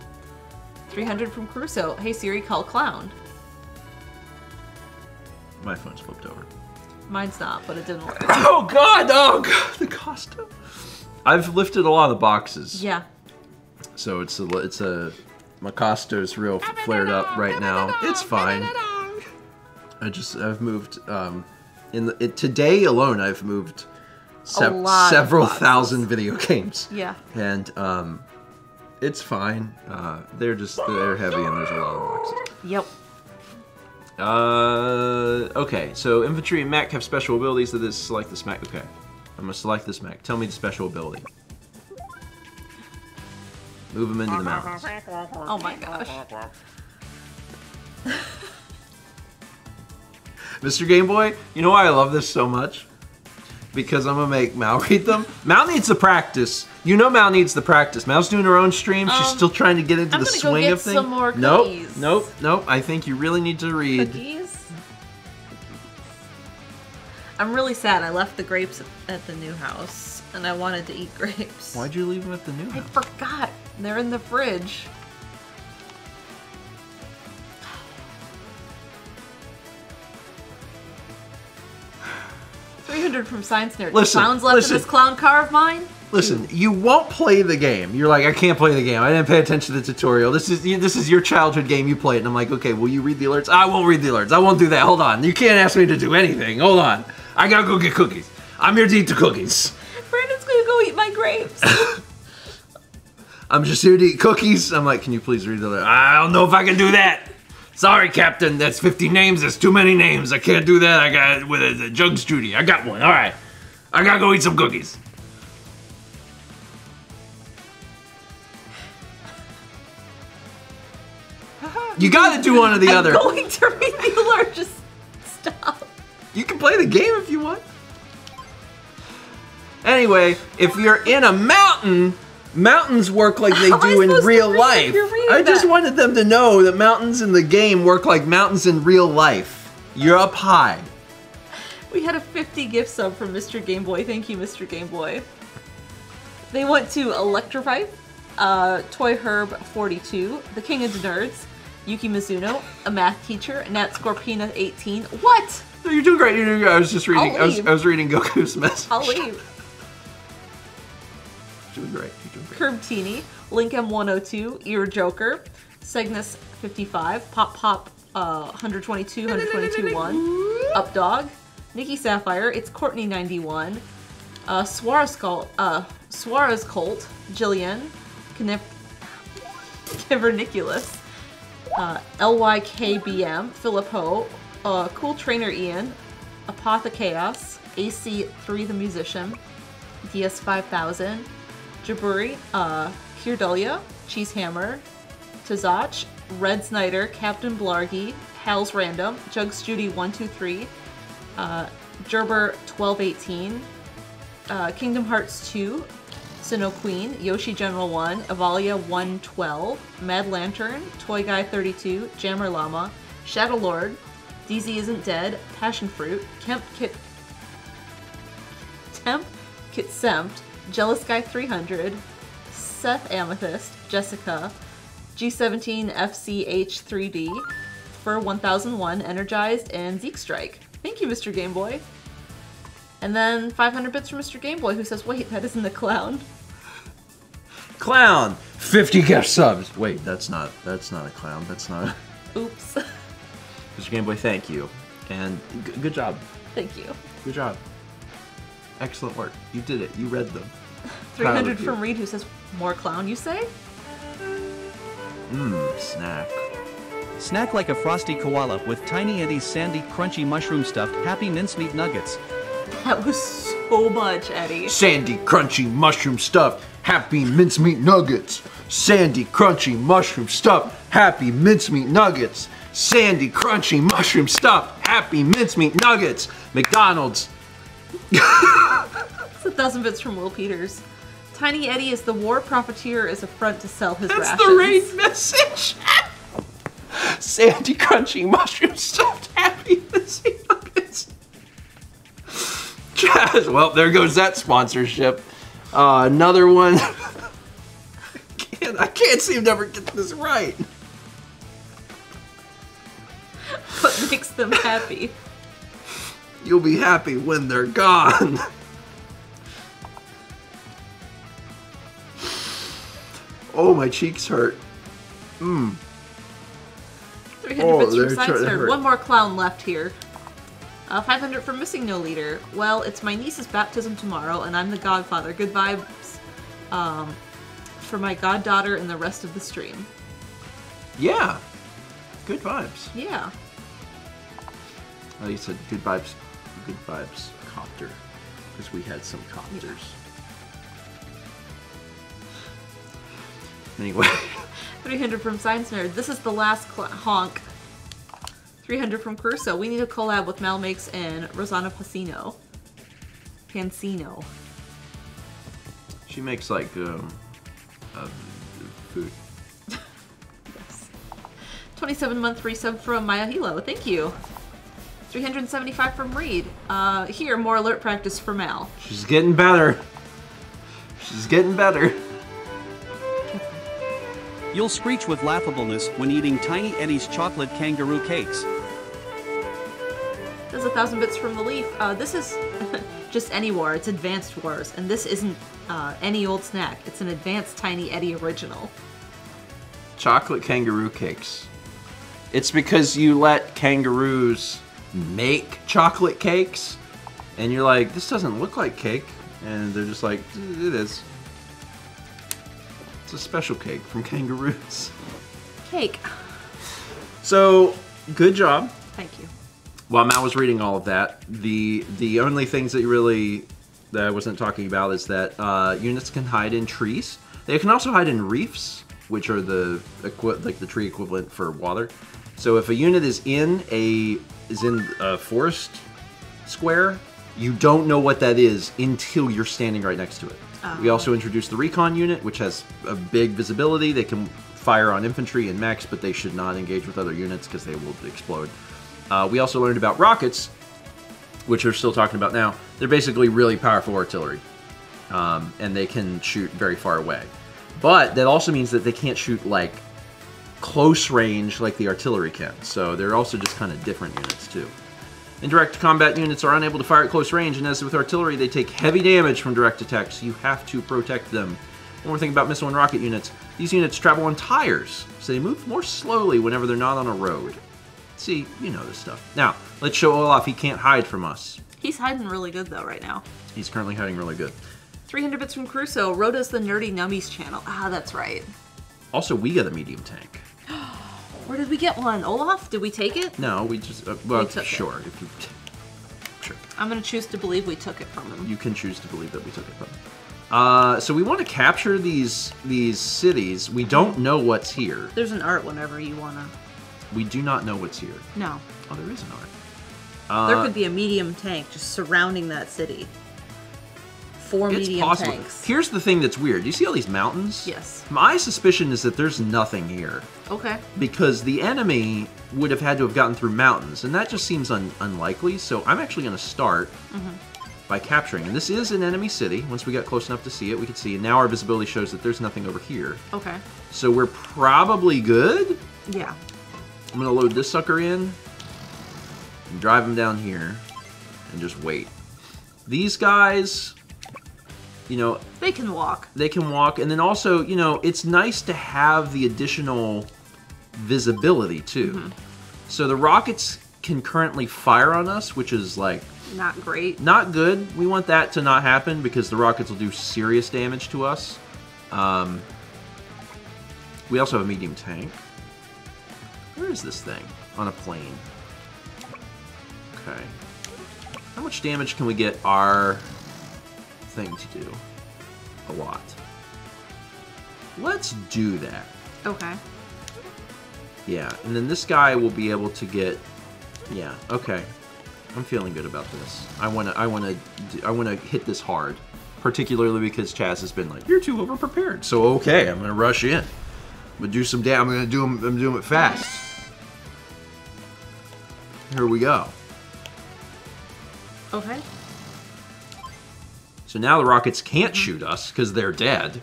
Speaker 2: 300 from Crusoe. Hey Siri, call clown.
Speaker 1: My phone's flipped over.
Speaker 2: Mine's not, but it didn't work.
Speaker 1: Oh god! Oh god! The costume. I've lifted a lot of the boxes.
Speaker 2: Yeah.
Speaker 1: So it's a my costume's real flared up right now. It's fine. I've moved today alone I've moved several thousand video games.
Speaker 2: Yeah.
Speaker 1: And it's fine. They're heavy and there's a lot of boxes.
Speaker 2: Yep.
Speaker 1: Okay, so infantry and mech have special abilities that is select this mech. Okay, I'm gonna select this mech. Tell me the special ability. Move them into the mountains.
Speaker 2: Oh my gosh.
Speaker 1: Mr. Game Boy, you know why I love this so much? Because I'm gonna make Mal read them. Mal needs the practice. You know Mal needs the practice. Mal's doing her own stream. She's still trying to get into the swing of things.
Speaker 2: I'm gonna go get some more cookies.
Speaker 1: Nope. I think you really need to read.
Speaker 2: Cookies? I'm really sad. I left the grapes at the new house, and I wanted to eat grapes.
Speaker 1: Why'd you leave them at the new
Speaker 2: I
Speaker 1: house?
Speaker 2: forgot. They're in the fridge. $300 from Science Nerd.
Speaker 1: Listen,
Speaker 2: Clowns left in this clown car of mine?
Speaker 1: Listen, you won't play the game. You're like, I can't play the game. I didn't pay attention to the tutorial. This is your childhood game. You play it. And I'm like, okay, will you read the alerts? I won't read the alerts. I won't do that. Hold on. You can't ask me to do anything. Hold on. I gotta go get cookies. I'm here to eat the cookies.
Speaker 2: Brandon's gonna go eat my grapes.
Speaker 1: I'm just here to eat cookies. I'm like, can you please read the alert? I don't know if I can do that. Sorry, Captain. That's 50 names. That's too many names. I can't do that. I got with a Jugs Judy. I got one. All right. I gotta go eat some cookies. You gotta do one or the other.
Speaker 2: I'm going to read the alert. Just stop.
Speaker 1: You can play the game if you want. Anyway, if you're in a mountain, mountains work like they do in real life. I just wanted them to know that mountains in the game work like mountains in real life. You're up high.
Speaker 2: We had a 50 gift sub from Mr. Game Boy. Thank you, Mr. Game Boy. They went to Electrify, Toy Herb 42, The King of the Nerds, Yuki Mizuno, a math teacher, Nat Scorpina 18. What?
Speaker 1: No, you're doing great. You're doing great. I was just reading. I was reading Goku's message.
Speaker 2: I'll leave.
Speaker 1: Doing great. You're doing great.
Speaker 2: Curb Teeny, Link M102, Ear Joker, Cygnus 55, Pop Pop 122, 122-1, Updog, Nikki Sapphire, it's Courtney 91, Suarez Colt, Jillian, Caverniculus, LYKBM, Philip Ho, Cool Trainer Ian, Apothechaos, AC3 the Musician, DS5000, Jaburi, Kirdulia, Cheesehammer, Tazach, Red Snyder, Captain Blargy, Hal's Random, Jugs Judy 123, Gerber 1218, Kingdom Hearts 2, Sinnoh Queen, Yoshi General 1, Evalia 112, Mad Lantern, Toy Guy 32, Jammer Llama, Shadow Lord, DZ Isn't Dead, Passion Fruit, Temp Kit Sempt, Jealous Guy 300, Seth Amethyst, Jessica, G17 FCH3D, Fur 1001, Energized, and Zeke Strike. Thank you, Mr. Game Boy. And then 500 bits from Mr. Game Boy, who says, wait, that isn't the clown.
Speaker 1: Clown! 50 gift subs! Wait, that's not a clown. That's not a...
Speaker 2: Oops.
Speaker 1: Mr. Game Boy, thank you. And good job.
Speaker 2: Thank you.
Speaker 1: Good job. Excellent work. You did it. You read them.
Speaker 2: 300 from Reed, who says, more clown, you say?
Speaker 1: Snack.
Speaker 3: Snack like a frosty koala with Tiny Eddie's sandy, crunchy mushroom stuffed Happy Mincemeat Nuggets.
Speaker 2: That was so much, Eddie.
Speaker 1: Sandy, crunchy, mushroom stuffed, Happy Mincemeat Nuggets. Sandy, crunchy, mushroom stuffed, Happy Mincemeat Nuggets. Sandy, crunchy, mushroom stuffed, Happy Mincemeat Nuggets. McDonald's.
Speaker 2: It's 1,000 bits from Will Peters. Tiny Eddie is the war profiteer as a front to sell his rations.
Speaker 1: That's the raid message. Sandy, crunchy, mushroom stuffed, Happy Mincemeat Nuggets. Well, there goes that sponsorship. Another one. I can't seem to ever get this right.
Speaker 2: What makes them happy?
Speaker 1: You'll be happy when they're gone. Oh, my cheeks hurt.
Speaker 2: 300 bits from Sidestar. One more clown left here. 500 for Missing No Leader. Well, it's my niece's baptism tomorrow, and I'm the godfather. Good vibes for my goddaughter and the rest of the stream.
Speaker 1: Yeah. Good vibes.
Speaker 2: Yeah.
Speaker 1: Oh, you said good vibes copter. Because we had some copters. Yeah. Anyway.
Speaker 2: 300 from Science Nerd. This is the last honk. 300 from Crusoe. We need a collab with Malmakes and Rosanna Pansino.
Speaker 1: She makes like food.
Speaker 2: Yes. 27-month resub from Maya Hilo. Thank you. 375 from Reed. Here, more alert practice for Mal.
Speaker 1: She's getting better. She's getting better.
Speaker 3: You'll screech with laughableness when eating Tiny Eddie's chocolate kangaroo cakes.
Speaker 2: There's 1,000 bits from the Leaf. This is just any war. It's Advanced Wars, and this isn't any old snack. It's an Advanced Tiny Eddie original.
Speaker 1: Chocolate kangaroo cakes. It's because you let kangaroos make chocolate cakes, and you're like, this doesn't look like cake, and they're just like, it is. It's a special cake from kangaroos.
Speaker 2: Cake.
Speaker 1: So, good job.
Speaker 2: Thank you.
Speaker 1: While Matt was reading all of that, the only things that I wasn't talking about is that units can hide in trees. They can also hide in reefs, which are the tree equivalent for water. So if a unit is in a forest square, you don't know what that is until you're standing right next to it. We also introduced the recon unit, which has a big visibility. They can fire on infantry and mechs, but they should not engage with other units because they will explode. We also learned about rockets, which we're still talking about now. They're basically really powerful artillery, and they can shoot very far away. But that also means that they can't shoot like close range like the artillery can. So they're also just kind of different units too. Indirect combat units are unable to fire at close range, and as with artillery, they take heavy damage from direct attacks, so you have to protect them. One more thing about missile and rocket units. These units travel on tires, so they move more slowly whenever they're not on a road. See, you know this stuff. Now, let's show Olaf he can't hide from us.
Speaker 2: He's hiding really good though right now.
Speaker 1: He's currently hiding really good.
Speaker 2: 300 bits from Crusoe. Rhoda's the Nerdy Nummies channel. Ah, that's right.
Speaker 1: Also, we got a medium tank.
Speaker 2: Where did we get one? Olaf? Did we take it?
Speaker 1: No, we just, well,
Speaker 2: took it.
Speaker 1: sure. If you, sure.
Speaker 2: I'm gonna choose to believe we took it from him.
Speaker 1: You can choose to believe that we took it from him. So we want to capture these cities. We don't know what's here.
Speaker 2: There's an art whenever you wanna.
Speaker 1: We do not know what's here.
Speaker 2: No.
Speaker 1: Oh, there is an art.
Speaker 2: There could be a medium tank just surrounding that city. 4
Speaker 1: It's
Speaker 2: medium
Speaker 1: possible.
Speaker 2: tanks.
Speaker 1: Here's the thing that's weird. You see all these mountains?
Speaker 2: Yes.
Speaker 1: My suspicion is that there's nothing here.
Speaker 2: Okay.
Speaker 1: Because the enemy would have had to have gotten through mountains, and that just seems unlikely. So I'm actually going to start by capturing. And this is an enemy city. Once we got close enough to see it, we could see. And now our visibility shows that there's nothing over here.
Speaker 2: Okay.
Speaker 1: So we're probably good.
Speaker 2: Yeah.
Speaker 1: I'm going to load this sucker in and drive him down here and just wait. These guys, you know,
Speaker 2: They can walk.
Speaker 1: they can walk, and then also, you know, it's nice to have the additional visibility too. So the rockets can currently fire on us, which is like
Speaker 2: Not great.
Speaker 1: not good. We want that to not happen because the rockets will do serious damage to us. We also have a medium tank. Where is this thing? On a plane. Okay. How much damage can we get our thing to do? A lot. Let's do that.
Speaker 2: Okay.
Speaker 1: Yeah, and then this guy will be able to get. Yeah, okay. I'm feeling good about this. I wanna hit this hard, particularly because Chaz has been like, "You're too overprepared." So okay, I'm gonna rush in. I'm gonna do some damn. I'm doing it fast. Here we go.
Speaker 2: Okay.
Speaker 1: So now the rockets can't shoot us because they're dead.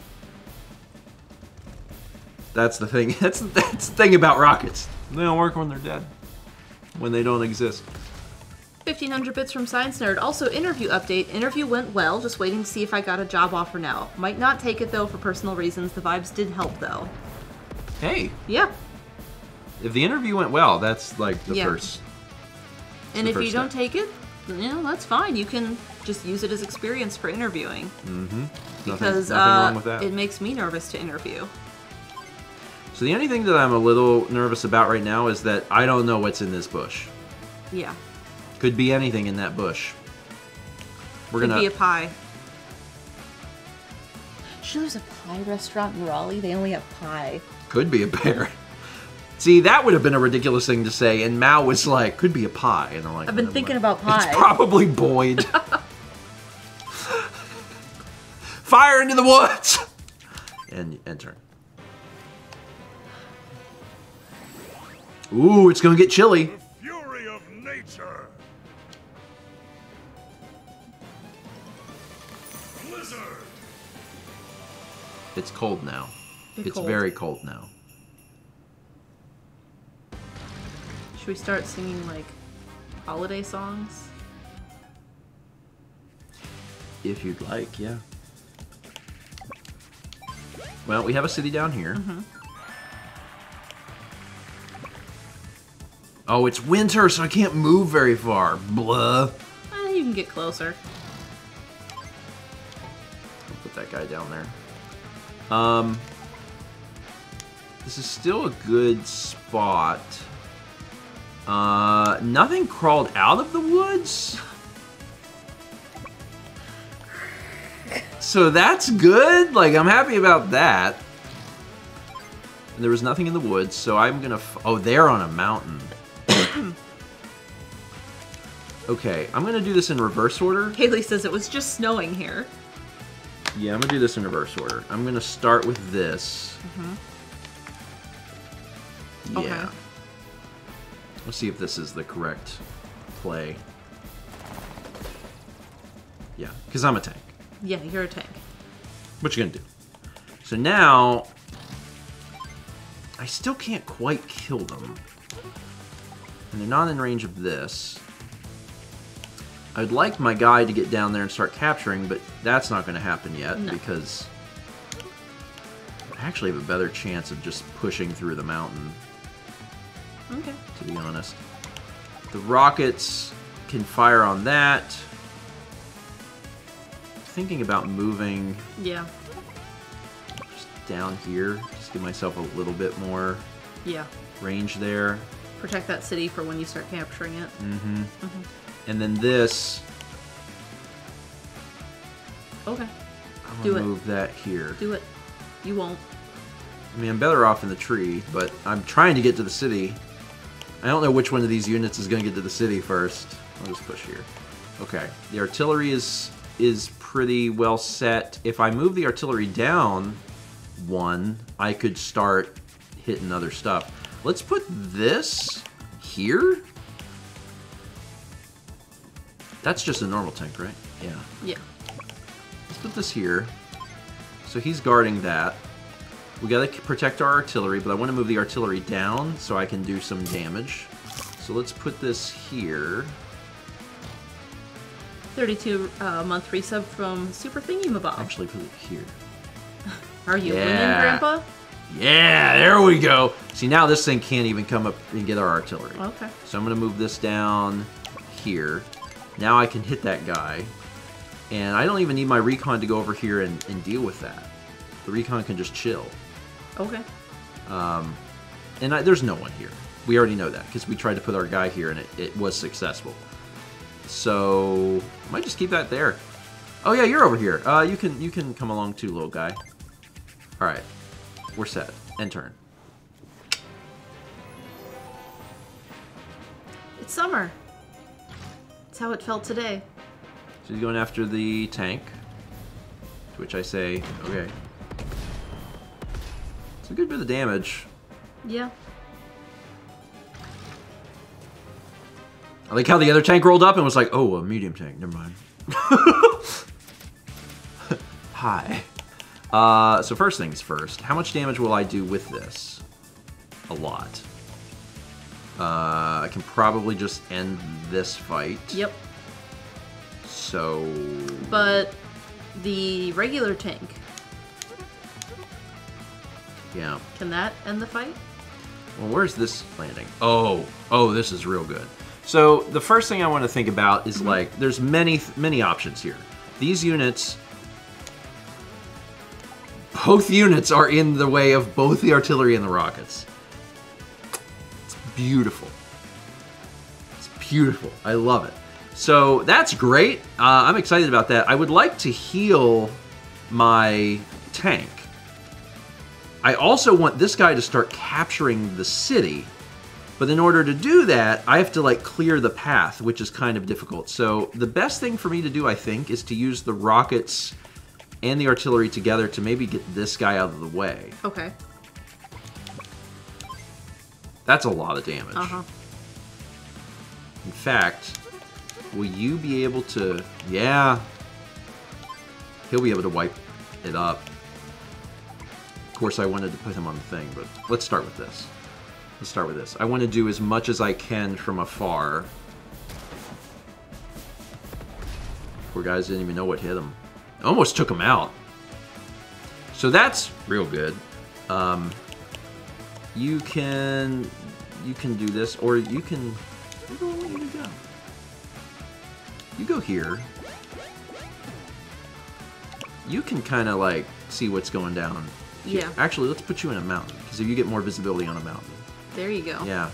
Speaker 1: That's the thing. That's the thing about rockets. They don't work when they're dead. When they don't exist.
Speaker 2: 1500 bits from Science Nerd. Also, interview update. Interview went well. Just waiting to see if I got a job offer now. Might not take it though for personal reasons. The vibes did help though.
Speaker 1: Hey,
Speaker 2: Yeah.
Speaker 1: if the interview went well, that's like the
Speaker 2: Yeah.
Speaker 1: first.
Speaker 2: And
Speaker 1: the
Speaker 2: if you
Speaker 1: first
Speaker 2: don't
Speaker 1: step.
Speaker 2: take it, you know, that's fine. You can just use it as experience for interviewing. Because
Speaker 1: nothing wrong with that.
Speaker 2: it makes me nervous to interview.
Speaker 1: So the only thing that I'm a little nervous about right now is that I don't know what's in this bush.
Speaker 2: Yeah.
Speaker 1: Could be anything in that bush. We're
Speaker 2: Could
Speaker 1: gonna.
Speaker 2: be a pie. Sure, there's a pie restaurant in Raleigh. They only have pie.
Speaker 1: Could be a bear. See, that would have been a ridiculous thing to say, and Mao was like, "Could be a pie," and I'm like,
Speaker 2: I've been
Speaker 1: "Never
Speaker 2: thinking
Speaker 1: mind."
Speaker 2: about pie.
Speaker 1: It's probably Boyd. Fire into the woods! And enter. Ooh, it's gonna get chilly.
Speaker 6: The fury of nature. Blizzard.
Speaker 1: It's cold now.
Speaker 2: Bit
Speaker 1: It's
Speaker 2: cold.
Speaker 1: very cold now.
Speaker 2: Should we start singing like holiday songs?
Speaker 1: If you'd like, yeah. Well, we have a city down here. Oh, it's winter, so I can't move very far. Blah.
Speaker 2: You can get closer.
Speaker 1: I'll put that guy down there. This is still a good spot. Nothing crawled out of the woods. So that's good. Like, I'm happy about that. And there was nothing in the woods, so I'm gonna. Oh, they're on a mountain. Okay, I'm gonna do this in reverse order.
Speaker 2: Haley says it was just snowing here.
Speaker 1: Yeah, I'm gonna do this in reverse order. I'm gonna start with this. Yeah.
Speaker 2: Okay.
Speaker 1: Let's see if this is the correct play. Yeah, because I'm a tank.
Speaker 2: Yeah, you're a tank.
Speaker 1: What you gonna do? So now, I still can't quite kill them. And they're not in range of this. I'd like my guy to get down there and start capturing, but that's not going to happen yet
Speaker 2: No.
Speaker 1: because I actually have a better chance of just pushing through the mountain,
Speaker 2: Okay.
Speaker 1: to be honest. The rockets can fire on that. Thinking about moving
Speaker 2: Yeah.
Speaker 1: just down here, just give myself a little bit more
Speaker 2: Yeah.
Speaker 1: range there.
Speaker 2: Protect that city for when you start capturing it.
Speaker 1: And then this,
Speaker 2: Okay.
Speaker 1: I'm
Speaker 2: Do
Speaker 1: gonna
Speaker 2: it.
Speaker 1: move that here.
Speaker 2: Do it. You won't.
Speaker 1: I mean, I'm better off in the tree, but I'm trying to get to the city. I don't know which one of these units is going to get to the city first. I'll just push here. Okay, the artillery is pretty well set. If I move the artillery down one, I could start hitting other stuff. Let's put this here. That's just a normal tank, right? Yeah.
Speaker 2: Yeah.
Speaker 1: Let's put this here. So he's guarding that. We gotta protect our artillery, but I want to move the artillery down so I can do some damage. So let's put this here.
Speaker 2: 32-month resub from Super Thingy-Mabob.
Speaker 1: Actually, put it here.
Speaker 2: Are you
Speaker 1: Yeah.
Speaker 2: winning, Grandpa?
Speaker 1: Yeah, there we go. See, now this thing can't even come up and get our artillery.
Speaker 2: Okay.
Speaker 1: So I'm gonna move this down here. Now I can hit that guy. And I don't even need my recon to go over here and deal with that. The recon can just chill.
Speaker 2: Okay.
Speaker 1: And there's no one here. We already know that because we tried to put our guy here and it was successful. So I might just keep that there. Oh yeah, you're over here. You can come along too, little guy. All right, we're set. End turn.
Speaker 2: It's summer. It's how it felt today.
Speaker 1: So he's going after the tank, to which I say, okay. It's a good bit of damage.
Speaker 2: Yeah.
Speaker 1: I like how the other tank rolled up and was like, oh, a medium tank. Never mind. Hi. So first things first. How much damage will I do with this? A lot. I can probably just end this fight.
Speaker 2: Yep.
Speaker 1: So...
Speaker 2: But the regular tank,
Speaker 1: yeah.
Speaker 2: can that end the fight?
Speaker 1: Well, where's this landing? Oh, this is real good. So the first thing I want to think about is like, there's many options here. These units, both units are in the way of both the artillery and the rockets. It's beautiful. It's beautiful. I love it. So that's great. I'm excited about that. I would like to heal my tank. I also want this guy to start capturing the city. But in order to do that, I have to like clear the path, which is kind of difficult. So the best thing for me to do, I think, is to use the rockets and the artillery together to maybe get this guy out of the way.
Speaker 2: Okay.
Speaker 1: That's a lot of damage.
Speaker 2: Uh-huh.
Speaker 1: In fact, will you be able to... Yeah. He'll be able to wipe it up. Of course, I wanted to put him on the thing, but let's start with this. Let's start with this. I want to do as much as I can from afar. Poor guys didn't even know what hit him. Almost took him out. So that's real good. You can do this, or you can... Where do I want you to go? You go here. You can kind of like see what's going down.
Speaker 2: Yeah.
Speaker 1: Actually, let's put you in a mountain, because if you get more visibility on a mountain.
Speaker 2: There you go.
Speaker 1: Yeah.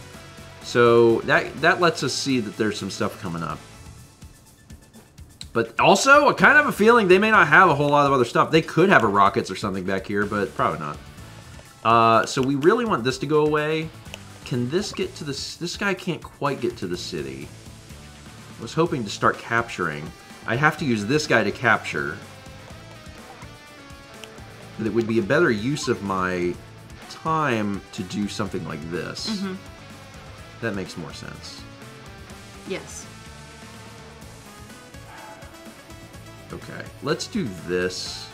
Speaker 1: So that lets us see that there's some stuff coming up. But also, I kind of have a feeling they may not have a whole lot of other stuff. They could have a rockets or something back here, but probably not. So we really want this to go away. Can this get to this guy can't quite get to the city. I was hoping to start capturing. I have to use this guy to capture. But it would be a better use of my time to do something like this.
Speaker 2: Mm-hmm.
Speaker 1: That makes more sense.
Speaker 2: Yes.
Speaker 1: Okay, let's do this.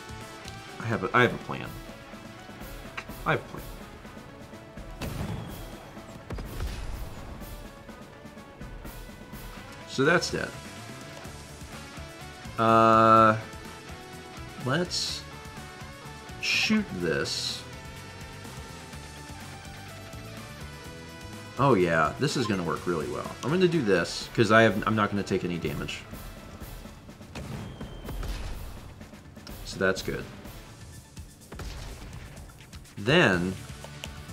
Speaker 1: I have a plan. I have a plan. So that's dead. Let's shoot this. Oh yeah, this is going to work really well. I'm going to do this because I'm not going to take any damage. So that's good. Then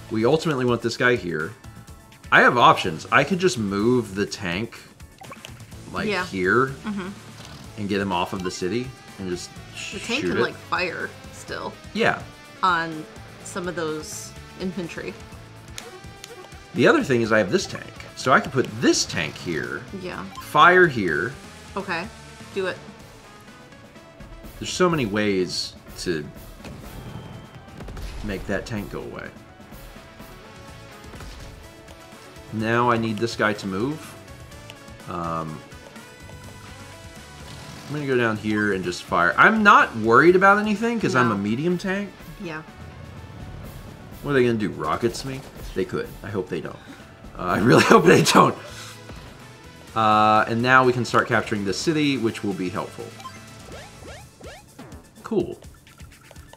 Speaker 1: we ultimately want this guy here. I have options. I could just move the tank like here and get him off of the city and just
Speaker 2: The tank
Speaker 1: shoot
Speaker 2: can
Speaker 1: it.
Speaker 2: like fire still
Speaker 1: Yeah.
Speaker 2: on some of those infantry.
Speaker 1: The other thing is I have this tank. So I could put this tank here,
Speaker 2: Yeah.
Speaker 1: fire here.
Speaker 2: Okay. Do it.
Speaker 1: There's so many ways to make that tank go away. Now I need this guy to move. I'm going to go down here and just fire. I'm not worried about anything because I'm
Speaker 2: No.
Speaker 1: a medium tank.
Speaker 2: Yeah.
Speaker 1: What are they going to do? Rockets me? They could. I hope they don't. I really hope they don't. And now we can start capturing the city, which will be helpful. Cool.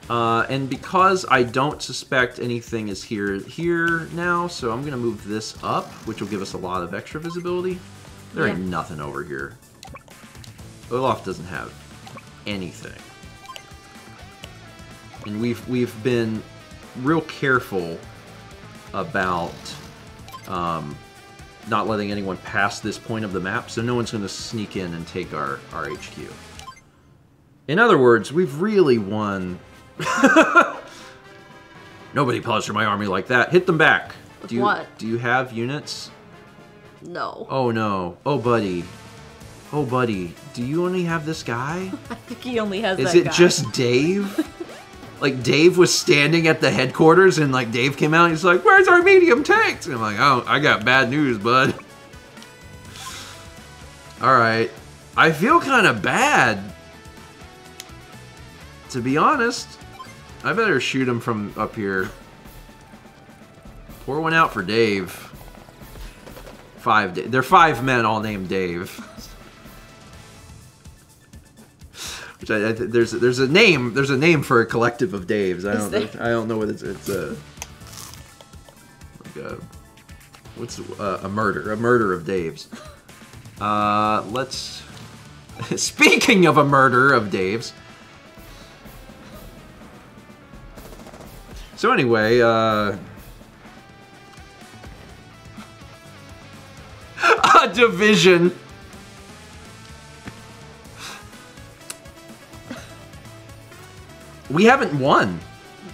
Speaker 1: And because I don't suspect anything is here now, so I'm going to move this up, which will give us a lot of extra visibility. There ain't nothing over here. Olaf doesn't have anything. And we've been real careful about not letting anyone pass this point of the map, so no one's going to sneak in and take our HQ. In other words, we've really won. Nobody paused for my army like that. Hit them back.
Speaker 2: With what?
Speaker 1: Do you have units?
Speaker 2: No.
Speaker 1: Oh no. Oh buddy. Oh buddy. Do you only have this guy?
Speaker 2: I think he only has
Speaker 1: Is
Speaker 2: that
Speaker 1: it
Speaker 2: guy.
Speaker 1: just Dave? Like Dave was standing at the headquarters and like Dave came out and he's like, "Where's our medium tanks?" And I'm like, "Oh, I got bad news, bud." Alright. I feel kind of bad. To be honest, I better shoot him from up here. Pour one out for Dave. They're 5 men all named Dave. Which there's a name for a collective of Daves. I don't know what it's a like a murder of Daves. Let's speaking of a murder of Daves. So anyway, a division. We haven't won.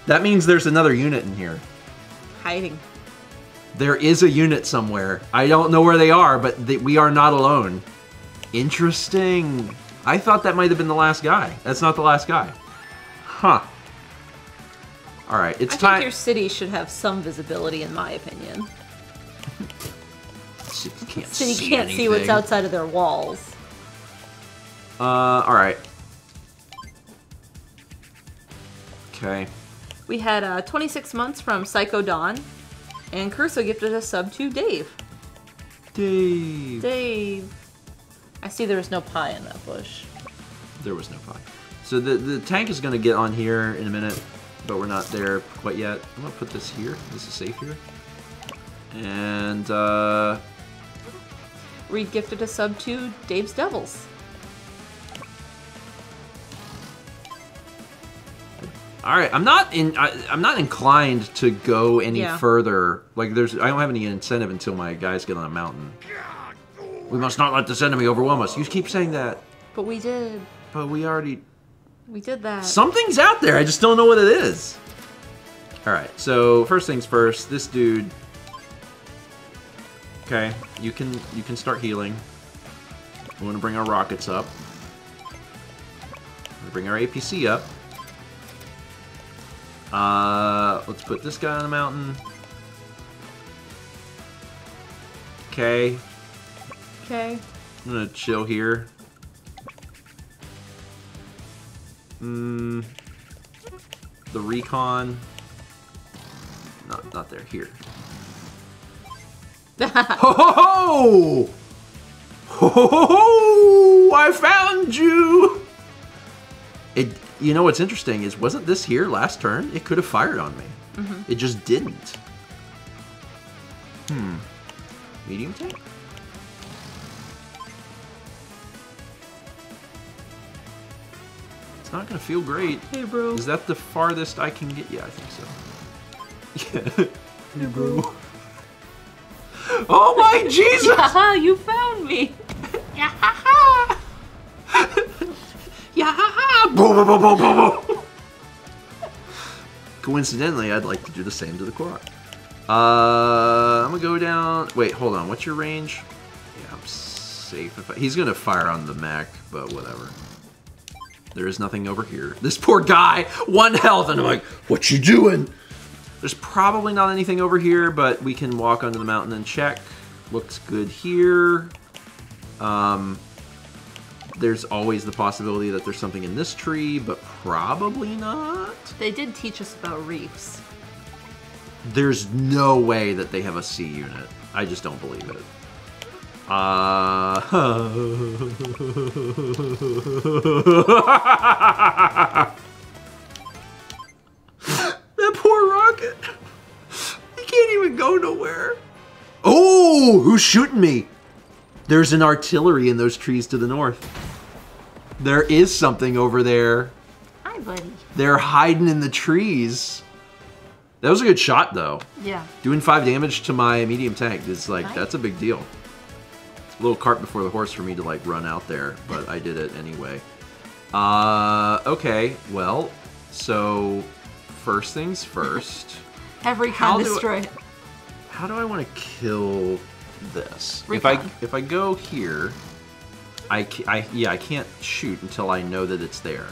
Speaker 1: That means there's another unit in here.
Speaker 2: Hiding.
Speaker 1: There is a unit somewhere. I don't know where they are, but we are not alone. Interesting. I thought that might have been the last guy. That's not the last guy. Huh. Alright, it's
Speaker 2: I
Speaker 1: time.
Speaker 2: think your city should have some visibility, in my opinion.
Speaker 1: City can't
Speaker 2: City
Speaker 1: see
Speaker 2: can't see what's
Speaker 1: anything.
Speaker 2: outside of their walls.
Speaker 1: Alright. Okay.
Speaker 2: We had 26 months from Psycho Dawn, and Curso gifted a sub to Dave.
Speaker 1: Dave.
Speaker 2: Dave. I see there was no pie in that bush.
Speaker 1: There was no pie. So the tank is going to get on here in a minute, but we're not there quite yet. I'm going to put this here. This is safe here. And,
Speaker 2: Reed gifted a sub to Dave's Devils.
Speaker 1: all right, I'm not inclined to go any further. Like I don't have any incentive until my guys get on a mountain. We must not let this enemy overwhelm us. You keep saying that.
Speaker 2: But we did.
Speaker 1: But we
Speaker 2: did that.
Speaker 1: Something's out there. I just don't know what it is. All right. So first things first. This dude. Okay, you can start healing. We want to bring our rockets up. We'll bring our APC up. Let's put this guy on the mountain. Okay.
Speaker 2: Okay.
Speaker 1: I'm gonna chill here. The recon. Not there. Here. Ho ho ho! Ho ho ho ho! I found you! You know what's interesting is, wasn't this here last turn? It could have fired on me. It just didn't. Medium tank? It's not gonna feel great.
Speaker 2: Hey, bro.
Speaker 1: Is that the farthest I can get? Yeah, I think so. Yeah. Hey, bro. Oh my Jesus!
Speaker 2: Haha, you found me.
Speaker 1: Yeah! Boom, boom, boom, boom, boom, boom. Coincidentally, I'd like to do the same to the Korok. I'm gonna go down. Wait, hold on. What's your range? Yeah, I'm safe. If he's gonna fire on the mech, but whatever. There is nothing over here. This poor guy, 1 health, and I'm like, what you doing? There's probably not anything over here, but we can walk onto the mountain and check. Looks good here. There's always the possibility that there's something in this tree, but probably not.
Speaker 2: They did teach us about reefs.
Speaker 1: There's no way that they have a sea unit. I just don't believe it. That poor rocket. He can't even go nowhere. Oh, who's shooting me? There's an artillery in those trees to the north. There is something over there.
Speaker 2: Hi, buddy.
Speaker 1: They're hiding in the trees. That was a good shot, though.
Speaker 2: Yeah.
Speaker 1: Doing 5 damage to my medium tank is like,
Speaker 2: Nice.
Speaker 1: that's a big deal. It's a little cart before the horse for me to like run out there, but I did it anyway. Okay, well, so first things first.
Speaker 2: Every
Speaker 1: How
Speaker 2: con
Speaker 1: do I-
Speaker 2: destroyed.
Speaker 1: How do I want to kill this?
Speaker 2: Recon.
Speaker 1: If I go here, I can't shoot until I know that it's there.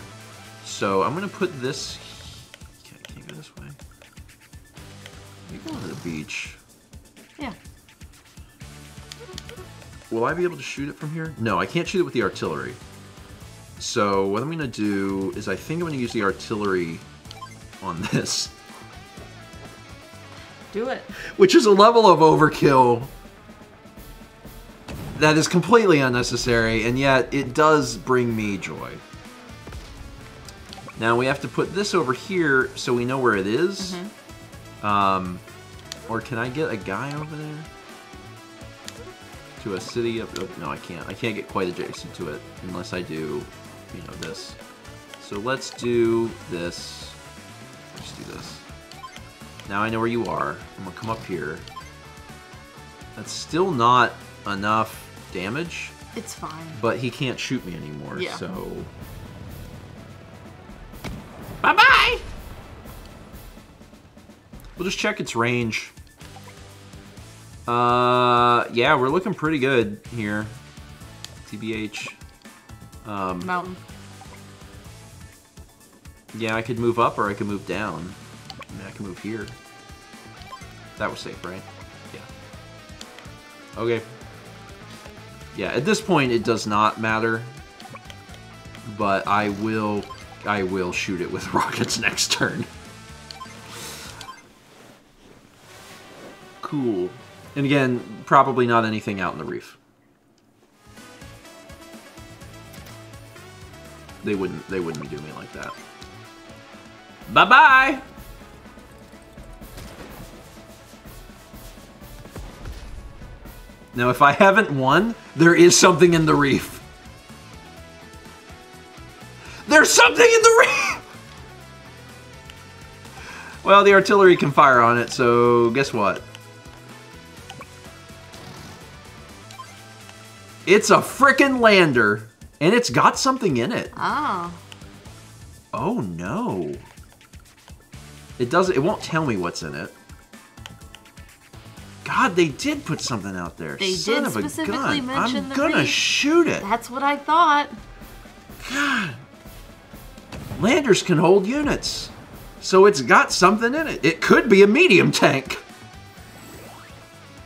Speaker 1: So I'm gonna put this. Can't go this way. You go to the beach.
Speaker 2: Yeah.
Speaker 1: Will I be able to shoot it from here? No, I can't shoot it with the artillery. So what I'm gonna do is I think I'm gonna use the artillery on this.
Speaker 2: Do it.
Speaker 1: Which is a level of overkill that is completely unnecessary, and yet it does bring me joy. Now we have to put this over here so we know where it is. Or can I get a guy over there? To a city of... oh, no, I can't. I can't get quite adjacent to it unless I do, you know, this. So let's do this. Let's do this. Now I know where you are. I'm gonna come up here. That's still not enough damage,
Speaker 2: It's fine.
Speaker 1: but he can't shoot me anymore,
Speaker 2: Yeah.
Speaker 1: so... Bye-bye! We'll just check its range. Yeah, we're looking pretty good here. TBH.
Speaker 2: Mountain.
Speaker 1: Yeah, I could move up or I could move down. I mean, I can move here. That was safe, right? Yeah. Okay. Yeah, at this point it does not matter. But I will shoot it with rockets next turn. Cool. And again, probably not anything out in the reef. They wouldn't do me like that. Bye-bye! Now, if I haven't won, there is something in the reef. There's something in the reef! Well, the artillery can fire on it, so guess what? It's a frickin' lander, and it's got something in it.
Speaker 2: Oh.
Speaker 1: Oh no. It doesn't, it won't tell me what's in it. God, they did put something out there.
Speaker 2: They
Speaker 1: Son
Speaker 2: did
Speaker 1: of a
Speaker 2: specifically
Speaker 1: gun.
Speaker 2: mention
Speaker 1: I'm
Speaker 2: the
Speaker 1: gonna
Speaker 2: reef.
Speaker 1: shoot it.
Speaker 2: That's what I thought.
Speaker 1: God. Landers can hold units. So it's got something in it. It could be a medium tank.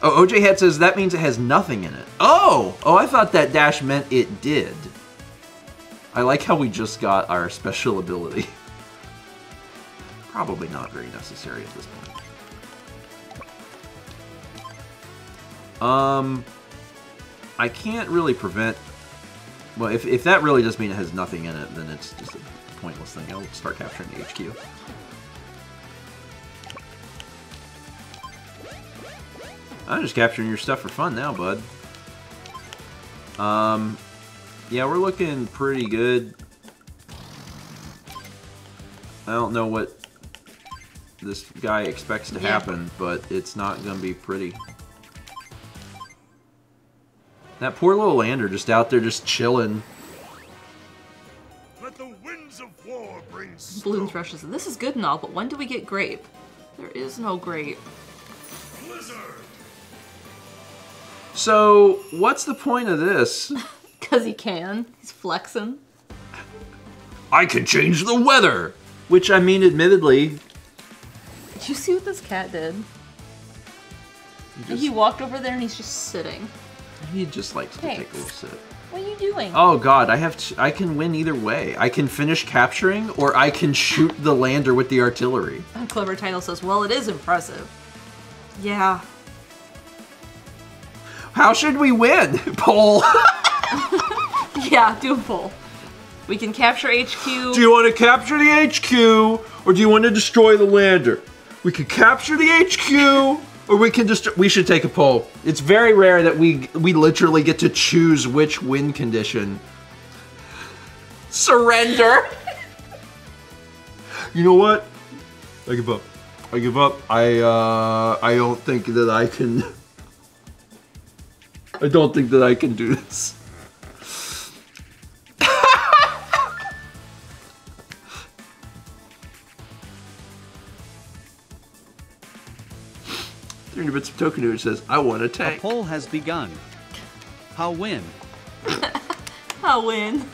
Speaker 1: Oh, OJ Head says that means it has nothing in it. Oh! Oh, I thought that dash meant it did. I like how we just got our special ability. Probably not very necessary at this point. I can't really prevent... Well, if that really does mean it has nothing in it, then it's just a pointless thing. I'll start capturing the HQ. I'm just capturing your stuff for fun now, bud. Yeah, we're looking pretty good. I don't know what this guy expects to happen, but it's not gonna be pretty. That poor little lander just out there just chilling.
Speaker 6: Let the winds of war bring
Speaker 2: Bloom Thrushes. This is good and all, but when do we get grape? There is no grape.
Speaker 6: blizzard.
Speaker 1: So, what's the point of this?
Speaker 2: Because he can. He's flexing.
Speaker 1: I can change the weather! Which, I mean, admittedly...
Speaker 2: Did you see what this cat did? He walked over there and he's just sitting.
Speaker 1: He just likes to take a
Speaker 2: Thanks.
Speaker 1: little sip.
Speaker 2: What are you doing?
Speaker 1: Oh god, I can win either way. I can finish capturing, or I can shoot the lander with the artillery.
Speaker 2: Clever Title says, well, it is impressive. Yeah.
Speaker 1: How should we win? Poll.
Speaker 2: Yeah, do a poll. We can capture HQ.
Speaker 1: Do you want to capture the HQ, or do you want to destroy the lander? We could capture the HQ, or we can just... We should take a poll. It's very rare that we literally get to choose which win condition. Surrender. You know what? I give up. I give up. I don't think that I can... I don't think that I can do this. Bits of Token says, I want a
Speaker 3: A
Speaker 1: tank.
Speaker 3: poll has begun. How win?
Speaker 2: I'll win.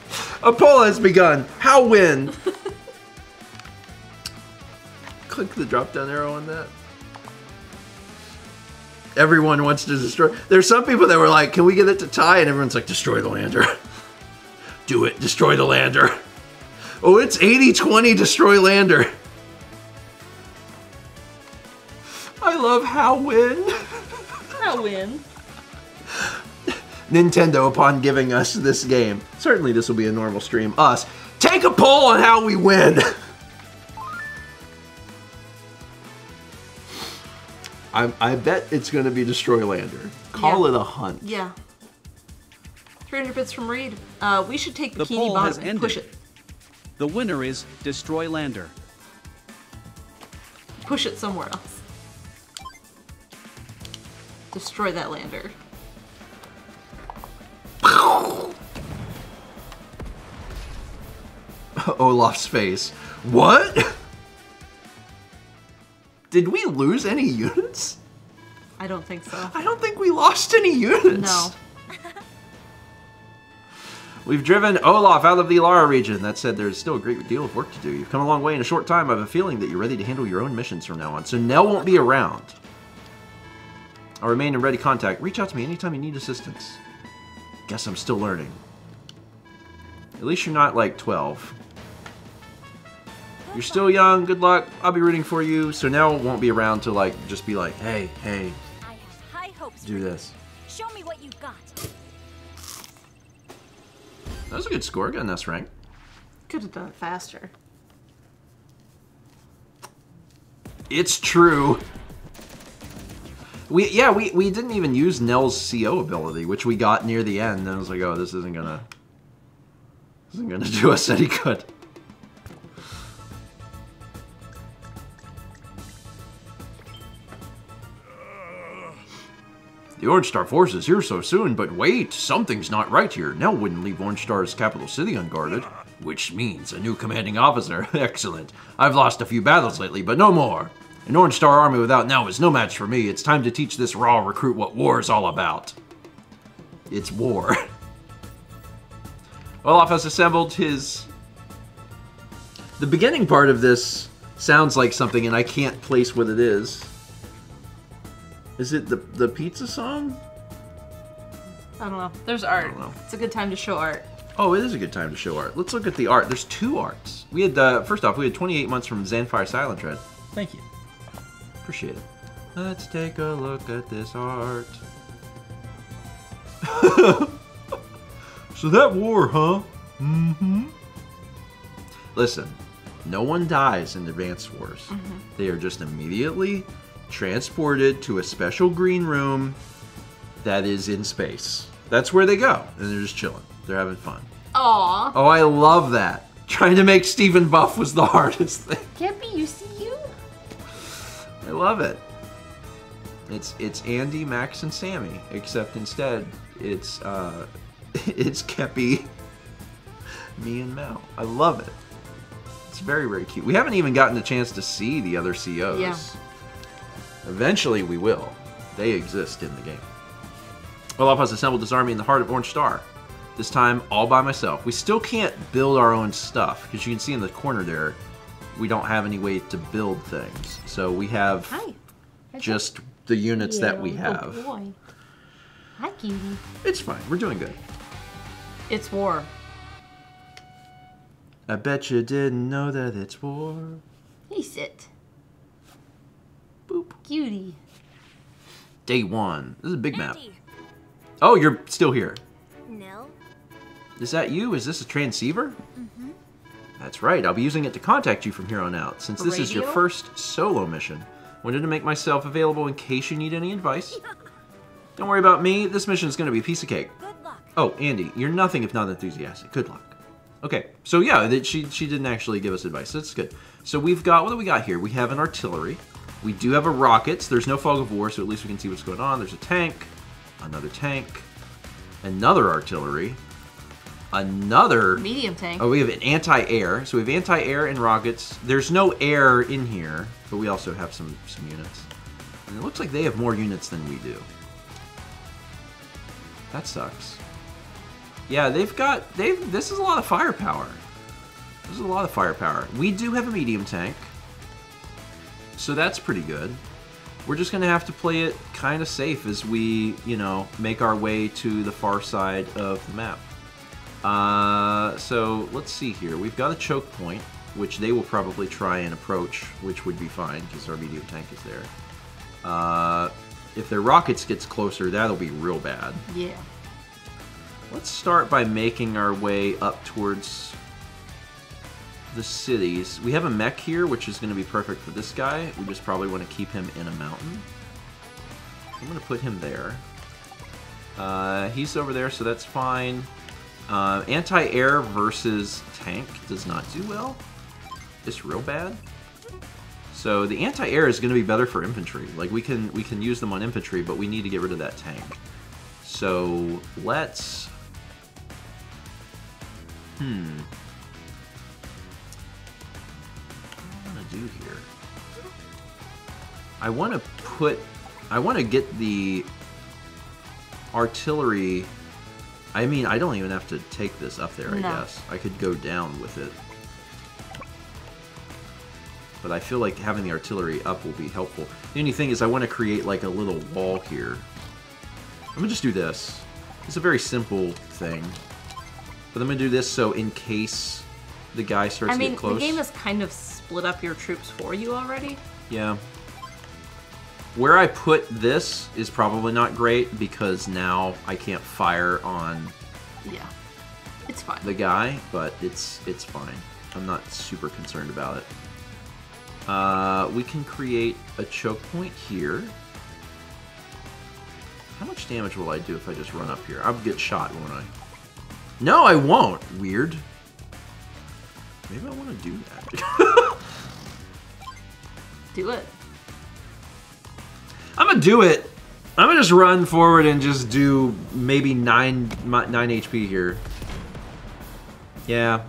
Speaker 1: A poll has begun. How win? Click the drop down arrow on that. Everyone wants to destroy. There's some people that were like, can we get it to tie? And everyone's like, destroy the lander. Do it. Destroy the lander. Oh, it's 80-20 destroy lander. I love how win.
Speaker 2: I'll win.
Speaker 1: Nintendo, upon giving us this game, certainly this will be a normal stream, us, take a poll on how we win. I bet it's going to be Destroy Lander. Call it a hunt.
Speaker 2: Yeah. 300 bits from Reed. We should take
Speaker 3: The
Speaker 2: Bikini
Speaker 3: poll has
Speaker 2: Bottom and
Speaker 3: ended.
Speaker 2: push it.
Speaker 3: The winner is Destroy Lander.
Speaker 2: Push it somewhere else. Destroy that lander.
Speaker 1: Olaf's face. What? Did we lose any units?
Speaker 2: I don't think so.
Speaker 1: I don't think we lost any units.
Speaker 2: No.
Speaker 1: We've driven Olaf out of the Alara region. That said, there's still a great deal of work to do. You've come a long way in a short time. I have a feeling that you're ready to handle your own missions from now on. So Nell won't be around. I'll remain in ready contact. Reach out to me anytime you need assistance. Guess I'm still learning. At least you're not like 12. You're still young. Good luck. I'll be rooting for you. So Nell won't be around to like just be like, hey,
Speaker 4: I have high hopes
Speaker 1: do
Speaker 4: for you.
Speaker 1: this.
Speaker 4: Show me what you got.
Speaker 1: That was a good score. Got an S rank.
Speaker 2: Could have done it faster.
Speaker 1: It's true. We didn't even use Nell's CO ability, which we got near the end. And I was like, oh, this isn't gonna do us any good. The Orange Star force is here so soon, but wait, something's not right here. Nell wouldn't leave Orange Star's capital city unguarded. Which means a new commanding officer. Excellent. I've lost a few battles lately, but no more. An Orange Star army without Nell is no match for me. It's time to teach this raw recruit what war is all about. It's war. Olaf has assembled his... The beginning part of this sounds like something, and I can't place what it is. Is it the pizza song?
Speaker 2: I don't know. There's art.
Speaker 1: I don't know.
Speaker 2: It's a good time to show art.
Speaker 1: Oh, it is a good time to show art. Let's look at the art. There's two arts. We had, first off, we had 28 months from Zanfire Silent Tread. Thank you. Appreciate it. Let's take a look at this art. So that war, huh? Mm-hmm. Listen, no one dies in Advanced Wars. They are just immediately transported to a special green room that is in space. That's where they go, and they're just chilling. They're having fun.
Speaker 2: Aw.
Speaker 1: Oh, I love that. Trying to make Stephen buff was the hardest thing.
Speaker 2: Cappy, you see you?
Speaker 1: I love it. It's Andy, Max, and Sammy, except instead it's it's Kepi, me, and Mel. I love it. It's very, very cute. We haven't even gotten a chance to see the other COs.
Speaker 2: Yeah.
Speaker 1: Eventually we will. They exist in the game. Olaf has assembled his army in the heart of Orange Star. This time all by myself. We still can't build our own stuff, because you can see in the corner there, we don't have any way to build things. So we have just the units that we have.
Speaker 2: Oh boy. Hi, cutie.
Speaker 1: It's fine. We're doing good.
Speaker 2: It's war.
Speaker 1: I bet you didn't know that it's war.
Speaker 2: Hey, sit.
Speaker 1: Boop.
Speaker 2: Cutie.
Speaker 1: Day 1. This is a big map.
Speaker 4: Andy.
Speaker 1: Oh, you're still here.
Speaker 4: No.
Speaker 1: Is that you? Is this a transceiver? Mm-hmm. That's right. I'll be using it to contact you from here on out. Since this is your
Speaker 2: Radio?
Speaker 1: first solo mission, wanted to make myself available in case you need any advice. Don't worry about me. This mission is going to be a piece of cake.
Speaker 4: Good luck.
Speaker 1: Oh, Andy, you're nothing if not enthusiastic. Good luck. Okay, so yeah, she didn't actually give us advice. That's good. So we've got, what do we got here? We have an artillery. We do have a rockets. There's no fog of war, so at least we can see what's going on. There's a tank, another tank, another artillery, another
Speaker 2: Medium tank.
Speaker 1: Oh, we have an anti-air. So we have anti-air and rockets. There's no air in here, but we also have some units. And it looks like they have more units than we do. That sucks. Yeah, this is a lot of firepower. This is a lot of firepower. We do have a medium tank, so that's pretty good. We're just gonna have to play it kind of safe as we, make our way to the far side of the map. So let's see here. We've got a choke point, which they will probably try and approach, which would be fine because our medium tank is there. If their rockets gets closer, that'll be real bad.
Speaker 2: Yeah.
Speaker 1: Let's start by making our way up towards the cities. We have a mech here, which is going to be perfect for this guy. We just probably want to keep him in a mountain. I'm going to put him there. He's over there, so that's fine. Anti-air versus tank does not do well. It's real bad. So the anti-air is going to be better for infantry. Like we can use them on infantry, but we need to get rid of that tank. So let's... What do I want to do here? I want to get the artillery. I mean, I don't even have to take this up there, I guess. I could go down with it. But I feel like having the artillery up will be helpful. The only thing is I want to create like a little wall here. I'm going to just do this. It's a very simple thing. But I'm going to do this so in case the guy starts to get close.
Speaker 2: The game has kind of split up your troops for you already.
Speaker 1: Yeah. Where I put this is probably not great because now I can't fire on
Speaker 2: It's fine.
Speaker 1: the guy, but it's fine. I'm not super concerned about it. We can create a choke point here. How much damage will I do if I just run up here? I'll get shot, won't I? No, I won't. Weird. Maybe I want to do that.
Speaker 2: Do it.
Speaker 1: I'm gonna do it. I'm gonna just run forward and just do maybe 9 HP here. Yeah.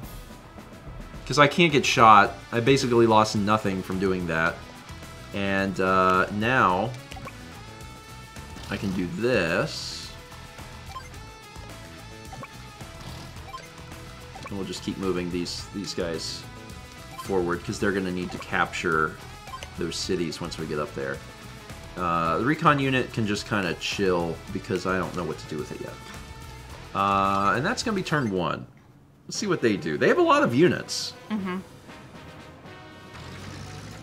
Speaker 1: Because I can't get shot. I basically lost nothing from doing that. And now I can do this. And we'll just keep moving these guys forward because they're going to need to capture those cities once we get up there. The recon unit can just kind of chill because I don't know what to do with it yet. And that's going to be turn 1. Let's see what they do. They have a lot of units.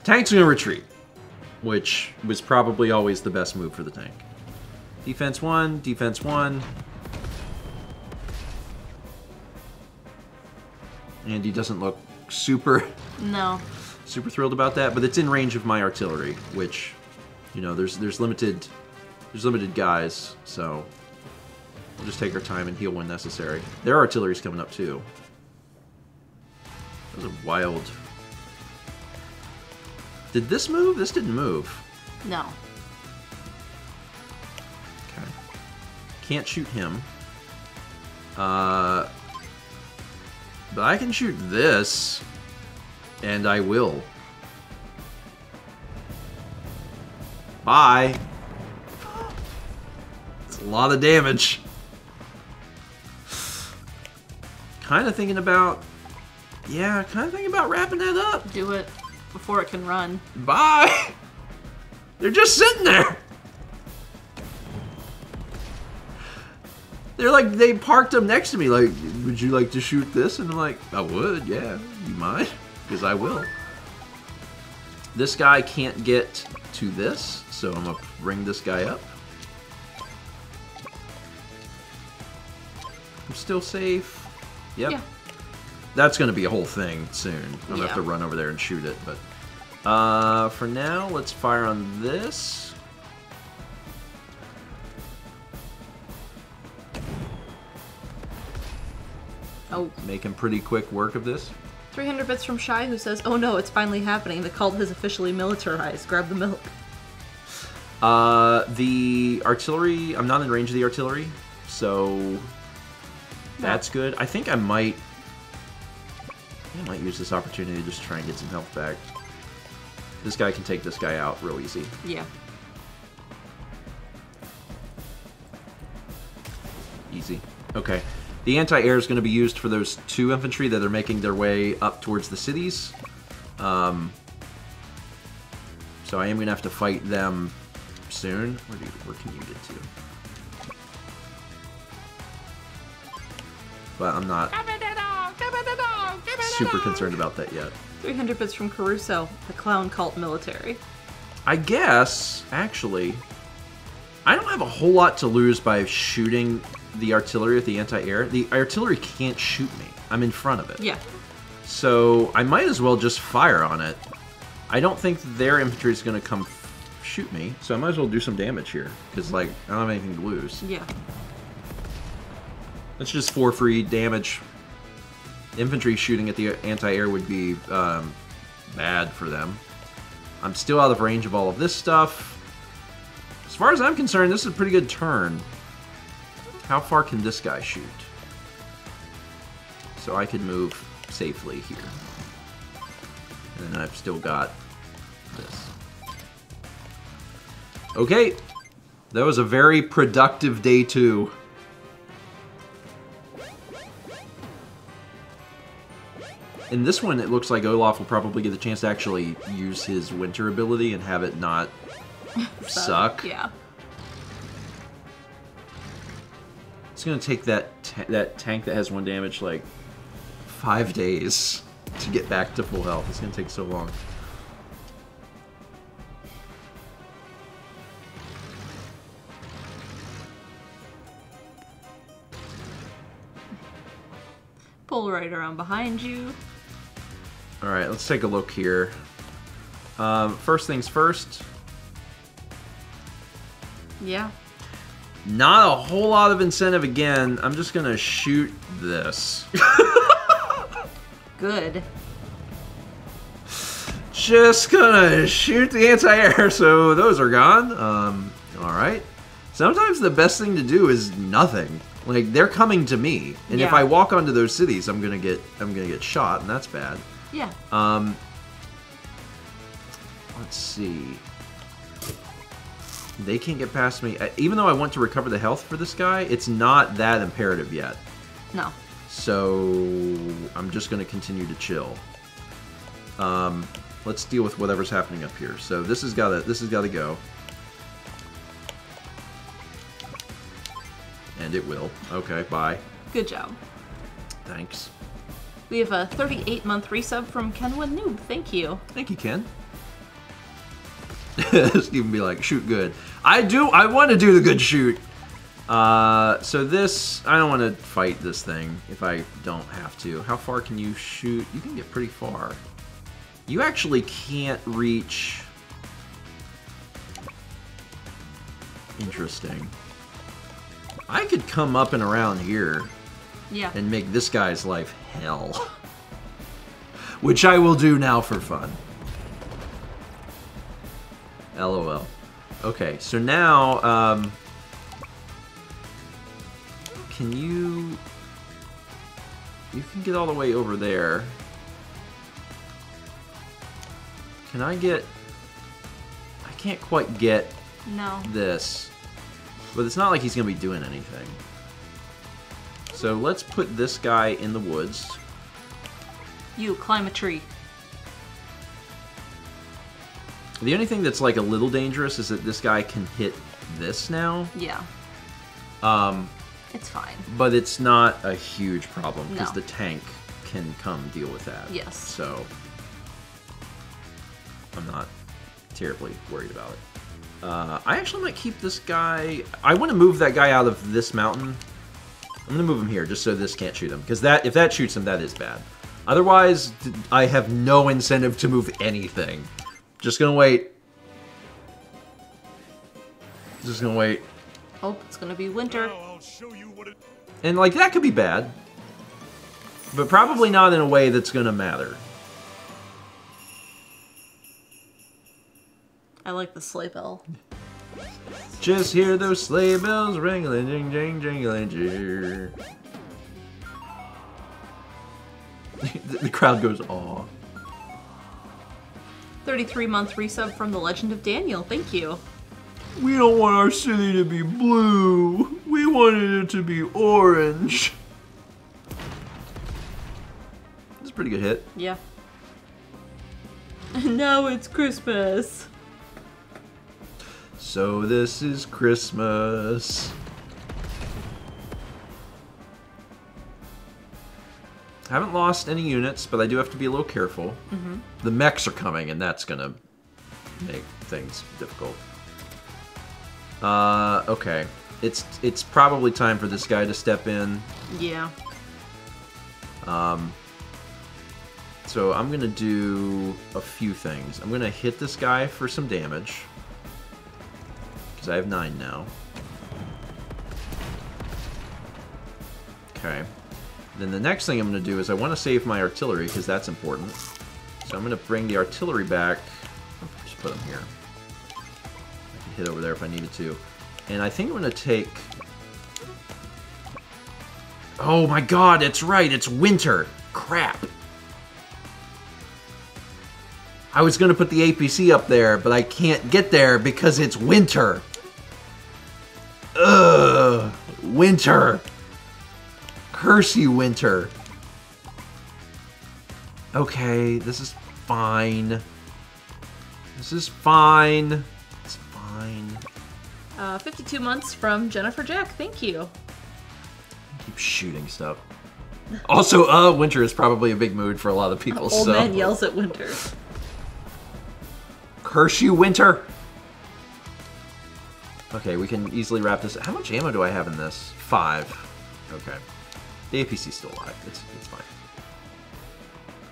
Speaker 1: Tank's going to retreat, which was probably always the best move for the tank. Defense 1, defense 1. Andy doesn't look super
Speaker 2: No.
Speaker 1: thrilled about that, but it's in range of my artillery, which You know, there's limited guys, so we'll just take our time and heal when necessary. Their artillery's coming up too. That was a wild. Did this move? This didn't move.
Speaker 2: No.
Speaker 1: Okay. Can't shoot him. But I can shoot this, and I will. Bye. It's a lot of damage. Kind of thinking about... Yeah, kind of thinking about wrapping that up.
Speaker 2: Do it before it can run.
Speaker 1: Bye! They're just sitting there! They're like, they parked them next to me, like, would you like to shoot this? And I'm like, I would, yeah. You mind? Because I will. This guy can't get to this, so I'm gonna bring this guy up. I'm still safe. Yep.
Speaker 2: Yeah.
Speaker 1: That's gonna be a whole thing soon. I'm gonna have to
Speaker 2: Yeah.
Speaker 1: run over there and shoot it, but for now, let's fire on this.
Speaker 2: Oh.
Speaker 1: Making pretty quick work of this.
Speaker 2: 300 bits from Shy, who says, "Oh no, it's finally happening. The cult has officially militarized. Grab the milk."
Speaker 1: The artillery, I'm not in range of the artillery, so that's good. I think I might use this opportunity to just try and get some health back. This guy can take this guy out real easy.
Speaker 2: Yeah.
Speaker 1: Easy. Okay. The anti-air is going to be used for those 2 infantry that are making their way up towards the cities. So I am going to have to fight them soon. Where can you get to? But I'm not super concerned about that yet.
Speaker 2: 300 bits from Caruso, the clown cult military.
Speaker 1: I guess, actually, I don't have a whole lot to lose by shooting the artillery with the anti-air. The artillery can't shoot me. I'm in front of it.
Speaker 2: Yeah.
Speaker 1: So I might as well just fire on it. I don't think their infantry is going to come shoot me, so I might as well do some damage here. Because, like, I don't have anything to lose.
Speaker 2: Yeah.
Speaker 1: That's just 4 free damage. Infantry shooting at the anti-air would be bad for them. I'm still out of range of all of this stuff. As far as I'm concerned, this is a pretty good turn. How far can this guy shoot? So I can move safely here. And then I've still got this. Okay. That was a very productive day 2. In this one, it looks like Olaf will probably get the chance to actually use his winter ability and have it not suck.
Speaker 2: Yeah.
Speaker 1: It's gonna take that tank that has 1 damage like 5 days to get back to full health. It's gonna take so long.
Speaker 2: Pull right around behind you.
Speaker 1: All right, let's take a look here. First things first.
Speaker 2: Yeah.
Speaker 1: Not a whole lot of incentive again. I'm just gonna shoot this.
Speaker 2: Good.
Speaker 1: Just gonna shoot the anti-air, so those are gone. Alright. Sometimes the best thing to do is nothing. Like, they're coming to me. And if
Speaker 2: Yeah.
Speaker 1: I walk onto those cities, I'm gonna get shot, and that's bad.
Speaker 2: Yeah.
Speaker 1: Let's see. They can't get past me. Even though I want to recover the health for this guy, it's not that imperative yet.
Speaker 2: No.
Speaker 1: So I'm just going to continue to chill. Let's deal with whatever's happening up here. So this has got to go. And it will. Okay, bye.
Speaker 2: Good job.
Speaker 1: Thanks.
Speaker 2: We have a 38-month resub from Kenwood Noob. Thank you.
Speaker 1: Thank you, Ken. Steven be like, shoot good. I want to do the good shoot. So this, I don't want to fight this thing if I don't have to. How far can you shoot? You can get pretty far. You actually can't reach Interesting. I could come up and around here
Speaker 2: Yeah.
Speaker 1: and make this guy's life hell. Which I will do now for fun. LOL. Okay, so now, can you... You can get all the way over there. Can I get... I can't quite get
Speaker 2: No.
Speaker 1: this. But it's not like he's going to be doing anything. So let's put this guy in the woods.
Speaker 2: You climb a tree.
Speaker 1: The only thing that's like a little dangerous is that this guy can hit this now.
Speaker 2: Yeah. It's fine.
Speaker 1: But it's not a huge problem because
Speaker 2: No.
Speaker 1: the tank can come deal with that.
Speaker 2: Yes.
Speaker 1: So I'm not terribly worried about it. I actually might keep this guy. I want to move that guy out of this mountain. I'm going to move him here just so this can't shoot him. Because if that shoots him, that is bad. Otherwise, I have no incentive to move anything. Just going to wait. Just going to wait.
Speaker 2: Oh, it's gonna be winter.
Speaker 6: Now I'll show you what it...
Speaker 1: And, like, that could be bad. But probably not in a way that's going to matter.
Speaker 2: I like the sleigh bell.
Speaker 1: Just hear those sleigh bells ringling, jing, jing, jingling, jing. The crowd goes, aw.
Speaker 2: 33-month resub from the Legend of Daniel. Thank you.
Speaker 1: We don't want our city to be blue. We wanted it to be orange. That's a pretty good hit.
Speaker 2: Yeah. Now it's Christmas.
Speaker 1: So this is Christmas. I haven't lost any units, but I do have to be a little careful.
Speaker 2: Mm-hmm.
Speaker 1: The mechs are coming, and that's gonna make things difficult. Okay. It's probably time for this guy to step in.
Speaker 2: Yeah.
Speaker 1: So I'm gonna do a few things. I'm gonna hit this guy for some damage. Because I have 9 now. Okay. Then the next thing I'm going to do is I want to save my artillery, because that's important. So I'm going to bring the artillery back. I'll just put them here. I can hit over there if I needed to. And I think I'm going to take... Oh my god, it's right, it's winter! Crap! I was going to put the APC up there, but I can't get there because it's winter! Ugh! Winter! Curse you, winter! Okay, this is fine. This is fine. It's fine.
Speaker 2: 52 months from Jennifer Jack. Thank you.
Speaker 1: Keep shooting stuff. Also, winter is probably a big mood for a lot of people,
Speaker 2: Old
Speaker 1: so...
Speaker 2: man yells at winter.
Speaker 1: Curse you, winter! Okay, we can easily wrap this... How much ammo do I have in this? 5. Okay. The APC's still alive. It's fine.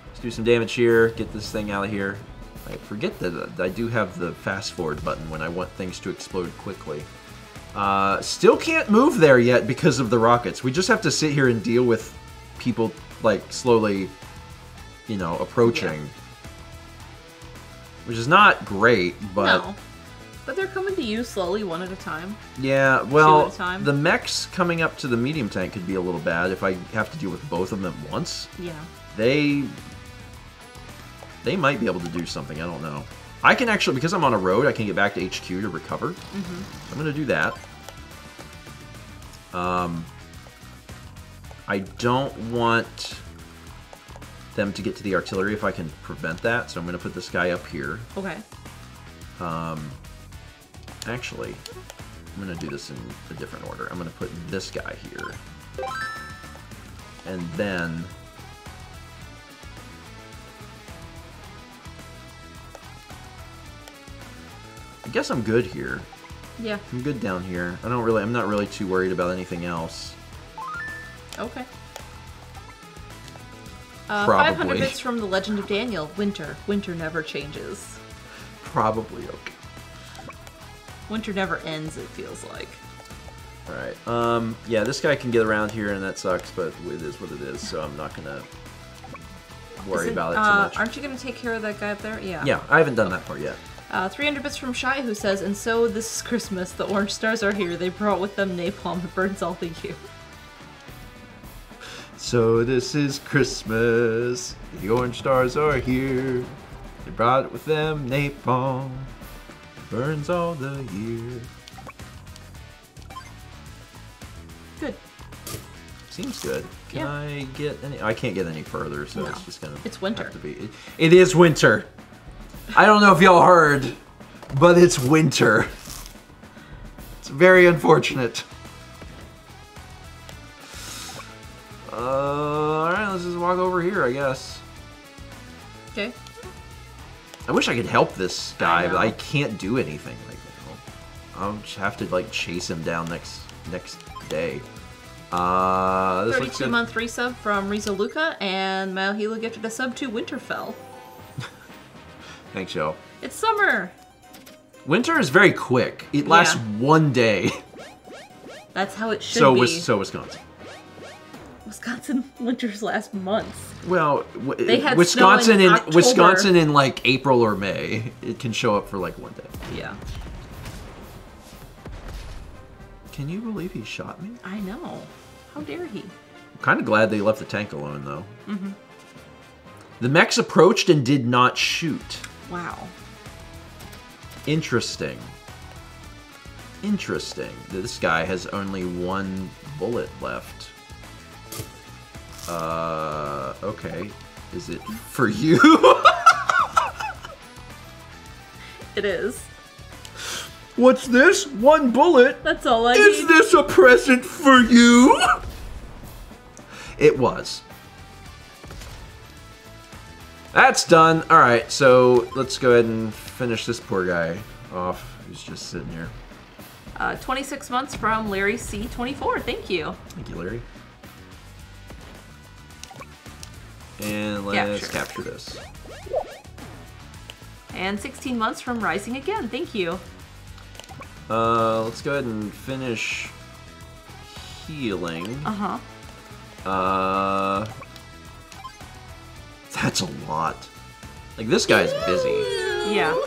Speaker 1: Let's do some damage here. Get this thing out of here. I forget that I do have the fast forward button when I want things to explode quickly. Still can't move there yet because of the rockets. We just have to sit here and deal with people, like, slowly, you know, approaching. Yeah. Which is not great, but...
Speaker 2: No. But they're coming to you slowly, one at a time.
Speaker 1: Yeah, well,
Speaker 2: 2 at a time.
Speaker 1: the mechs coming up to the medium tank could be a little bad if I have to deal with both of them at once.
Speaker 2: Yeah.
Speaker 1: They might be able to do something, I don't know. I can actually, because I'm on a road, I can get back to HQ to recover. Mm-hmm. I'm going to do that. I don't want them to get to the artillery if I can prevent that, so I'm going to put this guy up here.
Speaker 2: Okay.
Speaker 1: Actually, I'm going to do this in a different order. I'm going to put this guy here. And then... I guess I'm good here.
Speaker 2: Yeah.
Speaker 1: I'm good down here. I'm not really too worried about anything else.
Speaker 2: Okay.
Speaker 1: Probably.
Speaker 2: 500 bits from the Legend of Daniel. Winter. Winter never changes.
Speaker 1: Probably okay.
Speaker 2: Winter never ends, it feels like.
Speaker 1: Alright, yeah, this guy can get around here and that sucks, but it is what it is, so I'm not gonna worry about it too much.
Speaker 2: Aren't you gonna take care of that guy up there? Yeah.
Speaker 1: Yeah, I haven't done that part yet.
Speaker 2: 300 bits from Shy, who says, and so this is Christmas. The Orange Stars are here. They brought with them napalm. It burns all. Thank you.
Speaker 1: So this is Christmas. The Orange Stars are here. They brought with them napalm. Burns all the year.
Speaker 2: Good.
Speaker 1: Seems good. Can
Speaker 2: Yeah.
Speaker 1: I get any? I can't get any further, so
Speaker 2: No.
Speaker 1: it's just gonna.
Speaker 2: It's winter.
Speaker 1: Have to be. It is winter. I don't know if y'all heard, but it's winter. It's very unfortunate. Alright, let's just walk over here, I guess.
Speaker 2: Okay.
Speaker 1: I wish I could help this guy,
Speaker 2: know.
Speaker 1: but I can't do anything right now. I'll just have to, like, chase him down next day. This looks good.
Speaker 2: 32-month resub from Riza Luca, and Malhila gifted a sub to Winterfell.
Speaker 1: Thanks, yo.
Speaker 2: It's summer!
Speaker 1: Winter is very quick. It lasts one day.
Speaker 2: That's how it should be.
Speaker 1: So Wisconsin.
Speaker 2: Wisconsin winters last months.
Speaker 1: Well,
Speaker 2: They had
Speaker 1: Wisconsin
Speaker 2: snow in
Speaker 1: in
Speaker 2: October.
Speaker 1: Wisconsin in like April or May, it can show up for like one day.
Speaker 2: Yeah.
Speaker 1: Can you believe he shot me?
Speaker 2: I know. How dare he?
Speaker 1: I'm kind of glad they left the tank alone, though. Mm-hmm. The mechs approached and did not shoot.
Speaker 2: Wow.
Speaker 1: Interesting. Interesting. This guy has only one bullet left. Okay. Is it for you?
Speaker 2: It is.
Speaker 1: What's this? One bullet?
Speaker 2: That's all I
Speaker 1: Is
Speaker 2: need.
Speaker 1: this a present for you? It was. That's done. Alright, so let's go ahead and finish this poor guy off who's just sitting here.
Speaker 2: 26 months from Larry C24. Thank you.
Speaker 1: Thank you, Larry. And let's capture this.
Speaker 2: And 16 months from Rising Again. Thank you.
Speaker 1: Let's go ahead and finish healing.
Speaker 2: Uh-huh.
Speaker 1: That's a lot. Like, this guy's busy.
Speaker 2: Yeah.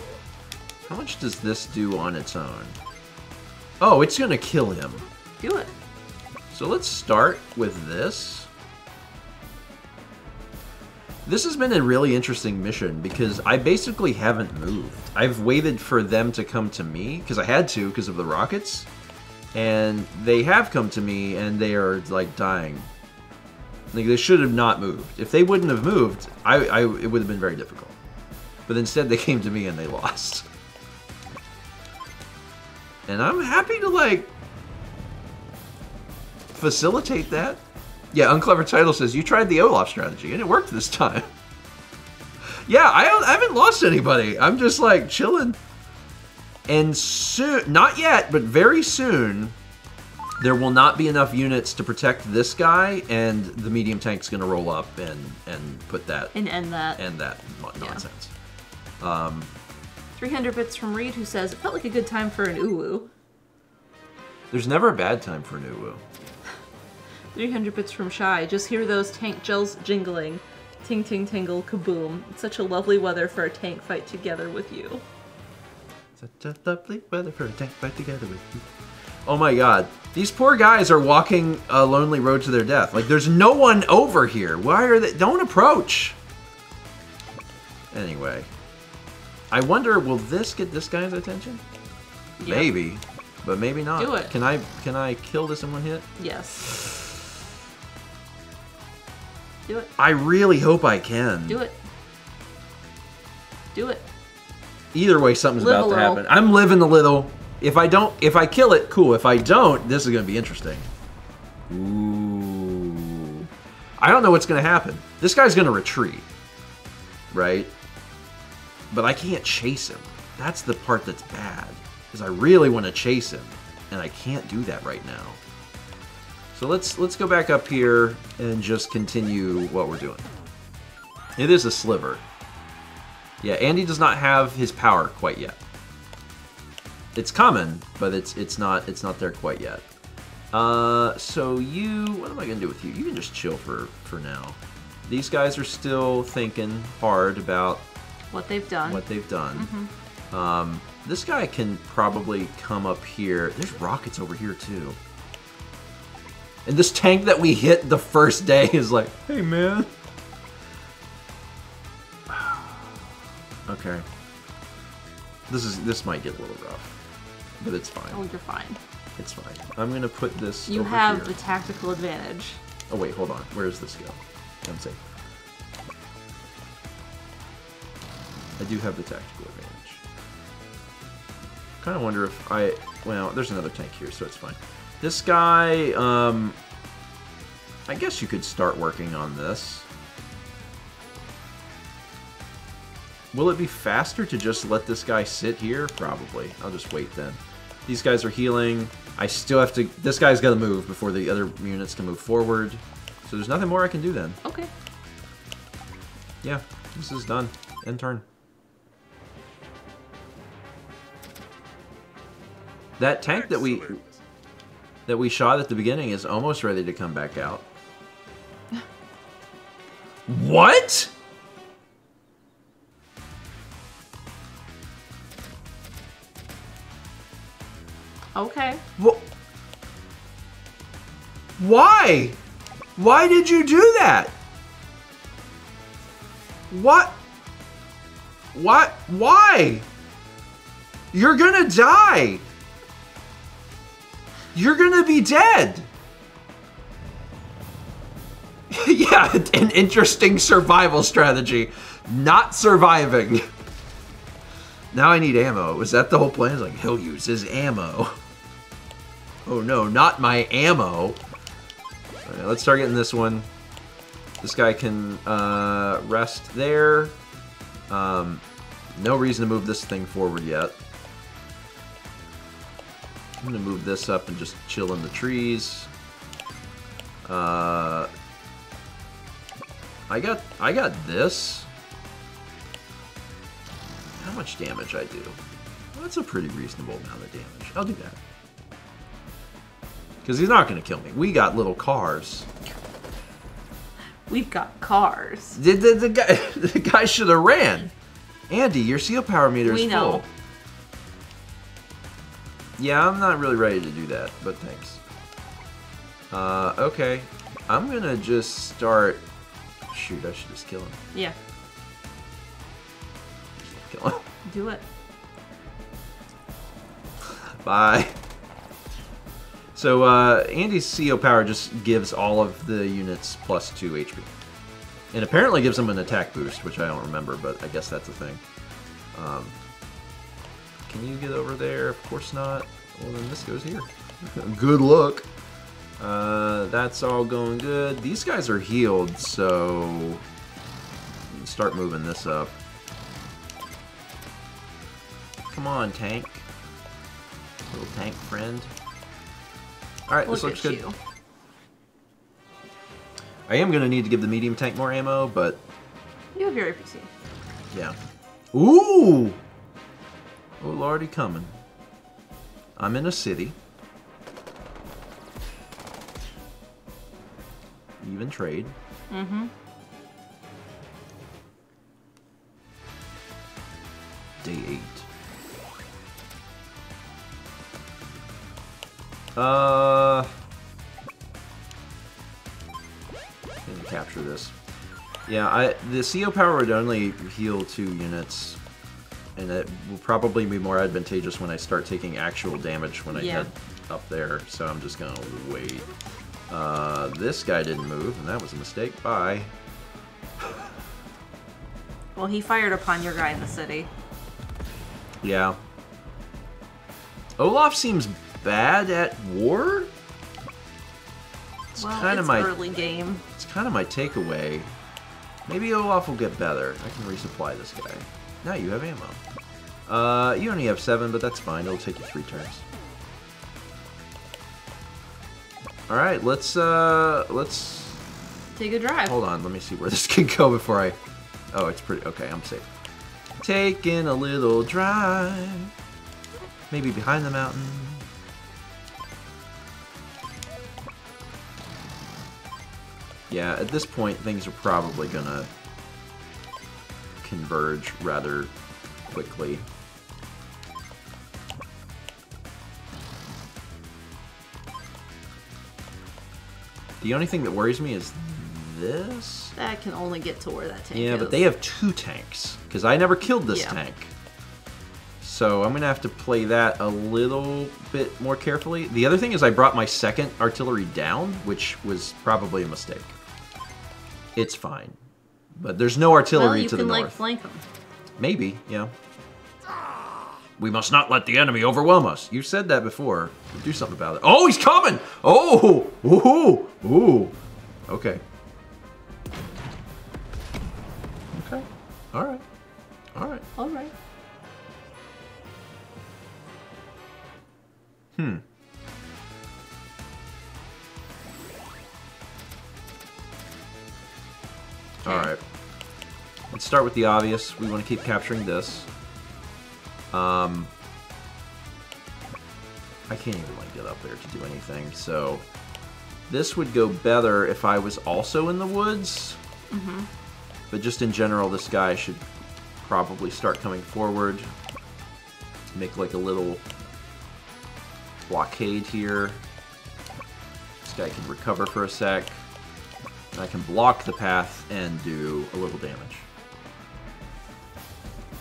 Speaker 1: How much does this do on its own? Oh, it's gonna kill him.
Speaker 2: Do it.
Speaker 1: So let's start with this. This has been a really interesting mission because I basically haven't moved. I've waited for them to come to me because I had to because of the rockets. And they have come to me and they are like dying. Like, they should have not moved. If they wouldn't have moved, it would have been very difficult. But instead they came to me and they lost. And I'm happy to, like, facilitate that. Yeah, Unclever Title says, you tried the Olaf strategy, and it worked this time. Yeah, I haven't lost anybody. I'm just, like, chilling. And soon, not yet, but very soon, there will not be enough units to protect this guy, and the medium tank's going to roll up and put that...
Speaker 2: And end that.
Speaker 1: End that nonsense.
Speaker 2: 300 bits from Reed, who says, it felt like a good time for an uwu.
Speaker 1: There's never a bad time for an uwu.
Speaker 2: 300 bits from Shy, just hear those tank gels jingling. Ting ting tingle kaboom. It's such a lovely weather for a tank fight together with you.
Speaker 1: Such a lovely weather for a tank fight together with you. Oh my god. These poor guys are walking a lonely road to their death. Like, there's no one over here. Why are they... Don't approach! Anyway. I wonder, will this get this guy's attention?
Speaker 2: Yep.
Speaker 1: Maybe. But maybe not.
Speaker 2: Do it.
Speaker 1: Can I kill this in one hit?
Speaker 2: Yes. Do it.
Speaker 1: I really hope I can.
Speaker 2: Do it. Do it.
Speaker 1: Either way, something's
Speaker 2: Live
Speaker 1: about
Speaker 2: a
Speaker 1: to
Speaker 2: little.
Speaker 1: happen. I'm living a little. If I kill it, cool. If I don't, this is going to be interesting. Ooh. I don't know what's going to happen. This guy's going to retreat. Right? But I can't chase him. That's the part that's bad. Because I really want to chase him. And I can't do that right now. So let's go back up here and just continue what we're doing. It is a sliver. Yeah, Andy does not have his power quite yet. It's coming, but it's not there quite yet. So you, what am I gonna do with you? You can just chill for now. These guys are still thinking hard about
Speaker 2: what they've done.
Speaker 1: This guy can probably come up here. There's rockets over here too. And this tank that we hit the first day is like, hey man. Okay. This might get a little rough, but it's fine.
Speaker 2: Oh, you're fine.
Speaker 1: It's fine. I'm gonna put this.
Speaker 2: You
Speaker 1: over
Speaker 2: have
Speaker 1: here.
Speaker 2: the tactical advantage.
Speaker 1: Oh wait, hold on. Where does this go? I'm safe. I do have the tactical advantage. Kind of wonder if I. Well, there's another tank here, so it's fine. This guy. I guess you could start working on this. Will it be faster to just let this guy sit here? Probably. I'll just wait then. These guys are healing. I still have to... This guy's got to move before the other units can move forward. So there's nothing more I can do then.
Speaker 2: Okay.
Speaker 1: Yeah, this is done. End turn. That tank that we shot at the beginning is almost ready to come back out. What?
Speaker 2: Okay.
Speaker 1: Why? Why did you do that? What? What? Why? You're gonna die. You're gonna be dead. Yeah, an interesting survival strategy. Not surviving. Now I need ammo. Was that the whole plan? It's like, he'll use his ammo. Oh no, not my ammo. Alright, let's start getting this one. This guy can rest there. No reason to move this thing forward yet. I'm gonna move this up and just chill in the trees. I got this. How much damage I do? Well, that's a pretty reasonable amount of damage. I'll do that. Because he's not going to kill me. We got little cars.
Speaker 2: We've got cars.
Speaker 1: The guy should have ran. Andy, your seal power meter is full.
Speaker 2: We know.
Speaker 1: Yeah, I'm not really ready to do that, but thanks. Okay. I'm going to just start... Shoot, I should just kill him.
Speaker 2: Yeah.
Speaker 1: Kill him.
Speaker 2: Do it.
Speaker 1: Bye. So, Andy's CO power just gives all of the units plus 2 HP. And apparently gives them an attack boost, which I don't remember, but I guess that's a thing. Can you get over there? Of course not. Well, then this goes here. Good luck. That's all going good. These guys are healed, so... start moving this up. Come on, tank. Little tank friend. Alright, this looks good. I am going to need to give the medium tank more ammo, but...
Speaker 2: You have your APC.
Speaker 1: Yeah. Ooh! Oh, lordy, coming. I'm in a city. Even trade.
Speaker 2: Mm-hmm.
Speaker 1: Day 8. Gonna capture this. Yeah, the CO power would only heal 2 units, and it will probably be more advantageous when I start taking actual damage when I head up there, so I'm just gonna wait. This guy didn't move, and that was a mistake. Bye.
Speaker 2: Well, he fired upon your guy in the city.
Speaker 1: Yeah. Olaf seems bad at war? It's
Speaker 2: Well,
Speaker 1: kind of
Speaker 2: it's
Speaker 1: my
Speaker 2: early game.
Speaker 1: It's kind of my takeaway. Maybe Olaf will get better. I can resupply this guy. Now you have ammo. You only have 7, but that's fine. It'll take you 3 turns. All right, let's
Speaker 2: take a drive.
Speaker 1: Hold on, let me see where this can go before I. Oh, it's pretty okay. I'm safe. Taking a little drive. Maybe behind the mountain. Yeah, at this point, things are probably gonna converge rather quickly. The only thing that worries me is this.
Speaker 2: That can only get to where that tank is.
Speaker 1: Yeah, but they have 2 tanks, because I never killed this tank. So I'm going to have to play that a little bit more carefully. The other thing is I brought my second artillery down, which was probably a mistake. It's fine. But there's no artillery to the north.
Speaker 2: Well, you can, like, flank them.
Speaker 1: Maybe, yeah. We must not let the enemy overwhelm us. You said that before. Do something about it. Oh, he's coming! Oh! Ooh! Ooh! Okay. Okay. Alright. Alright.
Speaker 2: Alright.
Speaker 1: Alright. Let's start with the obvious. We want to keep capturing this. I can't even like get up there to do anything, so this would go better if I was also in the woods. But just in general, this guy should probably start coming forward. Make like a little blockade here. This guy can recover for a sec. And I can block the path and do a little damage.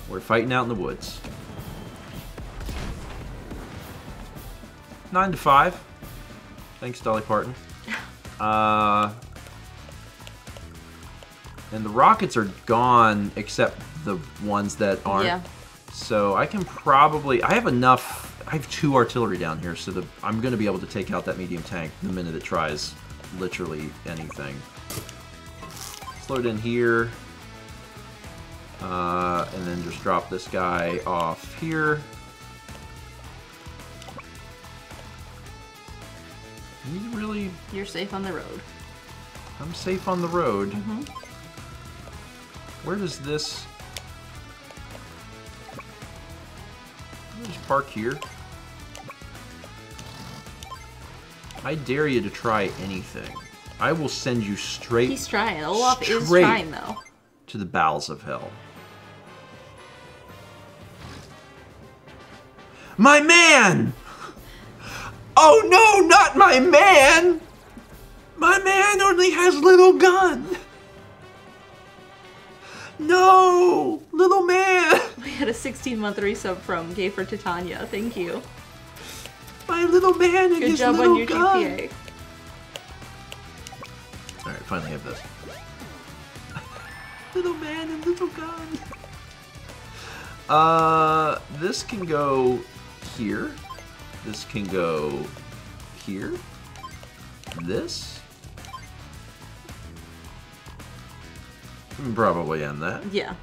Speaker 1: We're fighting out in the woods. 9 to 5. Thanks, Dolly Parton. And the rockets are gone, except the ones that aren't.
Speaker 2: Yeah.
Speaker 1: So I can probably... I have enough... I have 2 artillery down here, so I'm going to be able to take out that medium tank the minute it tries literally anything. Slow it in here. And then just drop this guy off here. He's really...
Speaker 2: You're safe on the road.
Speaker 1: I'm safe on the road. Where does this... I'll just park here. I dare you to try anything. I will send you straight...
Speaker 2: He's trying. Olaf is trying, though.
Speaker 1: To the bowels of hell. My man! Oh no, not my man! My man only has little gun! No! Little man!
Speaker 2: We had a 16-month resub from Gay for Titania. Thank you.
Speaker 1: My little man and
Speaker 2: Good
Speaker 1: his
Speaker 2: job
Speaker 1: little
Speaker 2: on your
Speaker 1: gun!
Speaker 2: GPA.
Speaker 1: Alright, finally have this. Little man and little gun. This can go here. This can go here. This. Probably end that.
Speaker 2: Yeah.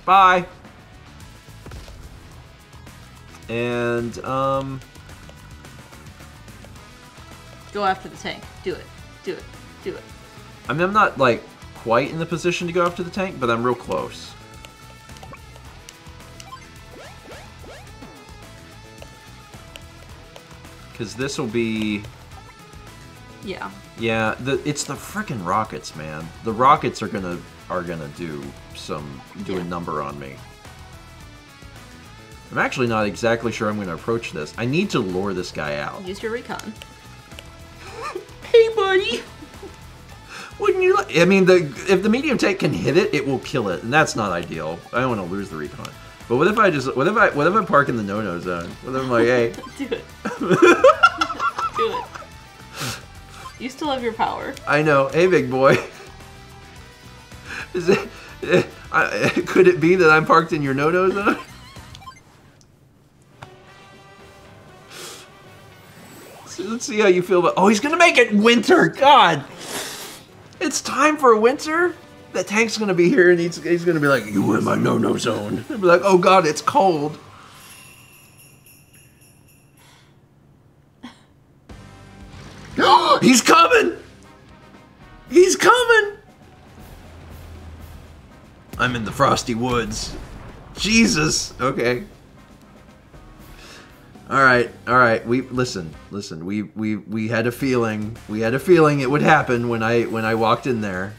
Speaker 1: Bye. And
Speaker 2: Go after the tank. Do it. Do it. Do it.
Speaker 1: I mean, I'm not like quite in the position to go after the tank, but I'm real close. Because this will be...
Speaker 2: Yeah.
Speaker 1: Yeah, it's the frickin' rockets, man. The rockets are gonna do a number on me. I'm actually not exactly sure I'm gonna approach this. I need to lure this guy out.
Speaker 2: Use your recon. Hey, buddy.
Speaker 1: Wouldn't you like... I mean, if the medium tank can hit it, it will kill it, and that's not ideal. I don't want to lose the recon. But what if I just... What if I park in the no-no zone? What if I'm like, hey...
Speaker 2: Do it. Do it. You still have your power.
Speaker 1: I know. Hey, big boy. Is it... could it be that I'm parked in your no-no zone? So let's see how you feel about... Oh, he's gonna make it winter! God! It's time for winter? That tank's gonna be here and he's gonna be like, you in my no-no zone. I'll be like, oh god, it's cold. He's coming! He's coming! I'm in the frosty woods. Jesus. Okay. All right. We listen. We had a feeling. We had a feeling it would happen when I walked in there,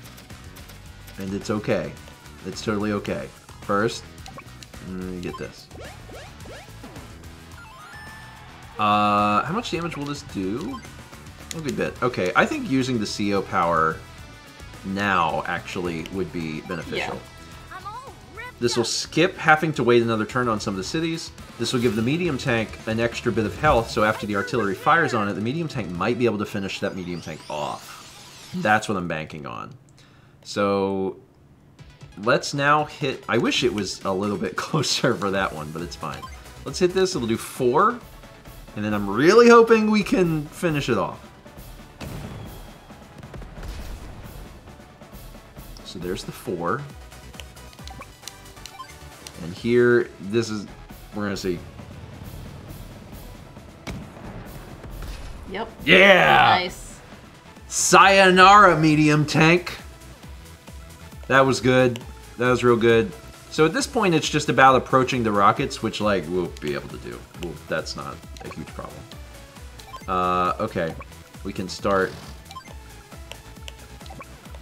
Speaker 1: and it's okay. It's totally okay. First, get this. How much damage will this do? A good bit. Okay, I think using the CO power now actually would be beneficial.
Speaker 2: Yeah.
Speaker 1: This will skip having to wait another turn on some of the cities. This will give the medium tank an extra bit of health, so after the artillery fires on it, the medium tank might be able to finish that medium tank off. That's what I'm banking on. So let's now hit... I wish it was a little bit closer for that one, but it's fine. Let's hit this. It'll do 4. And then I'm really hoping we can finish it off. So there's the 4. And here, this is... We're going to see.
Speaker 2: Yep.
Speaker 1: Yeah!
Speaker 2: Nice.
Speaker 1: Sayonara, medium tank. That was good. That was real good. So at this point, it's just about approaching the rockets, which, like, we'll be able to do. Well, that's not a huge problem. Okay. We can start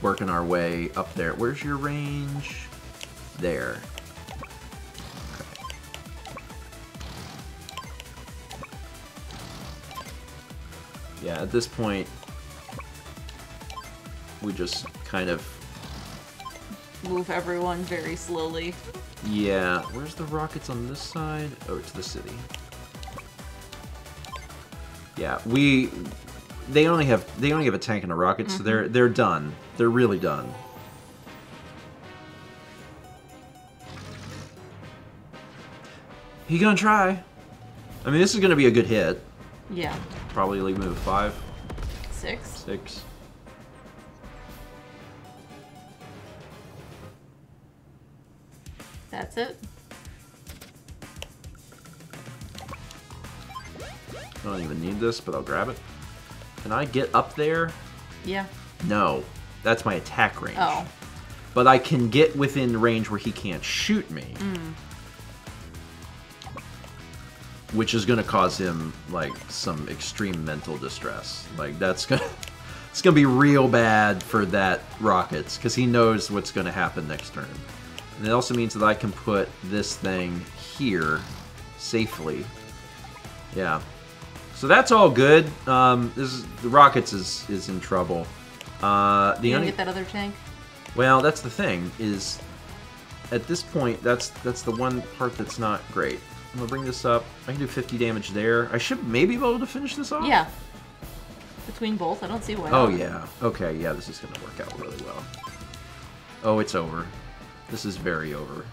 Speaker 1: working our way up there. Where's your range? There. Yeah, at this point, we just kind of...
Speaker 2: Move everyone very slowly.
Speaker 1: Yeah, where's the rockets on this side? Oh, to the city. Yeah, they only have a tank and a rocket, so they're done. They're really done. He gonna try. I mean, this is gonna be a good hit.
Speaker 2: Yeah.
Speaker 1: Probably league move 5.
Speaker 2: 6.
Speaker 1: 6.
Speaker 2: That's it.
Speaker 1: I don't even need this, but I'll grab it. Can I get up there?
Speaker 2: Yeah.
Speaker 1: No. That's my attack range.
Speaker 2: Oh.
Speaker 1: But I can get within range where he can't shoot me. Which is going to cause him, like, some extreme mental distress. Like, that's going to... It's going to be real bad for that rockets, because he knows what's going to happen next turn. And it also means that I can put this thing here safely. Yeah. So that's all good. The rockets is in trouble.
Speaker 2: You gonna get that other tank?
Speaker 1: Well, that's the thing, is at this point, that's the one part that's not great. I'm gonna bring this up. I can do 50 damage there. I should maybe be able to finish this off?
Speaker 2: Yeah. Between both, I don't see why
Speaker 1: Oh,
Speaker 2: not.
Speaker 1: yeah. Okay, yeah, this is gonna work out really well. Oh, it's over. This is very over.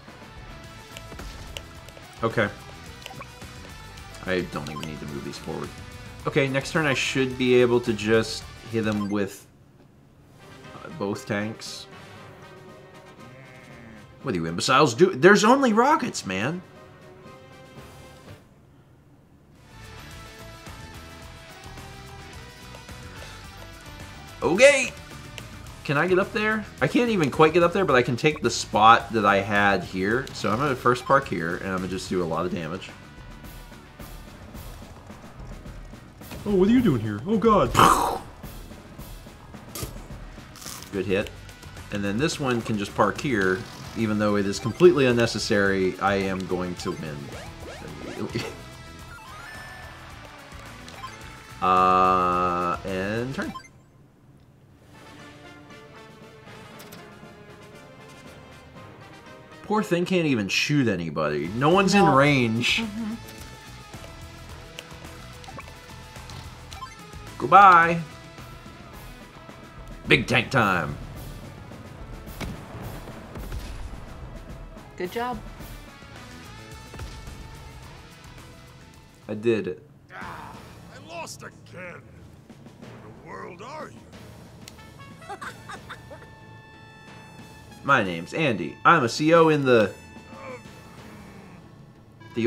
Speaker 1: Okay. I don't even need to move these forward. Okay, next turn I should be able to just hit them with both tanks. What do you imbeciles do? There's only rockets, man. Okay. Can I get up there? I can't even quite get up there, but I can take the spot that I had here. So I'm going to first park here, and I'm going to just do a lot of damage. Oh, what are you doing here? Oh, God. Good hit. And then this one can just park here. Even though it is completely unnecessary, I am going to win immediately. And turn. Poor thing can't even shoot anybody. No one's in range. Goodbye. Big tank time.
Speaker 2: Good job.
Speaker 1: I did it.
Speaker 6: I lost again. Where in the world are you?
Speaker 1: My name's Andy. I'm a CO in the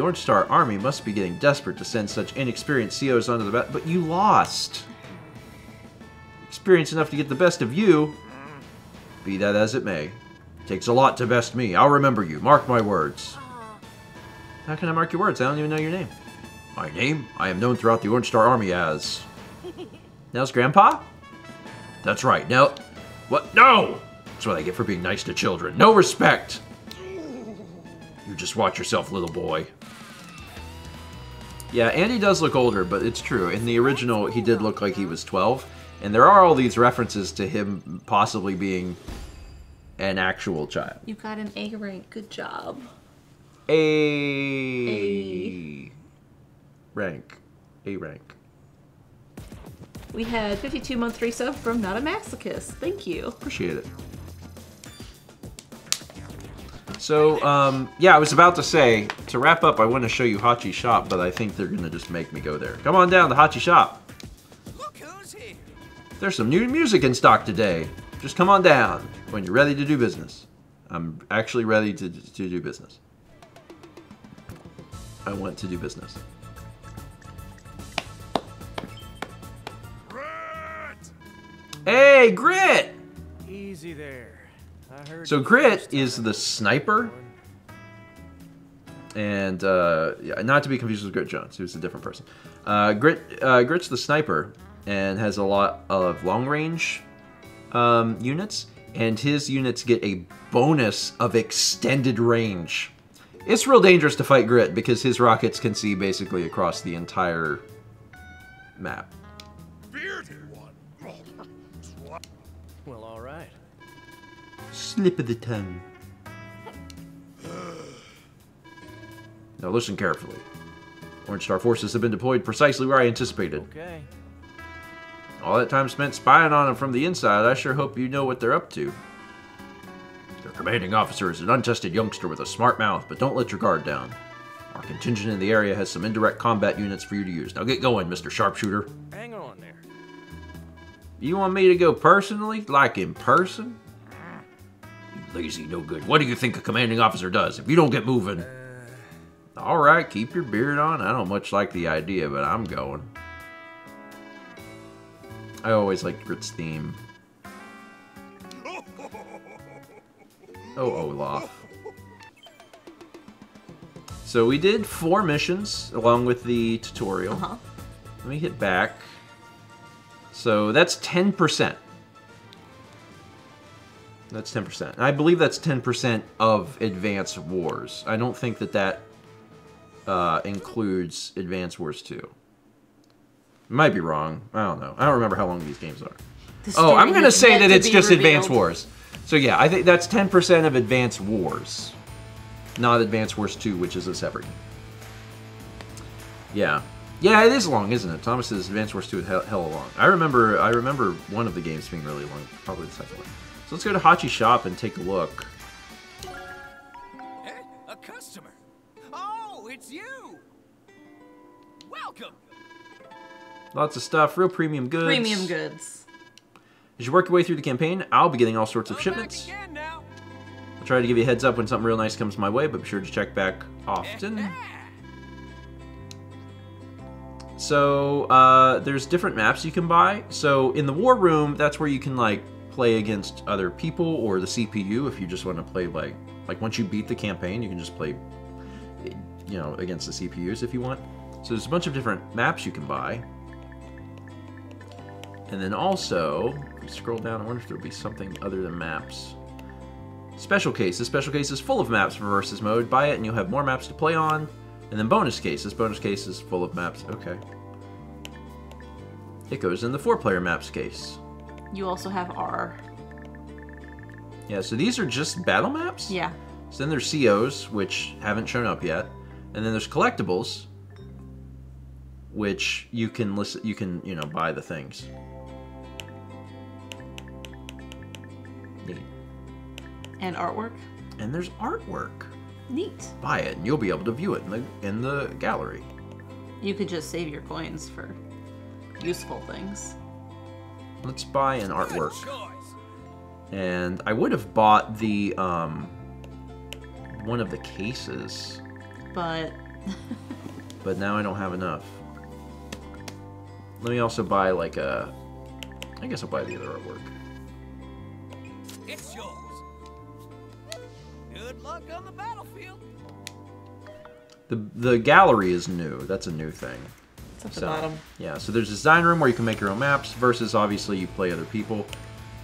Speaker 1: Orange Star Army must be getting desperate to send such inexperienced COs onto the bat, but you lost. Experience enough to get the best of you. Be that as it may. Takes a lot to best me. I'll remember you. Mark my words. How can I mark your words? I don't even know your name. My name? I am known throughout the Orange Star Army as... Nell's grandpa? That's right, Nell... What? No! That's what I get for being nice to children. No respect! You just watch yourself, little boy. Yeah, Andy does look older, but it's true. In the original, he did look like he was 12. And there are all these references to him possibly being an actual child.
Speaker 2: You got an A rank. Good job.
Speaker 1: A rank. A rank.
Speaker 2: We had 52-month resub from Not a Masochist. Thank you.
Speaker 1: Appreciate it. So, yeah, I was about to say, to wrap up, I want to show you Hachi Shop, but I think they're going to just make me go there. Come on down to Hachi Shop.
Speaker 7: Look who's here.
Speaker 1: There's some new music in stock today. Just come on down when you're ready to do business. I'm actually ready to do business. I want to do business.
Speaker 6: Grit!
Speaker 1: Hey, Grit!
Speaker 8: Easy there. I heard
Speaker 1: So Grit is the sniper. And, yeah, not to be confused with Grit Jones, who's a different person. Grit's the sniper and has a lot of long-range units, and his units get a bonus of extended range. It's real dangerous to fight Grit because his rockets can see basically across the entire map.
Speaker 6: Bearded one!
Speaker 8: Well, all right.
Speaker 1: Slip of the tongue. Now listen carefully. Orange Star forces have been deployed precisely where I anticipated.
Speaker 8: Okay.
Speaker 1: All that time spent spying on them from the inside, I sure hope you know what they're up to. Their commanding officer is an untested youngster with a smart mouth, but don't let your guard down. Our contingent in the area has some indirect combat units for you to use. Now get going, Mr. Sharpshooter.
Speaker 8: Hang on there.
Speaker 1: You want me to go personally? Like in person? You lazy no good. What do you think a commanding officer does if you don't get moving? Alright, keep your beard on. I don't much like the idea, but I'm going. I always liked Grit's theme. Oh, Olaf. So we did 4 missions along with the tutorial. Let me hit back. So that's 10%. That's 10%. And I believe that's 10% of Advance Wars. I don't think that that includes Advance Wars 2. Might be wrong. I don't know. I don't remember how long these games are. Oh, I'm going to say that it's just Advance Wars. So yeah, I think that's 10% of Advance Wars. Not Advance Wars 2, which is a separate game. Yeah. Yeah, it is long, isn't it? Thomas says Advance Wars 2 is hella long. I remember one of the games being really long. Probably the second one. So let's go to Hachi Shop and take a look.
Speaker 7: Eh? A customer. Oh, it's you. Welcome.
Speaker 1: Lots of stuff, real premium goods.
Speaker 2: Premium goods.
Speaker 1: As you work your way through the campaign, I'll be getting all sorts of
Speaker 7: I'm
Speaker 1: shipments.
Speaker 7: back again now.
Speaker 1: I'll try to give you a heads up when something real nice comes my way, but be sure to check back often. So, there's different maps you can buy. So, in the War Room, that's where you can, like, play against other people or the CPU if you just want to play, like once you beat the campaign, you can just play, you know, against the CPUs if you want. So, there's a bunch of different maps you can buy. And then also, if we scroll down, I wonder if there'll be something other than maps. Special cases. Special cases full of maps for versus mode. Buy it and you'll have more maps to play on. And then bonus cases. Bonus cases full of maps. Okay. It goes in the 4-player maps case.
Speaker 2: You also have R.
Speaker 1: Yeah, so these are just battle maps?
Speaker 2: Yeah.
Speaker 1: So then there's COs, which haven't shown up yet. And then there's collectibles, which you can you know, buy the things. Neat.
Speaker 2: And artwork.
Speaker 1: And there's artwork.
Speaker 2: Neat.
Speaker 1: Buy it, and you'll be able to view it in the gallery.
Speaker 2: You could just save your coins for useful things.
Speaker 1: Let's buy an
Speaker 7: Good
Speaker 1: artwork.
Speaker 7: choice.
Speaker 1: And I would have bought the one of the cases,
Speaker 2: But
Speaker 1: but now I don't have enough. Let me also buy like a. I guess I'll buy the other artwork.
Speaker 7: It's yours. Good luck on the battlefield.
Speaker 1: The gallery is new. That's a new thing.
Speaker 2: It's at the
Speaker 1: So,
Speaker 2: bottom.
Speaker 1: yeah, so there's design room where you can make your own maps versus obviously you play other people.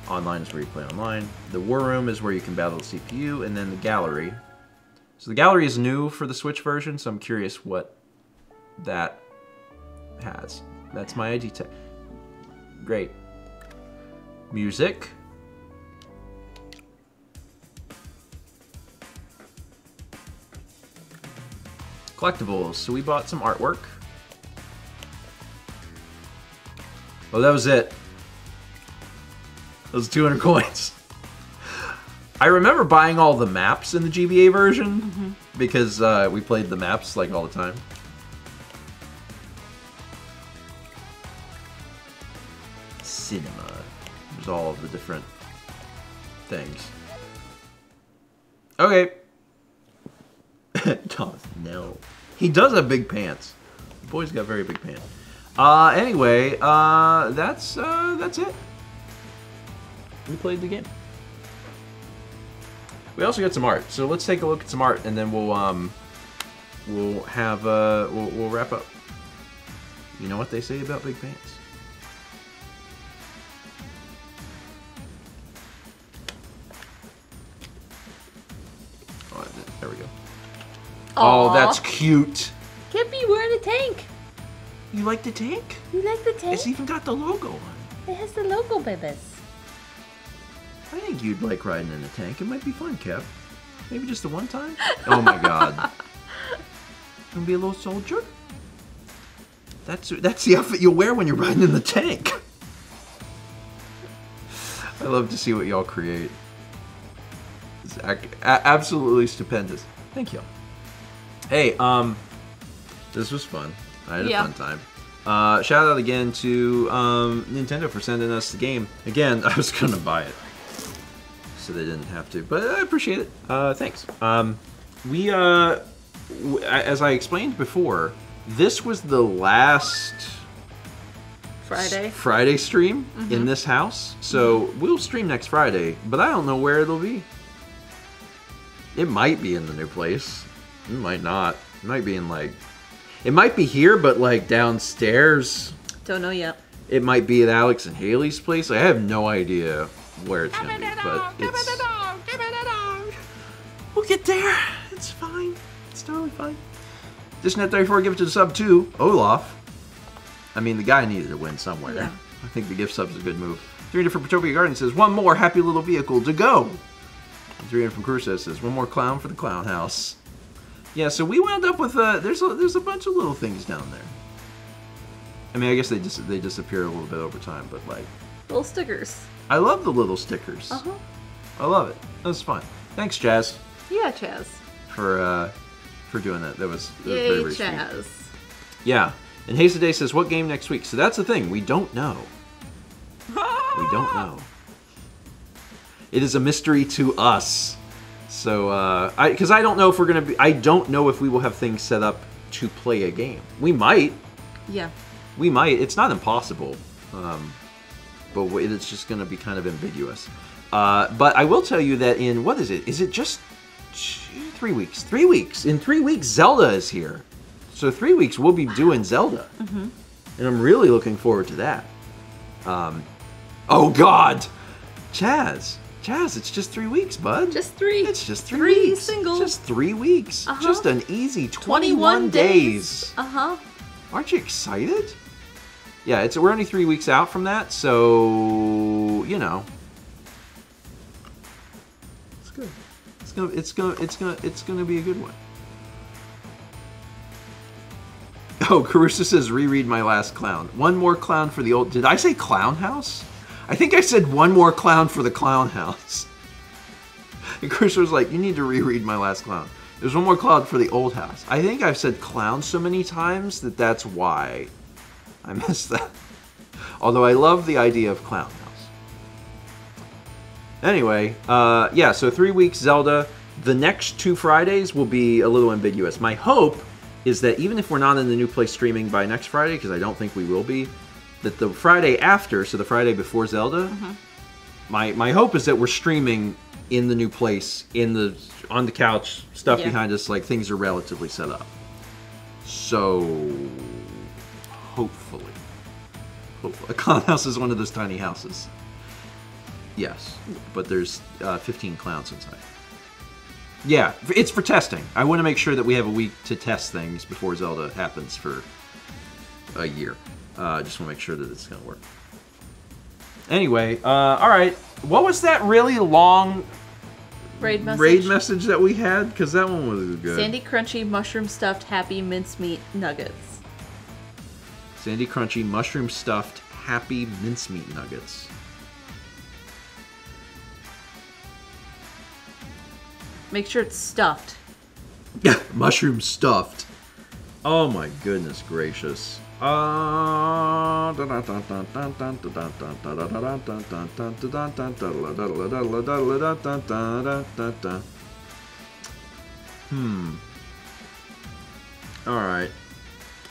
Speaker 1: Online is where you play online. The war room is where you can battle the CPU, and then the gallery. So the gallery is new for the Switch version, so I'm curious what that has. That's my ID tag. Great. Music. Collectibles. So we bought some artwork. Oh, that was it. Those 200 coins. I remember buying all the maps in the GBA version because we played the maps like all the time. Cinema. There's all of the different things. Okay. Thomas, no. He does have big pants. The boy's got very big pants. Anyway, that's it. We played the game. We also got some art, so let's take a look at some art, and then we'll have we'll wrap up. You know what they say about big pants? Oh, there we go. Oh, that's cute.
Speaker 2: Kippy wearing a tank.
Speaker 1: You like the tank?
Speaker 2: You like the tank?
Speaker 1: It's even got the logo on it.
Speaker 2: It has the logo, babies.
Speaker 1: I think you'd like riding in a tank. It might be fun, Kev. Maybe just the one time? Oh my god. Gonna be a little soldier? That's the outfit you'll wear when you're riding in the tank. I love to see what y'all create. It's absolutely stupendous. Thank you. Hey, this was fun. I had a fun time. Shout out again to Nintendo for sending us the game. Again, I was gonna buy it, so they didn't have to, but I appreciate it. Thanks. As I explained before, this was the last Friday stream in this house, so we'll stream next Friday, but I don't know where it'll be. It might be in the new place. It might not. It might be in it might be here, but like downstairs.
Speaker 2: Don't know yet.
Speaker 1: It might be at Alex and Haley's place. I have no idea where it's gonna be, but it's. We'll get there. It's fine. It's totally fine. DishNet34 give it to the sub too. Olaf. I mean, the guy needed to win somewhere.
Speaker 2: Yeah.
Speaker 1: I think the gift sub's a good move. 300 from Protopia Garden says, one more happy little vehicle to go. And 300 from Crusoe says, one more clown for the clown house. Yeah, so we wound up with there's a bunch of little things down there. I mean, I guess they disappear a little bit over time, but like
Speaker 2: Little stickers.
Speaker 1: I love the little stickers. I love it. That was fun. Thanks, Jazz.
Speaker 2: Yeah, Chaz.
Speaker 1: For doing that. That was
Speaker 2: Yay,
Speaker 1: very, very sweet.
Speaker 2: Chaz.
Speaker 1: Yeah. And Hazeday says, what game next week? So that's the thing. We don't know. We don't know. It is a mystery to us. So, because I don't know if we're going to be... I don't know if we will have things set up to play a game. We might.
Speaker 2: Yeah.
Speaker 1: We might. It's not impossible. But it's just going to be kind of ambiguous. But I will tell you that in... What is it? Is it just 3 weeks? 3 weeks. In 3 weeks, Zelda is here. So 3 weeks we'll be doing Zelda. And I'm really looking forward to that. Oh, God! Chaz, it's just 3 weeks, bud.
Speaker 2: Just 3.
Speaker 1: It's just 3
Speaker 2: 3
Speaker 1: weeks.
Speaker 2: singles.
Speaker 1: Just 3 weeks. Just an easy
Speaker 2: 21
Speaker 1: days.
Speaker 2: Aren't
Speaker 1: you excited? Yeah, we're only 3 weeks out from that, so you know. It's good. It's gonna be a good one. Oh, Caruso says, reread my last clown. One more clown for the old... Did I say clown house? I think I said one more clown for the clown house. And Caruso was like, you need to reread my last clown. There's one more clown for the old house. I think I've said clown so many times that that's why I missed that. Although I love the idea of clown house. Anyway, yeah, so 3 weeks Zelda. The next 2 Fridays will be a little ambiguous. My hope is that even if we're not in the new place streaming by next Friday, because I don't think we will be, that the Friday after, so the Friday before Zelda, my hope is that we're streaming in the new place, on the couch, stuff behind us, like things are relatively set up. So, hopefully. A clown house is one of those tiny houses. Yes, but there's 15 clowns inside. Yeah, it's for testing. I want to make sure that we have a week to test things before Zelda happens for a year. I just want to make sure that it's going to work. Anyway, all right. What was that really long
Speaker 2: Raid
Speaker 1: message that we had? Because that one was good.
Speaker 2: Sandy Crunchy Mushroom Stuffed Happy Mincemeat Nuggets.
Speaker 1: Sandy Crunchy Mushroom Stuffed Happy Mincemeat Nuggets.
Speaker 2: Make sure it's stuffed.
Speaker 1: Yeah, mushroom stuffed. Oh my goodness gracious. Alright.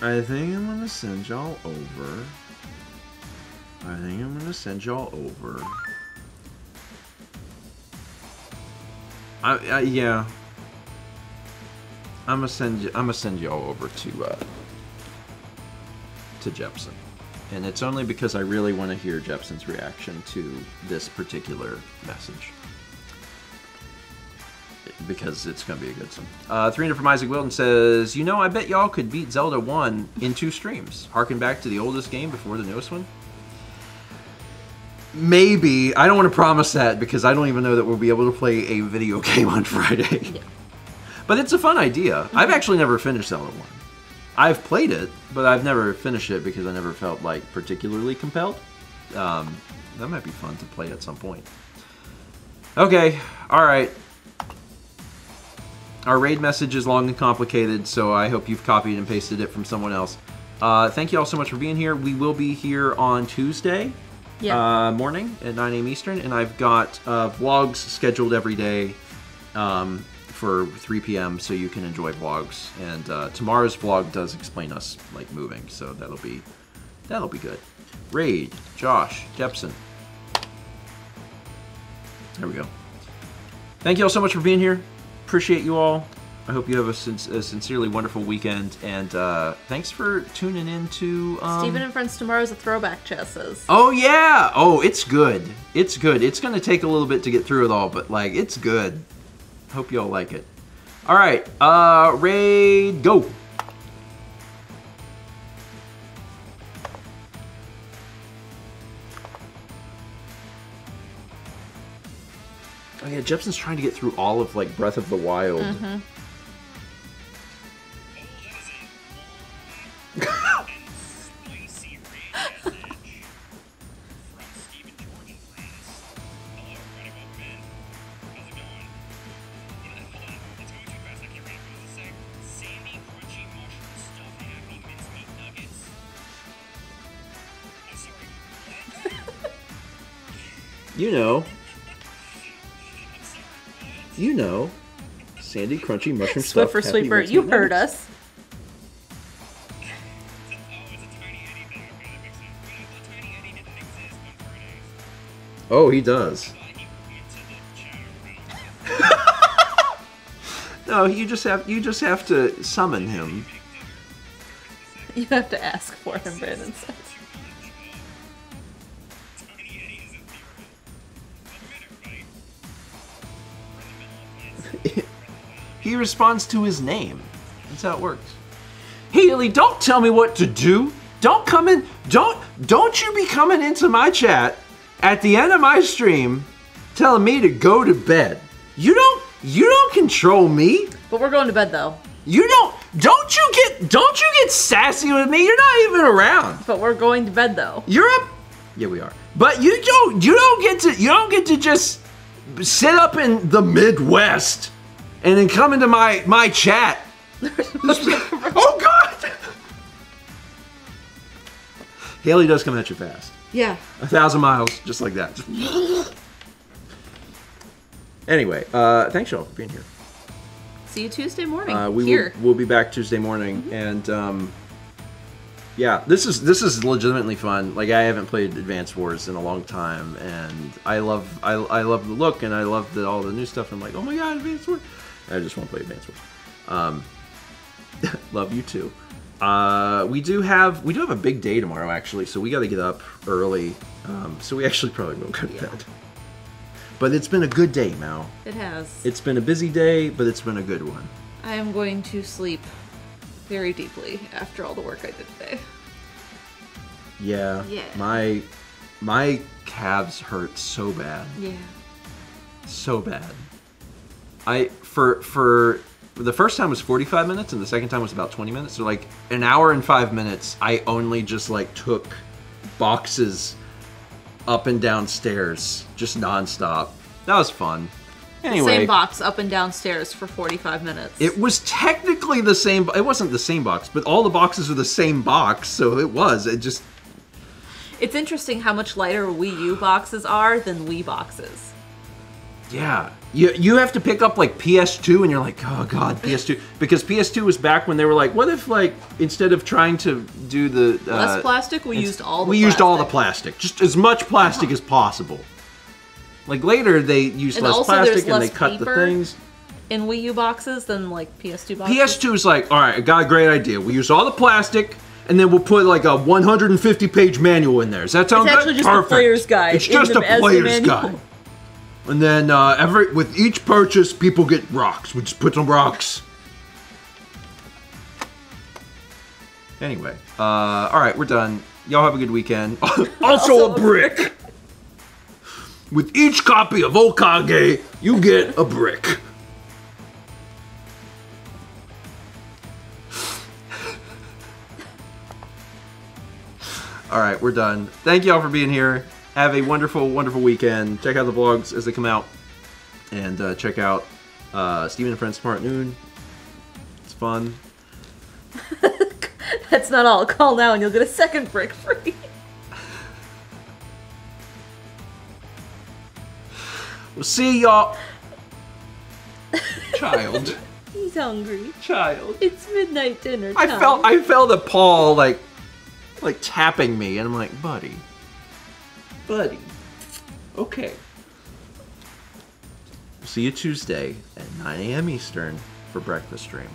Speaker 1: I think I'm gonna send y'all over. Yeah. I'm gonna send y'all over to Jepson, and it's only because I really want to hear Jepson's reaction to this particular message, because it's gonna be a good one. 300 from Isaac Wilton says, "You know, I bet y'all could beat Zelda 1 in 2 streams. Harken back to the oldest game before the newest one." Maybe. I don't want to promise that because I don't even know that we'll be able to play a video game on Friday. Yeah. But it's a fun idea. I've actually never finished Zelda 1. I've played it, but I've never finished it because I never felt like particularly compelled. That might be fun to play at some point. Okay, alright. Our raid message is long and complicated, so I hope you've copied and pasted it from someone else. Thank you all so much for being here. We will be here on Tuesday. Yeah. Morning at 9 a.m. Eastern, and I've got vlogs scheduled every day for 3 p.m. so you can enjoy vlogs. And tomorrow's vlog does explain us like moving, so that'll be good. Raid, Josh, Jepson. There we go. Thank you all so much for being here. Appreciate you all. I hope you have a sincerely wonderful weekend, and thanks for tuning in to...
Speaker 2: Steven and Friends Tomorrow's a throwback, Chess says.
Speaker 1: Oh, yeah! Oh, it's good. It's good. It's going to take a little bit to get through it all, but, like, it's good. Hope you all like it. All right, raid, go! Oh, yeah, Jepson's trying to get through all of, like, Breath of the Wild. Mm-hmm. You know, Sandy Crunchy Mushroom Stuffed
Speaker 2: Swiffer Sweeper, you heard us.
Speaker 1: Oh, he does. No, you just have to summon him.
Speaker 2: You have to ask for him, Brandon says.
Speaker 1: He responds to his name. That's how it works. Haley, don't tell me what to do. Don't come in. Don't you be coming into my chat at the end of my stream telling me to go to bed. You don't control me.
Speaker 2: But we're going to bed though.
Speaker 1: Don't you get sassy with me. You're not even around.
Speaker 2: But we're going to bed though.
Speaker 1: You're up. Yeah, we are. But you don't get to just sit up in the Midwest and then come into my chat. Oh God! Haley does come at you fast.
Speaker 2: Yeah.
Speaker 1: 1,000 miles, just like that. Anyway, thanks y'all for being here.
Speaker 2: See you Tuesday morning.
Speaker 1: We'll be back Tuesday morning, and yeah, this is legitimately fun. Like, I haven't played Advance Wars in a long time, and I love the look, and I love all the new stuff. I'm like, oh my God, Advance Wars! I just want to play Advance Wars. Love you too. We do have a big day tomorrow actually, so we got to get up early. So we actually probably won't go to bed. But it's been a good day, Mal.
Speaker 2: It has.
Speaker 1: It's been a busy day, but it's been a good one.
Speaker 2: I am going to sleep very deeply after all the work I did today.
Speaker 1: Yeah.
Speaker 2: Yeah.
Speaker 1: My calves hurt so bad.
Speaker 2: Yeah.
Speaker 1: So bad. For the first time was 45 minutes and the second time was about 20 minutes. So like an hour and 5 minutes, I only just like took boxes up and down stairs, just nonstop. That was fun. Anyway,
Speaker 2: Same box up and down stairs for 45 minutes.
Speaker 1: it was technically the same. It wasn't the same box, but all the boxes were the same box, so it was. It just.
Speaker 2: It's interesting how much lighter Wii U boxes are than Wii boxes.
Speaker 1: Yeah, you have to pick up like PS2, and you're like, oh god, PS2, because PS2 was back when they were like, what if like instead of trying to do the
Speaker 2: Less plastic, we used all the
Speaker 1: we
Speaker 2: plastic.
Speaker 1: used all the plastic, just as much plastic as possible. Like later they used
Speaker 2: And
Speaker 1: less
Speaker 2: also
Speaker 1: plastic
Speaker 2: there's
Speaker 1: and they
Speaker 2: less
Speaker 1: cut the
Speaker 2: paper.
Speaker 1: things.
Speaker 2: In Wii U boxes than like PS2 boxes.
Speaker 1: PS2 is like, all right, I got a great idea. We use all the plastic, and then we'll put like a 150-page manual in there. Does that sound good?
Speaker 2: It's actually just a
Speaker 1: Perfect.
Speaker 2: player's guide.
Speaker 1: It's just a
Speaker 2: as the
Speaker 1: player's
Speaker 2: manual.
Speaker 1: guide. And then with each purchase, people get rocks. We just put some rocks. Anyway, all right, we're done. Y'all have a good weekend. Also a brick. With each copy of Okage, you get a brick. All right, we're done. Thank y'all for being here. Have a wonderful, wonderful weekend. Check out the vlogs as they come out. And check out Steven and Friends tomorrow at noon. It's fun.
Speaker 2: That's not all. Call now and you'll get a second brick free.
Speaker 1: We'll see y'all. Child.
Speaker 2: He's hungry.
Speaker 1: Child.
Speaker 2: It's midnight dinner time.
Speaker 1: I felt a paw like tapping me, and I'm like, buddy. Okay. We'll see you Tuesday at 9 a.m. Eastern for breakfast stream.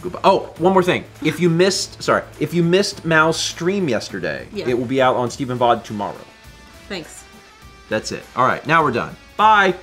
Speaker 1: Goodbye. Oh, one more thing. If you missed Mal's stream yesterday,
Speaker 2: Yeah.
Speaker 1: it will be out on Steven VOD tomorrow.
Speaker 2: Thanks.
Speaker 1: That's it. All right, now we're done. Bye.